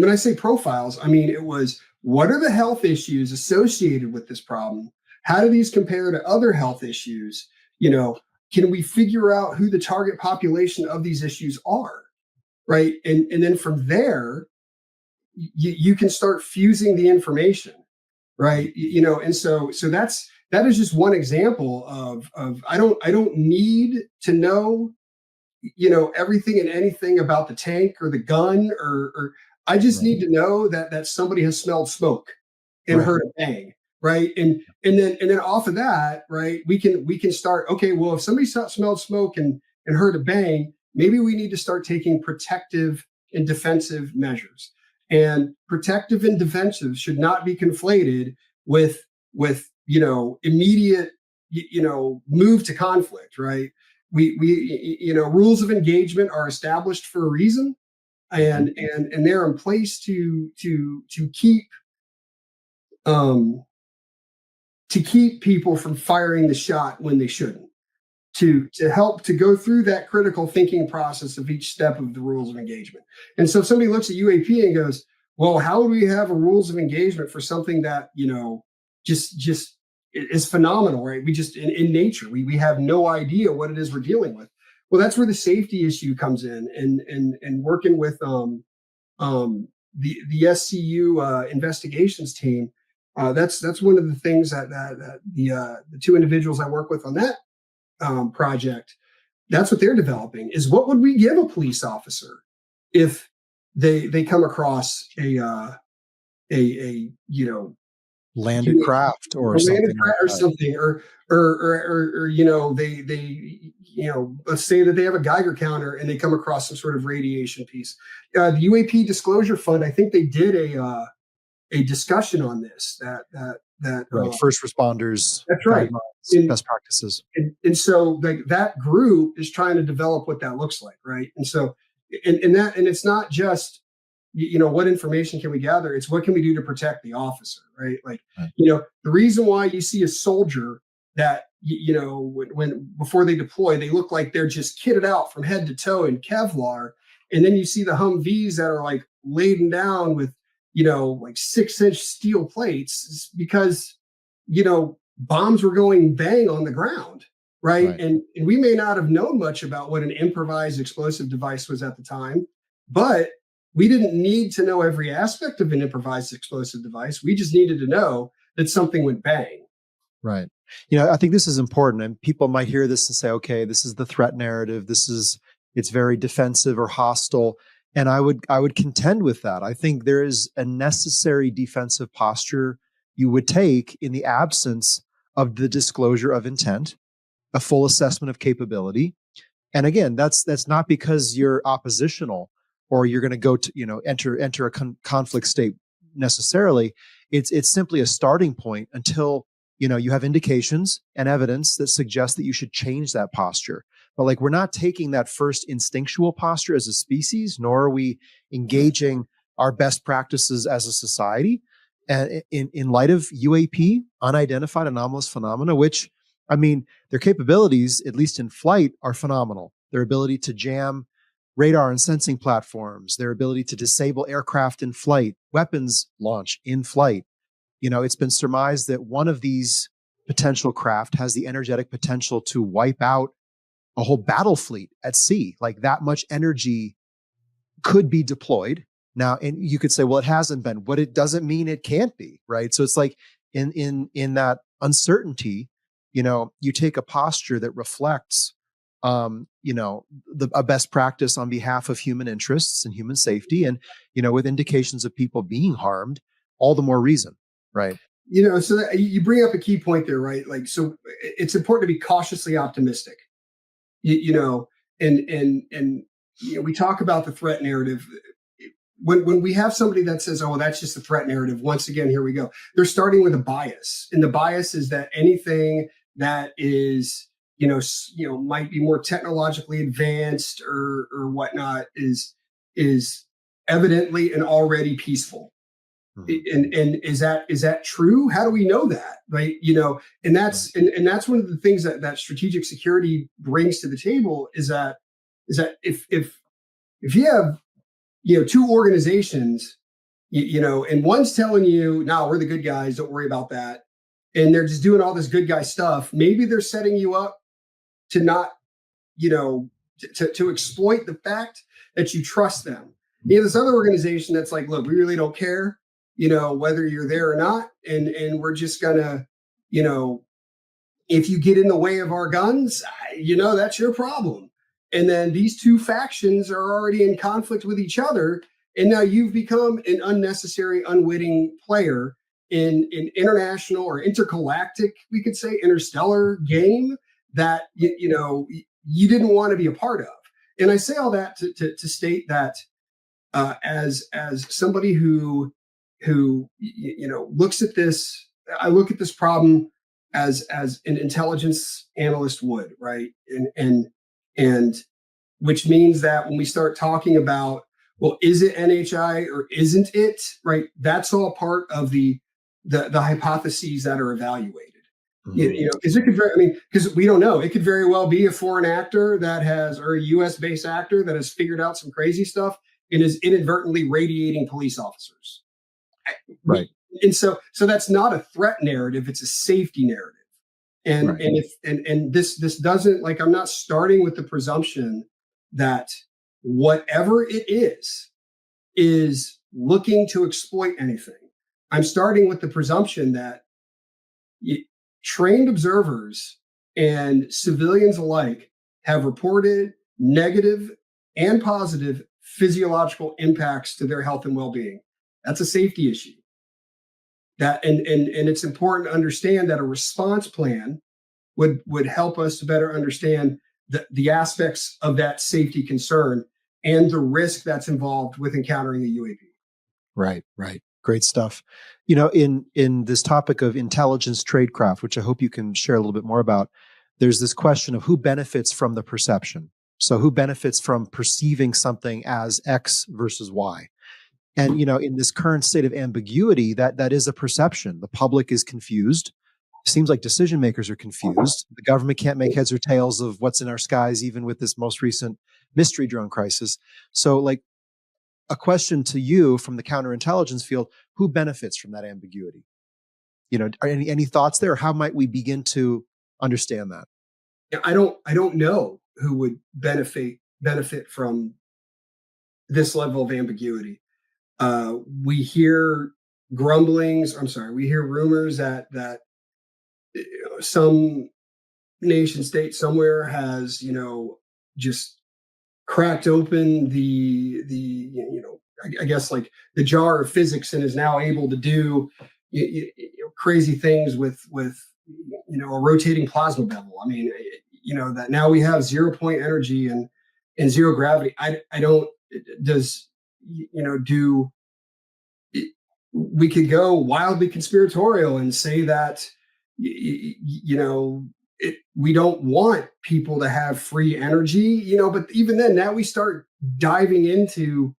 when I say profiles, I mean it was, what are the health issues associated with this problem? How do these compare to other health issues? Can we figure out who the target population of these issues are? Right. And then from there, you can start fusing the information. Right. And so that is just one example of I don't need to know everything and anything about the tank or the gun, or I just need to know that somebody has smelled smoke and heard a bang. Right. And then off of that, right, we can start, okay, well, if somebody smelled smoke and heard a bang, maybe we need to start taking protective and defensive measures. And protective and defensive should not be conflated with immediate move to conflict. Right. We rules of engagement are established for a reason, and they're in place to keep people from firing the shot when they shouldn't, to help to go through that critical thinking process of each step of the rules of engagement. And so if somebody looks at UAP and goes, well, how would we have a rules of engagement for something that just is phenomenal, right? We just in nature, we have no idea what it is we're dealing with. Well, that's where the safety issue comes in, and working with the SCU investigations team. That's one of the things that the two individuals I work with on that project, that's what they're developing, is what would we give a police officer if they come across a landed craft or something, or they let's say that they have a Geiger counter and they come across some sort of radiation piece. The UAP Disclosure Fund, I think they did a discussion on this, that first responders. That's right. Best practices. And so that group is trying to develop what that looks like, right? And so and it's not just what information can we gather, it's what can we do to protect the officer, right? Like the reason why you see a soldier that when before they deploy, they look like they're just kitted out from head to toe in Kevlar, and then you see the Humvees that are like laden down with like 6-inch steel plates, is because bombs were going bang on the ground, right? And we may not have known much about what an improvised explosive device was at the time, but we didn't need to know every aspect of an improvised explosive device. We just needed to know that something went bang. Right. I think this is important, and people might hear this and say, okay, this is the threat narrative. It's very defensive or hostile. And I would contend with that. I think there is a necessary defensive posture you would take in the absence of the disclosure of intent, a full assessment of capability. And again, that's not because you're oppositional or you're going to go to, enter a conflict state necessarily. It's simply a starting point until, you have indications and evidence that suggest that you should change that posture. But like, we're not taking that first instinctual posture as a species, nor are we engaging our best practices as a society. And in light of UAP, unidentified anomalous phenomena, which, I mean, their capabilities, at least in flight, are phenomenal. Their ability to jam radar and sensing platforms, their ability to disable aircraft in flight, weapons launch in flight. It's been surmised that one of these potential craft has the energetic potential to wipe out a whole battle fleet at sea. Like, that much energy could be deployed. Now, and you could say, well, it hasn't been, but it doesn't mean it can't be, right? So it's like in that uncertainty, you take a posture that reflects, a best practice on behalf of human interests and human safety, and with indications of people being harmed, all the more reason, right? So that, you bring up a key point there, right? Like, so it's important to be cautiously optimistic. And we talk about the threat narrative. When we have somebody that says, "Oh, well, that's just the threat narrative," once again, here we go. They're starting with a bias, and the bias is that anything that is, might be more technologically advanced or whatnot is evidently and already peaceful. And is that true? How do we know that? Right. And that's one of the things that strategic security brings to the table is that if you have, two organizations, and one's telling you, no, we're the good guys, don't worry about that, and they're just doing all this good guy stuff, maybe they're setting you up to not, to exploit the fact that you trust them. This other organization that's like, look, we really don't care, whether you're there or not, and we're just gonna, if you get in the way of our guns, that's your problem. And then these two factions are already in conflict with each other. And now you've become an unnecessary, unwitting player in an international or intergalactic, we could say, interstellar game that, you didn't want to be a part of. And I say all that to state that as somebody who looks at this, I look at this problem as an intelligence analyst would, right? And which means that when we start talking about, well, is it NHI or isn't it, right? That's all part of the hypotheses that are evaluated. Because it could because we don't know. It could very well be a foreign actor or a U.S. based actor that has figured out some crazy stuff and is inadvertently radiating police officers. Right. And so that's not a threat narrative; it's a safety narrative. And right. and this doesn't, like, I'm not starting with the presumption that whatever it is looking to exploit anything. I'm starting with the presumption that trained observers and civilians alike have reported negative and positive physiological impacts to their health and well-being. That's a safety issue. That and it's important to understand that a response plan would help us to better understand the aspects of that safety concern and the risk that's involved with encountering a UAP. Right. Great stuff. In this topic of intelligence tradecraft, which I hope you can share a little bit more about, there's this question of who benefits from the perception. So who benefits from perceiving something as X versus Y? And, in this current state of ambiguity, that is a perception. The public is confused. Seems like decision makers are confused. The government can't make heads or tails of what's in our skies, even with this most recent mystery drone crisis. So, like, a question to you from the counterintelligence field: who benefits from that ambiguity? Are any thoughts there? Or how might we begin to understand that? Yeah, I don't know who would benefit from this level of ambiguity. We hear grumblings. We hear rumors that some nation state somewhere has, just cracked open I guess like the jar of physics and is now able to do crazy things with a rotating plasma bevel. I mean, that now we have 0 point energy and zero gravity. I don't does do we could go wildly conspiratorial and say that we don't want people to have free energy, but even then, now we start diving into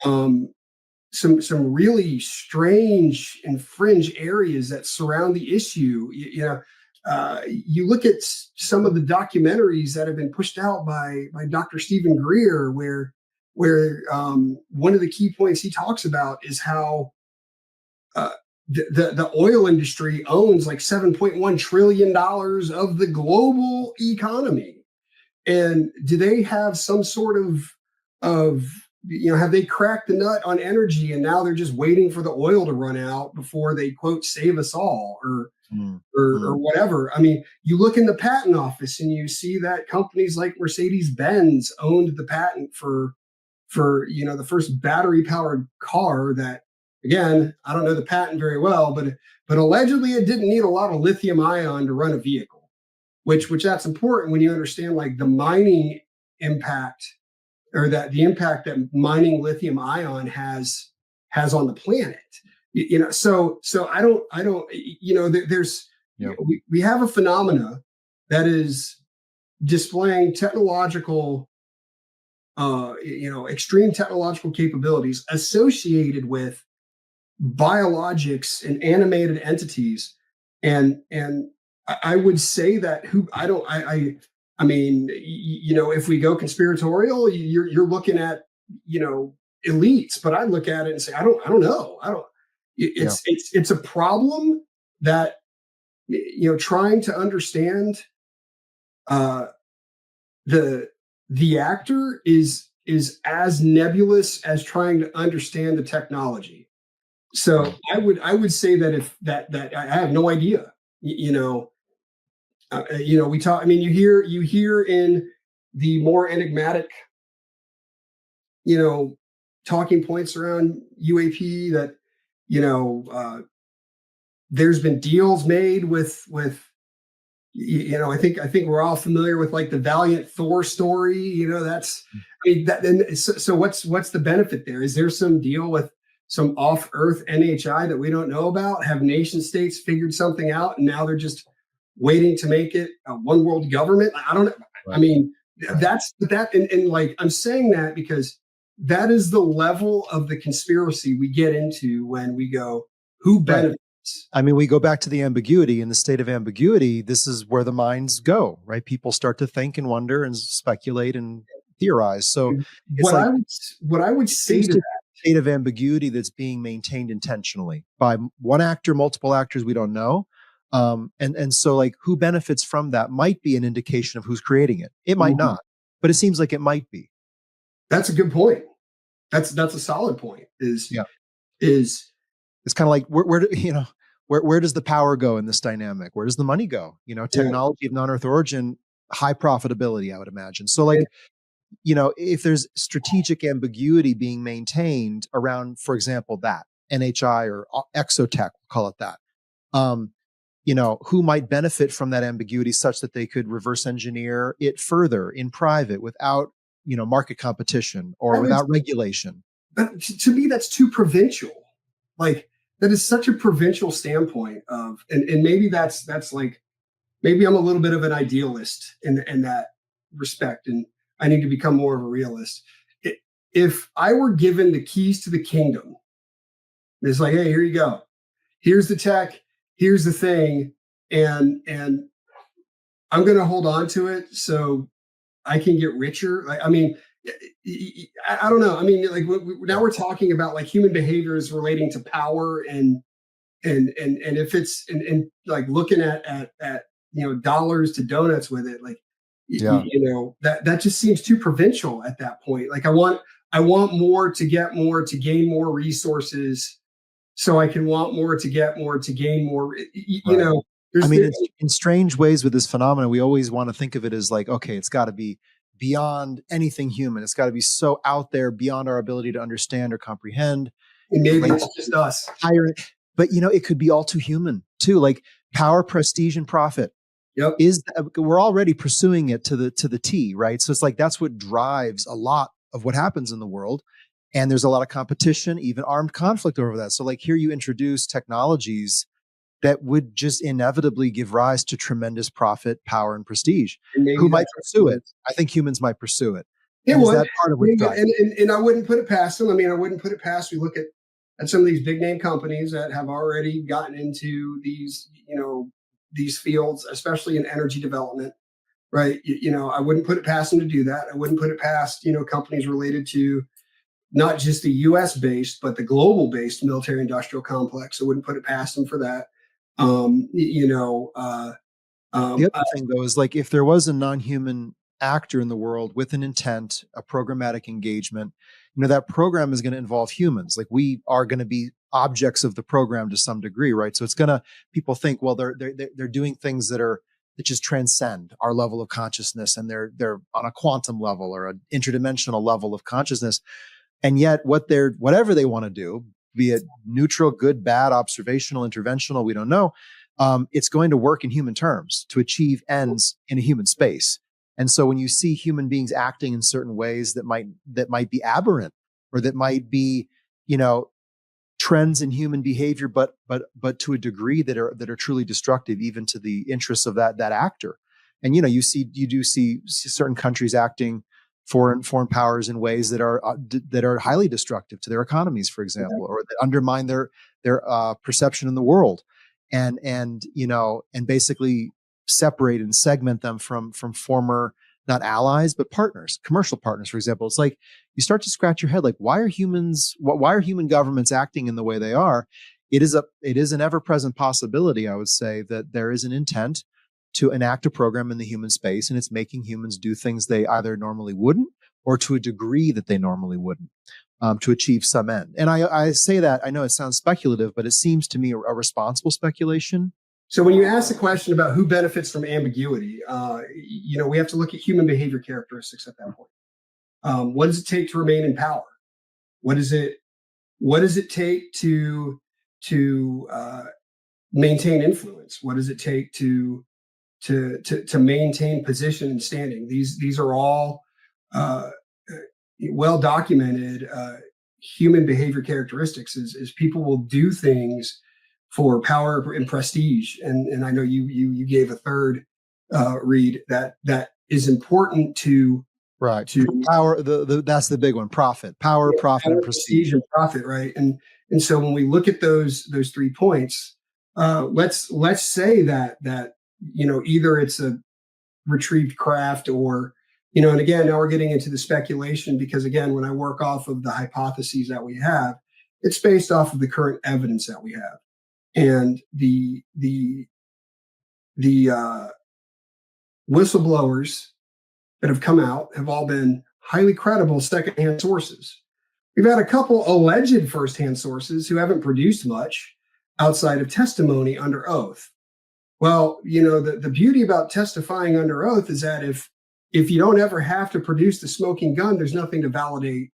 some really strange and fringe areas that surround the issue. You look at some of the documentaries that have been pushed out by Dr. Stephen Greer, where one of the key points he talks about is how the oil industry owns like $7.1 trillion of the global economy. And do they have some sort of have they cracked the nut on energy and now they're just waiting for the oil to run out before they quote save us all or whatever? I mean, you look in the patent office and you see that companies like Mercedes-Benz owned the patent for the first battery powered car that, again, I don't know the patent very well, but allegedly it didn't need a lot of lithium ion to run a vehicle, which that's important when you understand like the mining impact, or that the impact that mining lithium ion has on the planet. So I don't there's we have a phenomena that is displaying technological extreme technological capabilities associated with biologics and animated entities, and I would say that if we go conspiratorial, you're looking at elites, but I look at it and say I don't know. It's a problem that trying to understand the actor is as nebulous as trying to understand the technology. So I would say that if that I have no idea. We talk. I mean, you hear in the more enigmatic, talking points around UAP that there's been deals made with. I think we're all familiar with like the Valiant Thor story. That's. I mean, so what's the benefit there? Is there some deal with some off-Earth NHI that we don't know about? Have nation states figured something out and now they're just waiting to make it a one world government? I don't know. Right. I mean, that's and like I'm saying that because that is the level of the conspiracy we get into when we go, who benefits? I mean, we go back to the ambiguity. In the state of ambiguity, this is where the minds go, right? People start to think and wonder and speculate and theorize. So what I would say to that state of ambiguity that's being maintained intentionally by one actor, multiple actors, we don't know. And so like who benefits from that might be an indication of who's creating it. It might not, but it seems like it might be. That's a good point. That's a solid point. It's kind of like where does the power go in this dynamic? Where does the money go? Technology of non-Earth origin, high profitability, I would imagine. So like, if there's strategic ambiguity being maintained around, for example, that NHI or exotech, we'll call it that, who might benefit from that ambiguity such that they could reverse engineer it further in private without, market competition or without regulation. To me, that's too provincial. Like that is such a provincial standpoint of, and maybe that's like, maybe I'm a little bit of an idealist in that respect. And I need to become more of a realist. If I were given the keys to the kingdom, it's like, hey, here you go. Here's the tech. Here's the thing. And I'm going to hold on to it so I can get richer. Like, I mean, I don't know. I mean, like now we're talking about like human behaviors relating to power and if it's and like looking at dollars to donuts with it, like that just seems too provincial at that point. Like I want more to get more to gain more resources, so I can want more to get more to gain more. I mean, in strange ways with this phenomenon, we always want to think of it as like, okay, it's got to be beyond anything human. It's got to be so out there beyond our ability to understand or comprehend. And maybe it's just us. Higher, but it could be all too human too. Like power, prestige, and profit. Yep. We're already pursuing it to the T, right? So it's like that's what drives a lot of what happens in the world. And there's a lot of competition, even armed conflict over that. So like here you introduce technologies that would just inevitably give rise to tremendous profit, power, and prestige. Who might pursue it? I think humans might pursue it. It would. That part of what and I wouldn't put it past them. I mean, I wouldn't put it past. We look at some of these big name companies that have already gotten into these, these fields, especially in energy development, right? I wouldn't put it past them to do that. I wouldn't put it past, companies related to not just the U.S. based, but the global based military industrial complex. I wouldn't put it past them for that. The other thing though is like if there was a non-human actor in the world with an intent, a programmatic engagement, that program is going to involve humans. Like we are going to be objects of the program to some degree, right? So it's people think, well, they're doing things that just transcend our level of consciousness, and they're on a quantum level or an interdimensional level of consciousness. And yet whatever they want to do, be it neutral, good, bad, observational, interventional, we don't know. It's going to work in human terms to achieve ends in a human space. And so when you see human beings acting in certain ways that might be aberrant, or that might be, trends in human behavior, but to a degree that are truly destructive, even to the interests of that actor. And you do see certain countries acting, foreign powers, in ways that are highly destructive to their economies, for example, or that undermine their perception in the world, and basically separate and segment them from former, not allies, but partners, commercial partners, for example. It's like you start to scratch your head, like why are human governments acting in the way they are? It is an ever-present possibility, I would say, that there is an intent to enact a program in the human space, and it's making humans do things they either normally wouldn't, or to a degree that they normally wouldn't, to achieve some end. And I say that, I know it sounds speculative, but it seems to me a responsible speculation. So when you ask the question about who benefits from ambiguity, we have to look at human behavior characteristics at that point. What does it take to remain in power? What does it take to maintain influence? What does it take to maintain position and standing? These are all well documented human behavior characteristics. Is people will do things for power and prestige, and I know you gave a third read that is important to right to power. That's the big one: profit, power, profit, and prestige, and profit. Right, and so when we look at those 3 points, let's say that either it's a retrieved craft, or and again, now we're getting into the speculation, because again, when I work off of the hypotheses that we have, it's based off of the current evidence that we have. And the whistleblowers that have come out have all been highly credible secondhand sources. We've had a couple alleged firsthand sources who haven't produced much outside of testimony under oath. Well, the beauty about testifying under oath is that if you don't ever have to produce the smoking gun, there's nothing to validate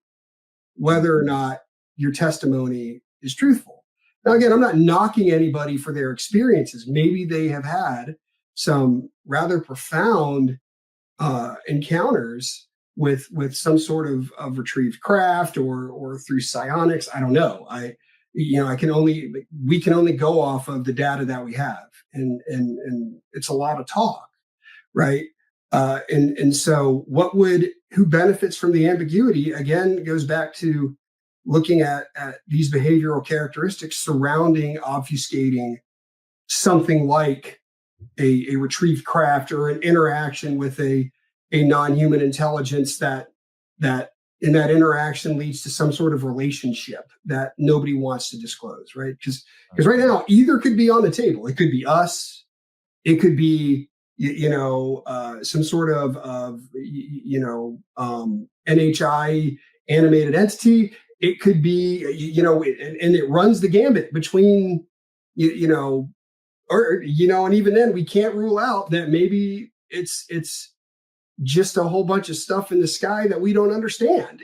whether or not your testimony is truthful. Now, again, I'm not knocking anybody for their experiences. Maybe they have had some rather profound encounters with some sort of retrieved craft or through psionics. I don't know. We can only go off of the data that we have, and it's a lot of talk, right? And so who benefits from the ambiguity, again, goes back to looking at these behavioral characteristics surrounding obfuscating something like a retrieved craft, or an interaction with a non-human intelligence that in that interaction leads to some sort of relationship that nobody wants to disclose, right? Because right now, either could be on the table. It could be us. It could be some sort of NHI animated entity. It could be, and it runs the gambit between, and even then we can't rule out that maybe it's just a whole bunch of stuff in the sky that we don't understand,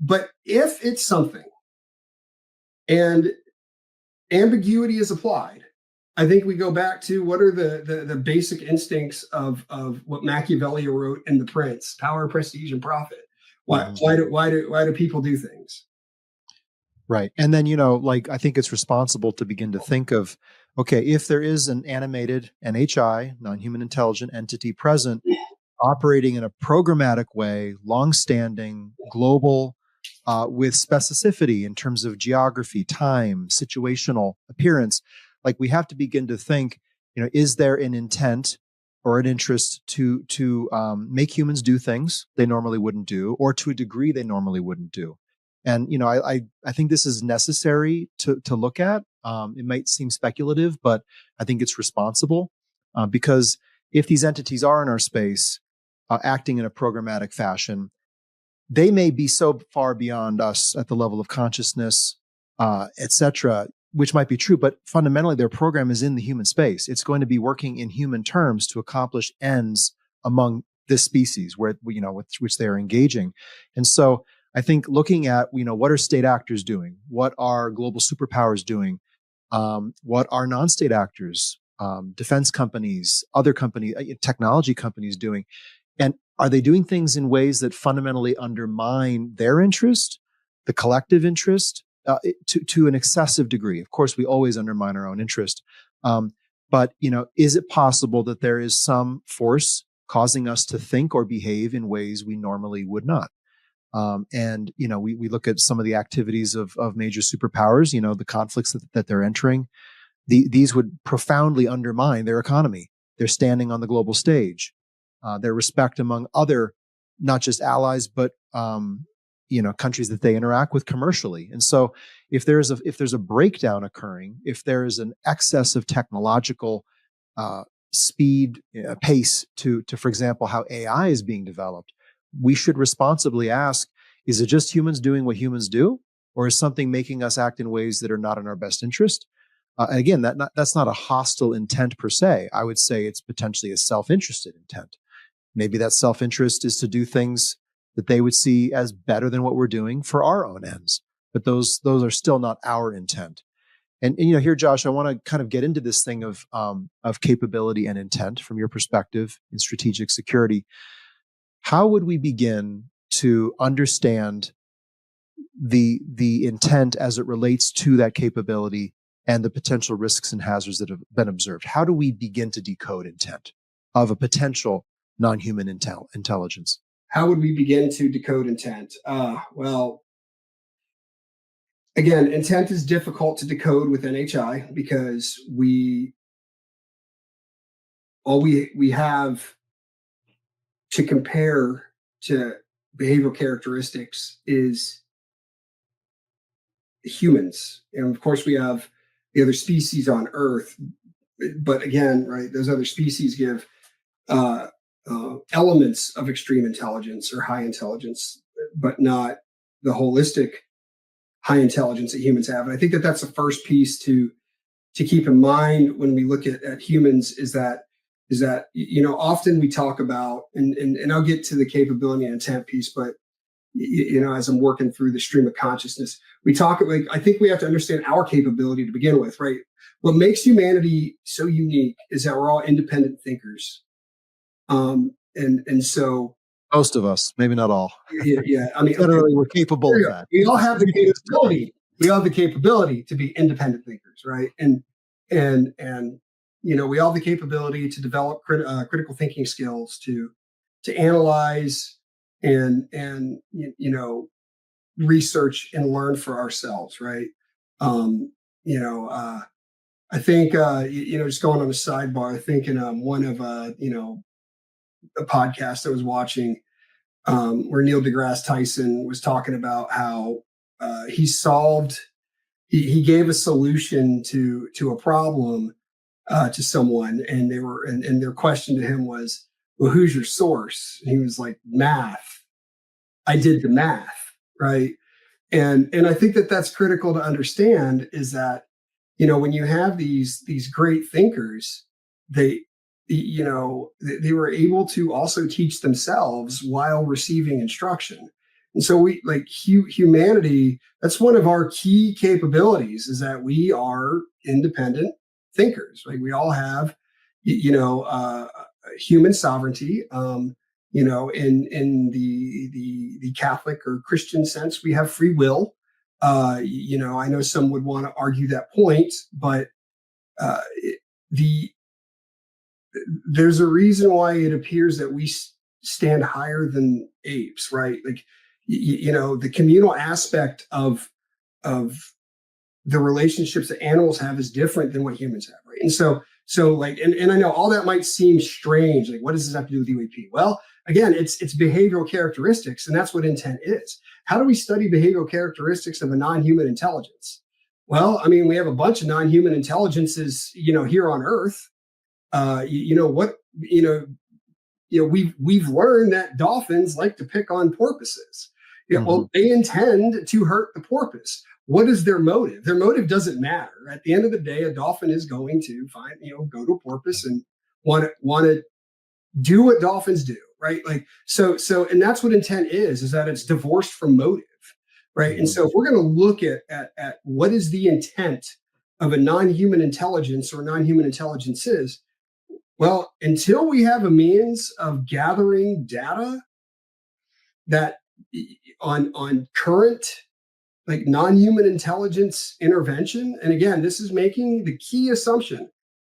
but if it's something and ambiguity is applied, I think we go back to what are the basic instincts of what Machiavelli wrote in The Prince: power, prestige, and profit. Why do people do things? Right. And then, I think it's responsible to begin to think of, okay, if there is an animated NHI, non-human intelligent entity present, operating in a programmatic way, long-standing, global, with specificity in terms of geography, time, situational appearance, like we have to begin to think, is there an intent or an interest to make humans do things they normally wouldn't do, or to a degree they normally wouldn't do? And I think this is necessary to look at. It might seem speculative, but I think it's responsible, because if these entities are in our space, acting in a programmatic fashion, they may be so far beyond us at the level of consciousness, et cetera, which might be true, but fundamentally their program is in the human space. It's going to be working in human terms to accomplish ends among this species with which they are engaging. And so I think looking at, what are state actors doing? What are global superpowers doing? What are non-state actors, defense companies, other companies, technology companies doing? And are they doing things in ways that fundamentally undermine their interest, the collective interest, to an excessive degree? Of course, we always undermine our own interest. But, is it possible that there is some force causing us to think or behave in ways we normally would not? And we look at some of the activities of major superpowers, the conflicts that they're entering. These would profoundly undermine their economy, their standing on the global stage, their respect among other, not just allies, but countries that they interact with commercially. And so if there's a breakdown occurring, if there is an excess of technological speed, pace to, for example, how AI is being developed, we should responsibly ask, is it just humans doing what humans do? Or is something making us act in ways that are not in our best interest? And again, that's not a hostile intent per se. I would say it's potentially a self-interested intent. Maybe that self-interest is to do things that they would see as better than what we're doing for our own ends. But those are still not our intent. And here, Josh, I want to kind of get into this thing of capability and intent from your perspective in strategic security. How would we begin to understand the intent as it relates to that capability and the potential risks and hazards that have been observed? How do we begin to decode intent of a potential non-human intelligence? How would we begin to decode intent? Well, again, intent is difficult to decode with NHI because all we have to compare to behavioral characteristics is humans. And of course, we have the other species on Earth. But again, right, those other species give elements of extreme intelligence or high intelligence, but not the holistic high intelligence that humans have. And I think that that's the first piece to keep in mind when we look at humans is that often we talk about, and I'll get to the capability and intent piece, but as I'm working through the stream of consciousness, we talk like, I think we have to understand our capability to begin with, right? What makes humanity so unique is that we're all independent thinkers. And so most of us, maybe not all. Yeah. I mean, generally we're capable of that. We all have the capability. We all have the capability to be independent thinkers, right? And we all have the capability to develop critical thinking skills to analyze and research and learn for ourselves, right? I think just going on a sidebar, I think in one of a podcast I was watching, where Neil deGrasse Tyson was talking about how he gave a solution to a problem to someone, and their question to him was, well, who's your source? And he was like, math. I did the math, right? And I think that that's critical to understand is that, when you have these great thinkers, they were able to also teach themselves while receiving instruction. And so we like humanity, that's one of our key capabilities, is that we are independent thinkers. Like we all have, human sovereignty. In the Catholic or Christian sense, we have free will. I know some would want to argue that point, but uh, the there's a reason why it appears that we stand higher than apes, right? Like, the communal aspect of the relationships that animals have is different than what humans have, right? And so like, and I know all that might seem strange. Like, what does this have to do with UAP? Well, again, it's behavioral characteristics, and that's what intent is. How do we study behavioral characteristics of a non-human intelligence? Well, I mean, we have a bunch of non-human intelligences, here on Earth. We've learned that dolphins like to pick on porpoises. Well, they intend to hurt the porpoise. What is their motive? Their motive doesn't matter. At the end of the day, a dolphin is going to go to a porpoise and want to do what dolphins do, right? Like, so, and that's what intent is that it's divorced from motive, right? And so if we're going to look at what is the intent of a non-human intelligence or non-human intelligences, well, until we have a means of gathering data that on current like non-human intelligence intervention, and again, this is making the key assumption,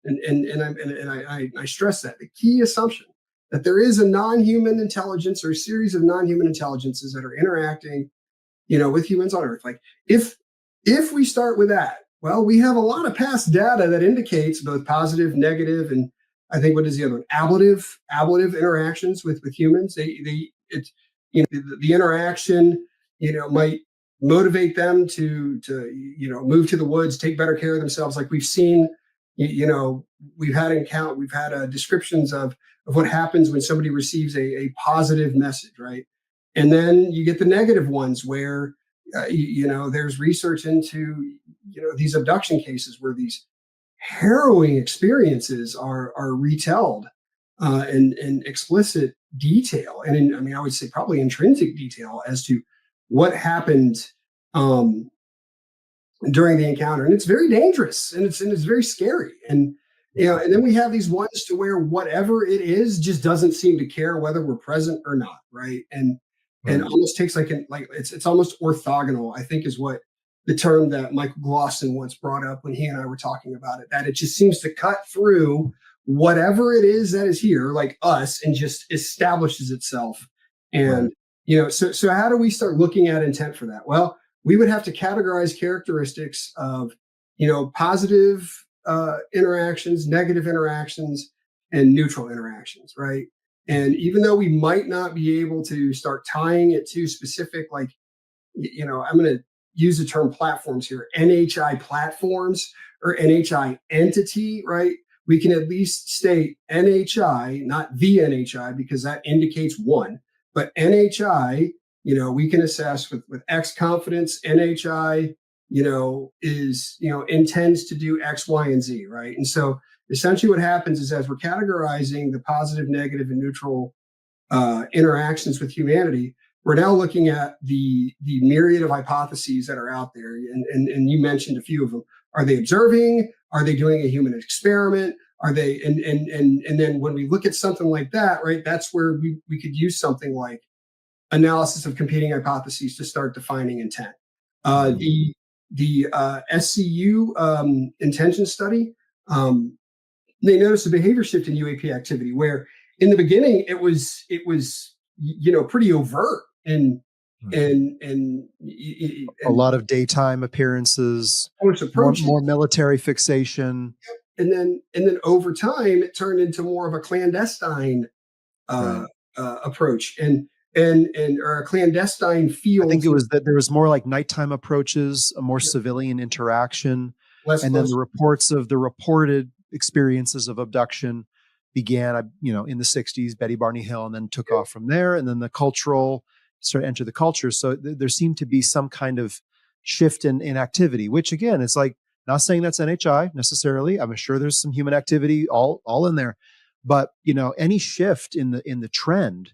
and I stress that the key assumption that there is a non-human intelligence or a series of non-human intelligences that are interacting, with humans on Earth. Like if we start with that, well, we have a lot of past data that indicates both positive, negative, and I think what is the other one? Ablative interactions with humans. The interaction, might motivate them to move to the woods, take better care of themselves. Like we've seen, we've had descriptions of what happens when somebody receives a positive message, right? And then you get the negative ones where there's research into these abduction cases where these harrowing experiences are retold in explicit detail, and I would say probably intrinsic detail as to what happened during the encounter, and it's very dangerous, and it's very scary, and and then we have these ones to where whatever it is just doesn't seem to care whether we're present or not, right? And almost takes it's almost orthogonal, I think, is what the term that Michael Glosson once brought up when he and I were talking about it, that it just seems to cut through whatever it is that is here, like us, and just establishes itself. And, so how do we start looking at intent for that? Well, we would have to categorize characteristics of, positive interactions, negative interactions, and neutral interactions, right? And even though we might not be able to start tying it to specific, like, I'm going to use the term platforms here, NHI platforms or NHI entity, right? We can at least state NHI, not the NHI, because that indicates one, but NHI, we can assess with X confidence, NHI, intends to do X, Y, and Z, right? And so essentially what happens is as we're categorizing the positive, negative, and neutral interactions with humanity, we're now looking at the myriad of hypotheses that are out there, and you mentioned a few of them. Are they observing? Are they doing a human experiment? Are they and then when we look at something like that, right? That's where we could use something like analysis of competing hypotheses to start defining intent. The SCU intention study, they noticed a behavior shift in UAP activity where in the beginning it was pretty overt and a lot of daytime appearances, more military fixation, and then over time it turned into more of a clandestine approach and or a clandestine field. I think it was that there was more like nighttime approaches, a more civilian interaction, and then the reports of the reported experiences of abduction began, in the 60s, Betty Barney Hill, and then took off from there. And then the cultural started to enter the culture. So there seemed to be some kind of shift in activity, which again, it's like, not saying that's NHI necessarily. I'm sure there's some human activity all in there. But, any shift in the trend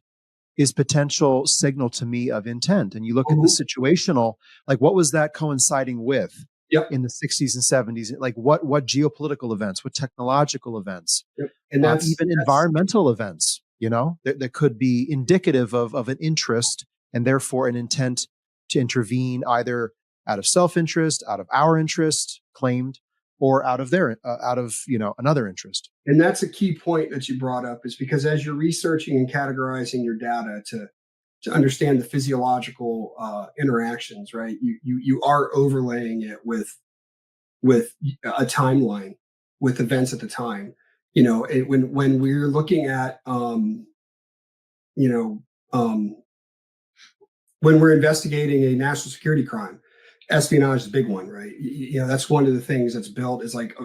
is potential signal to me of intent. And you look at the situational, like what was that coinciding with Yep. in the 60s and 70s? Like what geopolitical events, what technological events, Yep. And that's even environmental events, that could be indicative of an interest and therefore an intent to intervene either out of self-interest, out of our interest claimed, or out of another interest. And that's a key point that you brought up, is because as you're researching and categorizing your data to understand the physiological interactions, right? You are overlaying it with a timeline, with events at the time. When we're looking at when we're investigating a national security crime, espionage is a big one, right? That's one of the things that's built is like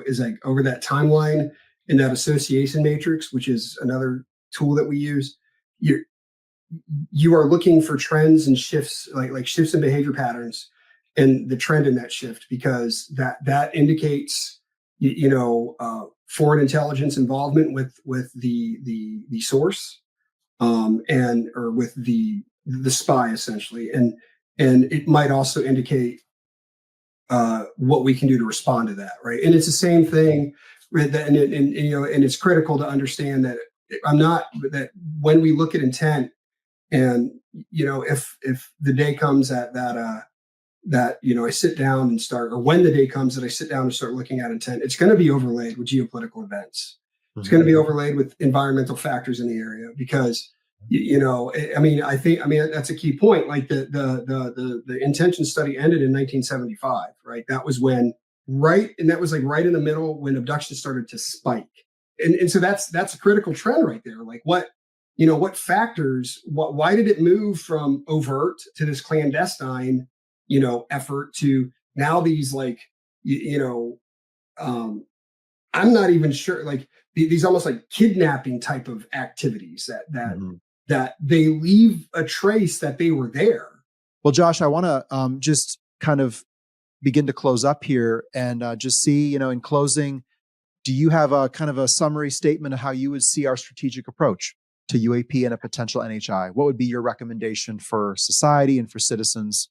over that timeline in that association matrix, which is another tool that we use. You are looking for trends and shifts, like shifts in behavior patterns, and the trend in that shift, because that indicates foreign intelligence involvement with the source, and or with the spy essentially, and it might also indicate what we can do to respond to that, right? And it's the same thing, right? And it's critical to understand that that when we look at intent, and if the day comes that I sit down and start, or when the day comes that I sit down and start looking at intent, it's going to be overlaid with geopolitical events. It's going to be overlaid with environmental factors in the area, because I think that's a key point. Like the intention study ended in 1975, right? That was when, and that was like right in the middle when abduction started to spike, and so that's a critical trend right there. Like what factors? Why did it move from overt to this clandestine effort to now these I'm not even sure, like these almost like kidnapping type of activities that they leave a trace that they were there. Well, Josh, I want to just kind of begin to close up here and just see, in closing, do you have a kind of a summary statement of how you would see our strategic approach to UAP and a potential NHI? What would be your recommendation for society and for citizens?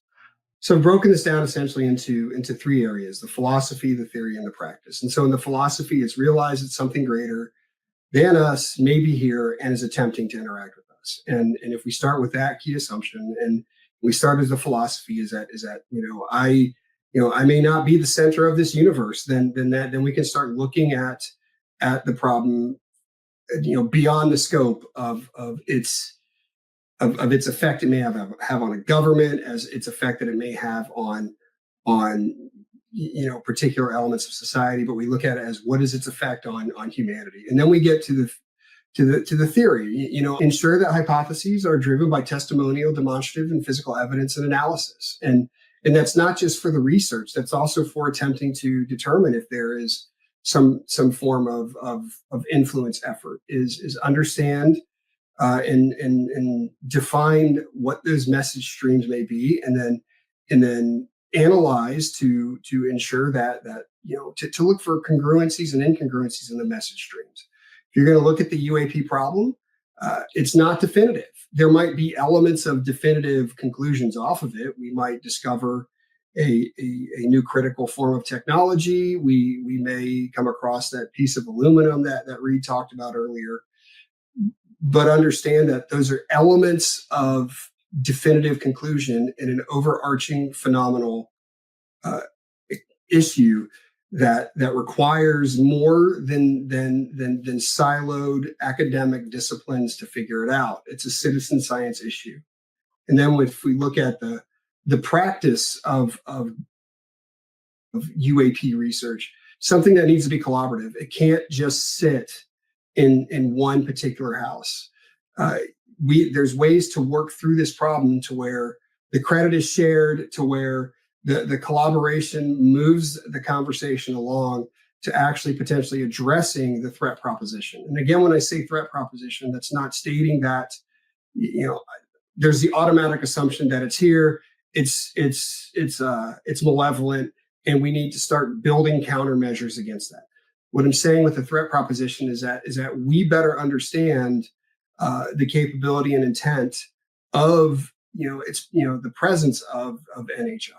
So I've broken this down essentially into three areas: the philosophy, the theory, and the practice. And so in the philosophy, it's realize that something greater than us may be here and is attempting to interact with us. And if we start with that key assumption, and we start as the philosophy is that I may not be the center of this universe, then we can start looking at the problem, beyond the scope of its effect it may have on a government, as its effect that it may have on particular elements of society. But we look at it as what is its effect on humanity, and then we get to the theory. Ensure that hypotheses are driven by testimonial, demonstrative, and physical evidence and analysis, and that's not just for the research. That's also for attempting to determine if there is some form of influence effort. Is understand and define what those message streams may be, and then analyze to ensure that to look for congruencies and incongruencies in the message streams. If you're going to look at the UAP problem, it's not definitive. There might be elements of definitive conclusions off of it. We might discover a new critical form of technology. We may come across that piece of aluminum that Reed talked about earlier. But understand that those are elements of definitive conclusion in an overarching phenomenal issue that requires more than siloed academic disciplines to figure it out. It's a citizen science issue. And then if we look at the practice of UAP research, something that needs to be collaborative. It can't just sit in one particular house. There's ways to work through this problem to where the credit is shared, to where the collaboration moves the conversation along to actually potentially addressing the threat proposition. And again, when I say threat proposition, that's not stating that there's the automatic assumption that it's here, it's malevolent, and we need to start building countermeasures against that. What I'm saying with the threat proposition is that we better understand the capability and intent of the presence of NHI.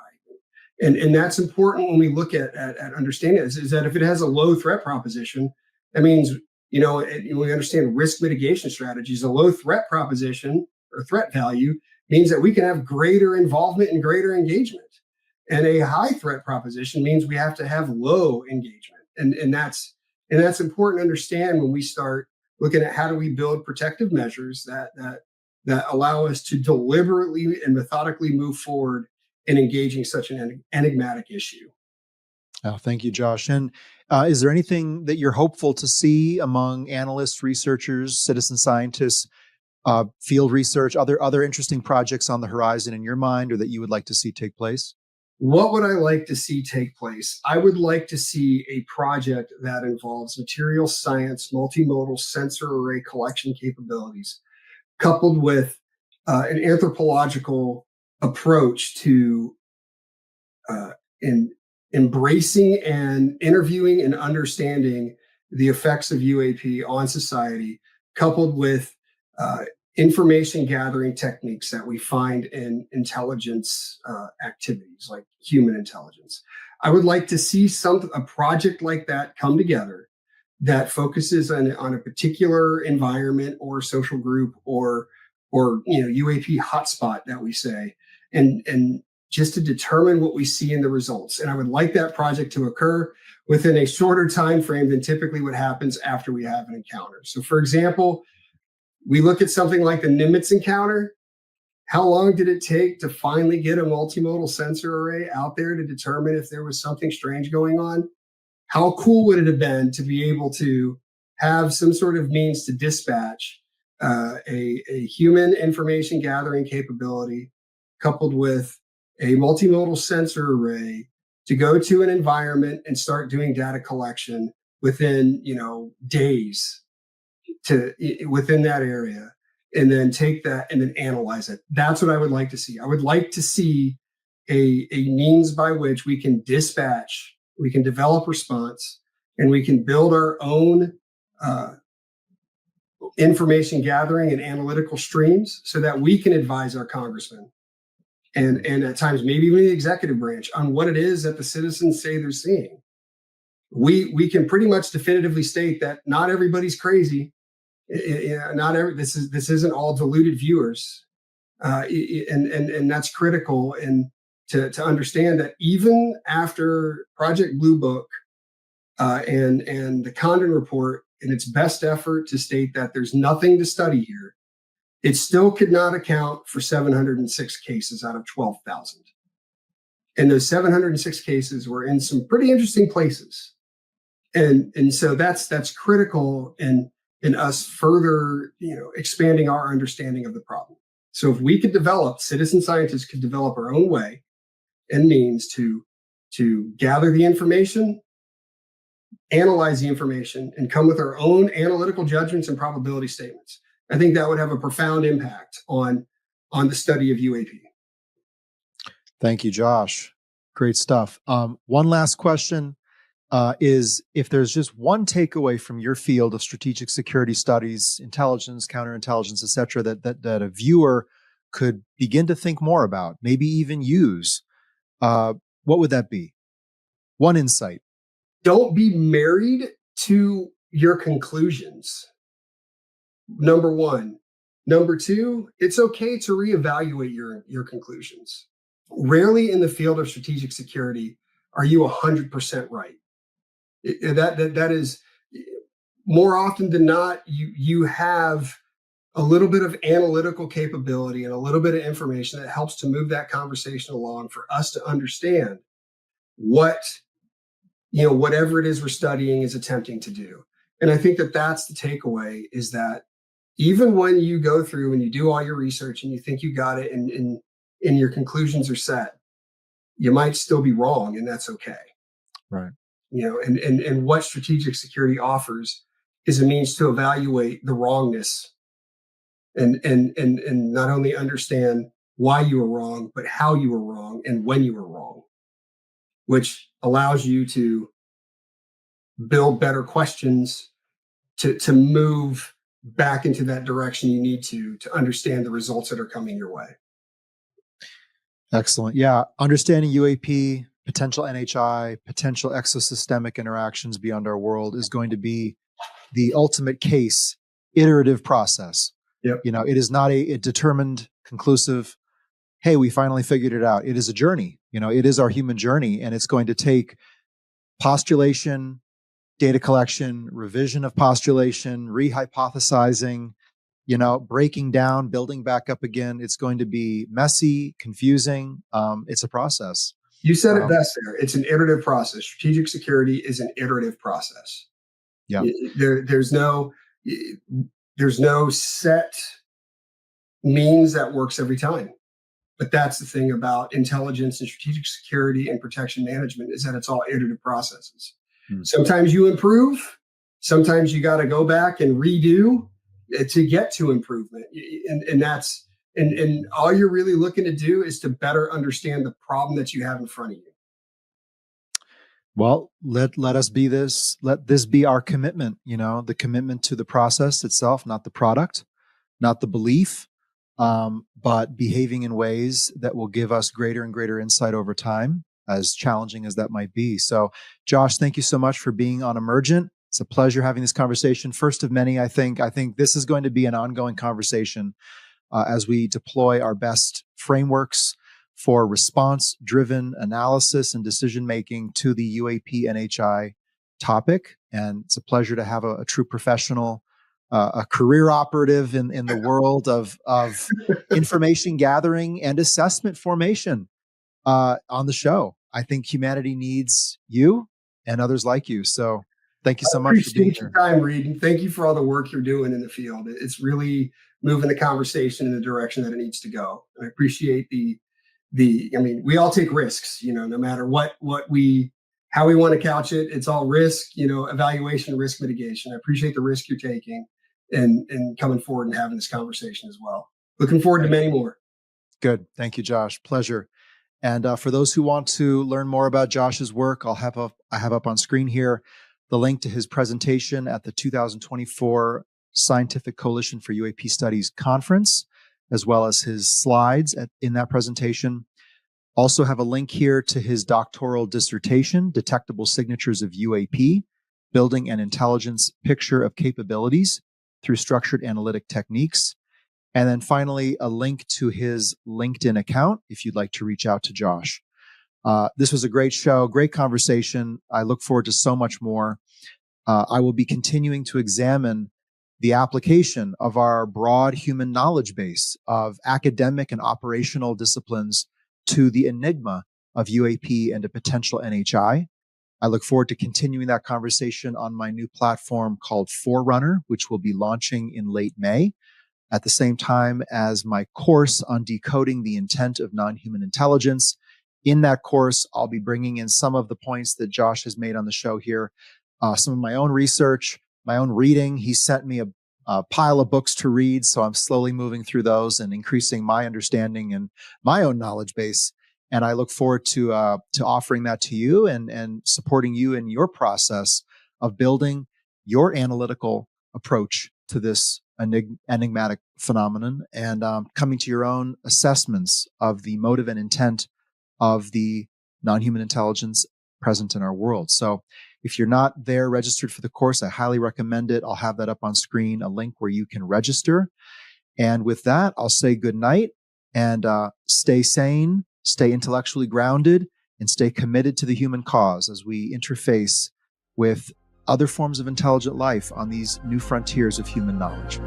And that's important when we look at understanding it, is that if it has a low threat proposition, that means, we understand risk mitigation strategies. A low threat proposition or threat value means that we can have greater involvement and greater engagement. And a high threat proposition means we have to have low engagement. And that's important to understand when we start looking at how do we build protective measures that allow us to deliberately and methodically move forward in engaging such an enigmatic issue. Oh, thank you, Josh. And is there anything that you're hopeful to see among analysts, researchers, citizen scientists, field research, other interesting projects on the horizon in your mind, or that you would like to see take place? What would I like to see take place? I would like to see a project that involves material science, multimodal sensor array collection capabilities, coupled with an anthropological approach to in embracing and interviewing and understanding the effects of UAP on society, coupled with information gathering techniques that we find in intelligence activities like human intelligence. I would like to see a project like that come together that focuses on a particular environment or social group or UAP hotspot that we say, and just to determine what we see in the results. And I would like that project to occur within a shorter time frame than typically what happens after we have an encounter. So, for example, we look at something like the Nimitz encounter. How long did it take to finally get a multimodal sensor array out there to determine if there was something strange going on? How cool would it have been to be able to have some sort of means to dispatch a human information gathering capability coupled with a multimodal sensor array to go to an environment and start doing data collection within days within that area, and then take that and then analyze it. That's what I would like to see. I would like to see a means by which we can dispatch, we can develop response, and we can build our own information gathering and analytical streams so that we can advise our congressmen and at times maybe even the executive branch on what it is that the citizens say they're seeing. We can pretty much definitively state that not everybody's crazy. This isn't all deluded viewers, and that's critical. And to understand that even after Project Blue Book and the Condon Report, in its best effort to state that there's nothing to study here, it still could not account for 706 cases out of 12,000. And those 706 cases were in some pretty interesting places. And so that's critical in us further, expanding our understanding of the problem. So if we could develop, citizen scientists could develop our own way and means to gather the information, analyze the information, and come with our own analytical judgments and probability statements, I think that would have a profound impact on the study of UAP. Thank you, Josh. Great stuff. One last question is, if there's just one takeaway from your field of strategic security studies, intelligence, counterintelligence, et cetera, that a viewer could begin to think more about, maybe even use, what would that be? One insight. Don't be married to your conclusions. Number one. Number two, it's okay to reevaluate your conclusions. Rarely in the field of strategic security are you 100% right. That is, more often than not, you have a little bit of analytical capability and a little bit of information that helps to move that conversation along for us to understand what, whatever it is we're studying is attempting to do. And I think that that's the takeaway, is that even when you go through and you do all your research and you think you got it and your conclusions are set, you might still be wrong, and that's okay. Right. And what strategic security offers is a means to evaluate the wrongness and not only understand why you were wrong, but how you were wrong and when you were wrong, which allows you to build better questions to move back into that direction you need to understand the results that are coming your way. Excellent. Yeah. Understanding UAP, potential NHI, potential exosystemic interactions beyond our world is going to be the ultimate case iterative process. Yep. It is not a determined, conclusive, hey, we finally figured it out. It is a journey. It is our human journey, and it's going to take postulation, data collection, revision of postulation, rehypothesizing, breaking down, building back up again. It's going to be messy, confusing. It's a process. You said it best there. It's an iterative process. Strategic security is an iterative process. Yeah. There's no set means that works every time. But that's the thing about intelligence and strategic security and protection management, is that it's all iterative processes. Sometimes you improve. Sometimes you got to go back and redo to get to improvement. And all you're really looking to do is to better understand the problem that you have in front of you. Well, let us be this. Let this be our commitment. The commitment to the process itself, not the product, not the belief, but behaving in ways that will give us greater and greater insight over time, as challenging as that might be. So, Josh, thank you so much for being on Emergent. It's a pleasure having this conversation. First of many, I think this is going to be an ongoing conversation as we deploy our best frameworks for response-driven analysis and decision-making to the UAP NHI topic. And it's a pleasure to have a true professional, a career operative in the world of information gathering and assessment formation on the show. I think humanity needs you and others like you. So thank you so much for being here. Appreciate your time, Reed, and thank you for all the work you're doing in the field. It's really moving the conversation in the direction that it needs to go. And I appreciate we all take risks, no matter how we want to couch it. It's all risk, evaluation, risk mitigation. I appreciate the risk you're taking and coming forward and having this conversation as well. Looking forward to many more. Good. Thank you, Josh. Pleasure. And for those who want to learn more about Josh's work, I have up on screen here the link to his presentation at the 2024 Scientific Coalition for UAP Studies conference, as well as his slides in that presentation. Also have a link here to his doctoral dissertation, Detectable Signatures of UAP, Building an Intelligence Picture of Capabilities through Structured Analytic Techniques. And then finally, a link to his LinkedIn account if you'd like to reach out to Josh. This was a great show, great conversation. I look forward to so much more. I will be continuing to examine the application of our broad human knowledge base of academic and operational disciplines to the enigma of UAP and a potential NHI. I look forward to continuing that conversation on my new platform called Forerunner, which will be launching in late May, at the same time as my course on decoding the intent of non-human intelligence. In that course, I'll be bringing in some of the points that Josh has made on the show here, some of my own research, my own reading. He sent me a pile of books to read, so I'm slowly moving through those and increasing my understanding and my own knowledge base. And I look forward to offering that to you and supporting you in your process of building your analytical approach to this enigmatic phenomenon and coming to your own assessments of the motive and intent of the non-human intelligence present in our world. So if you're not there registered for the course, I highly recommend it. I'll have that up on screen, a link where you can register. And with that, I'll say good night and stay sane, stay intellectually grounded, and stay committed to the human cause as we interface with other forms of intelligent life on these new frontiers of human knowledge.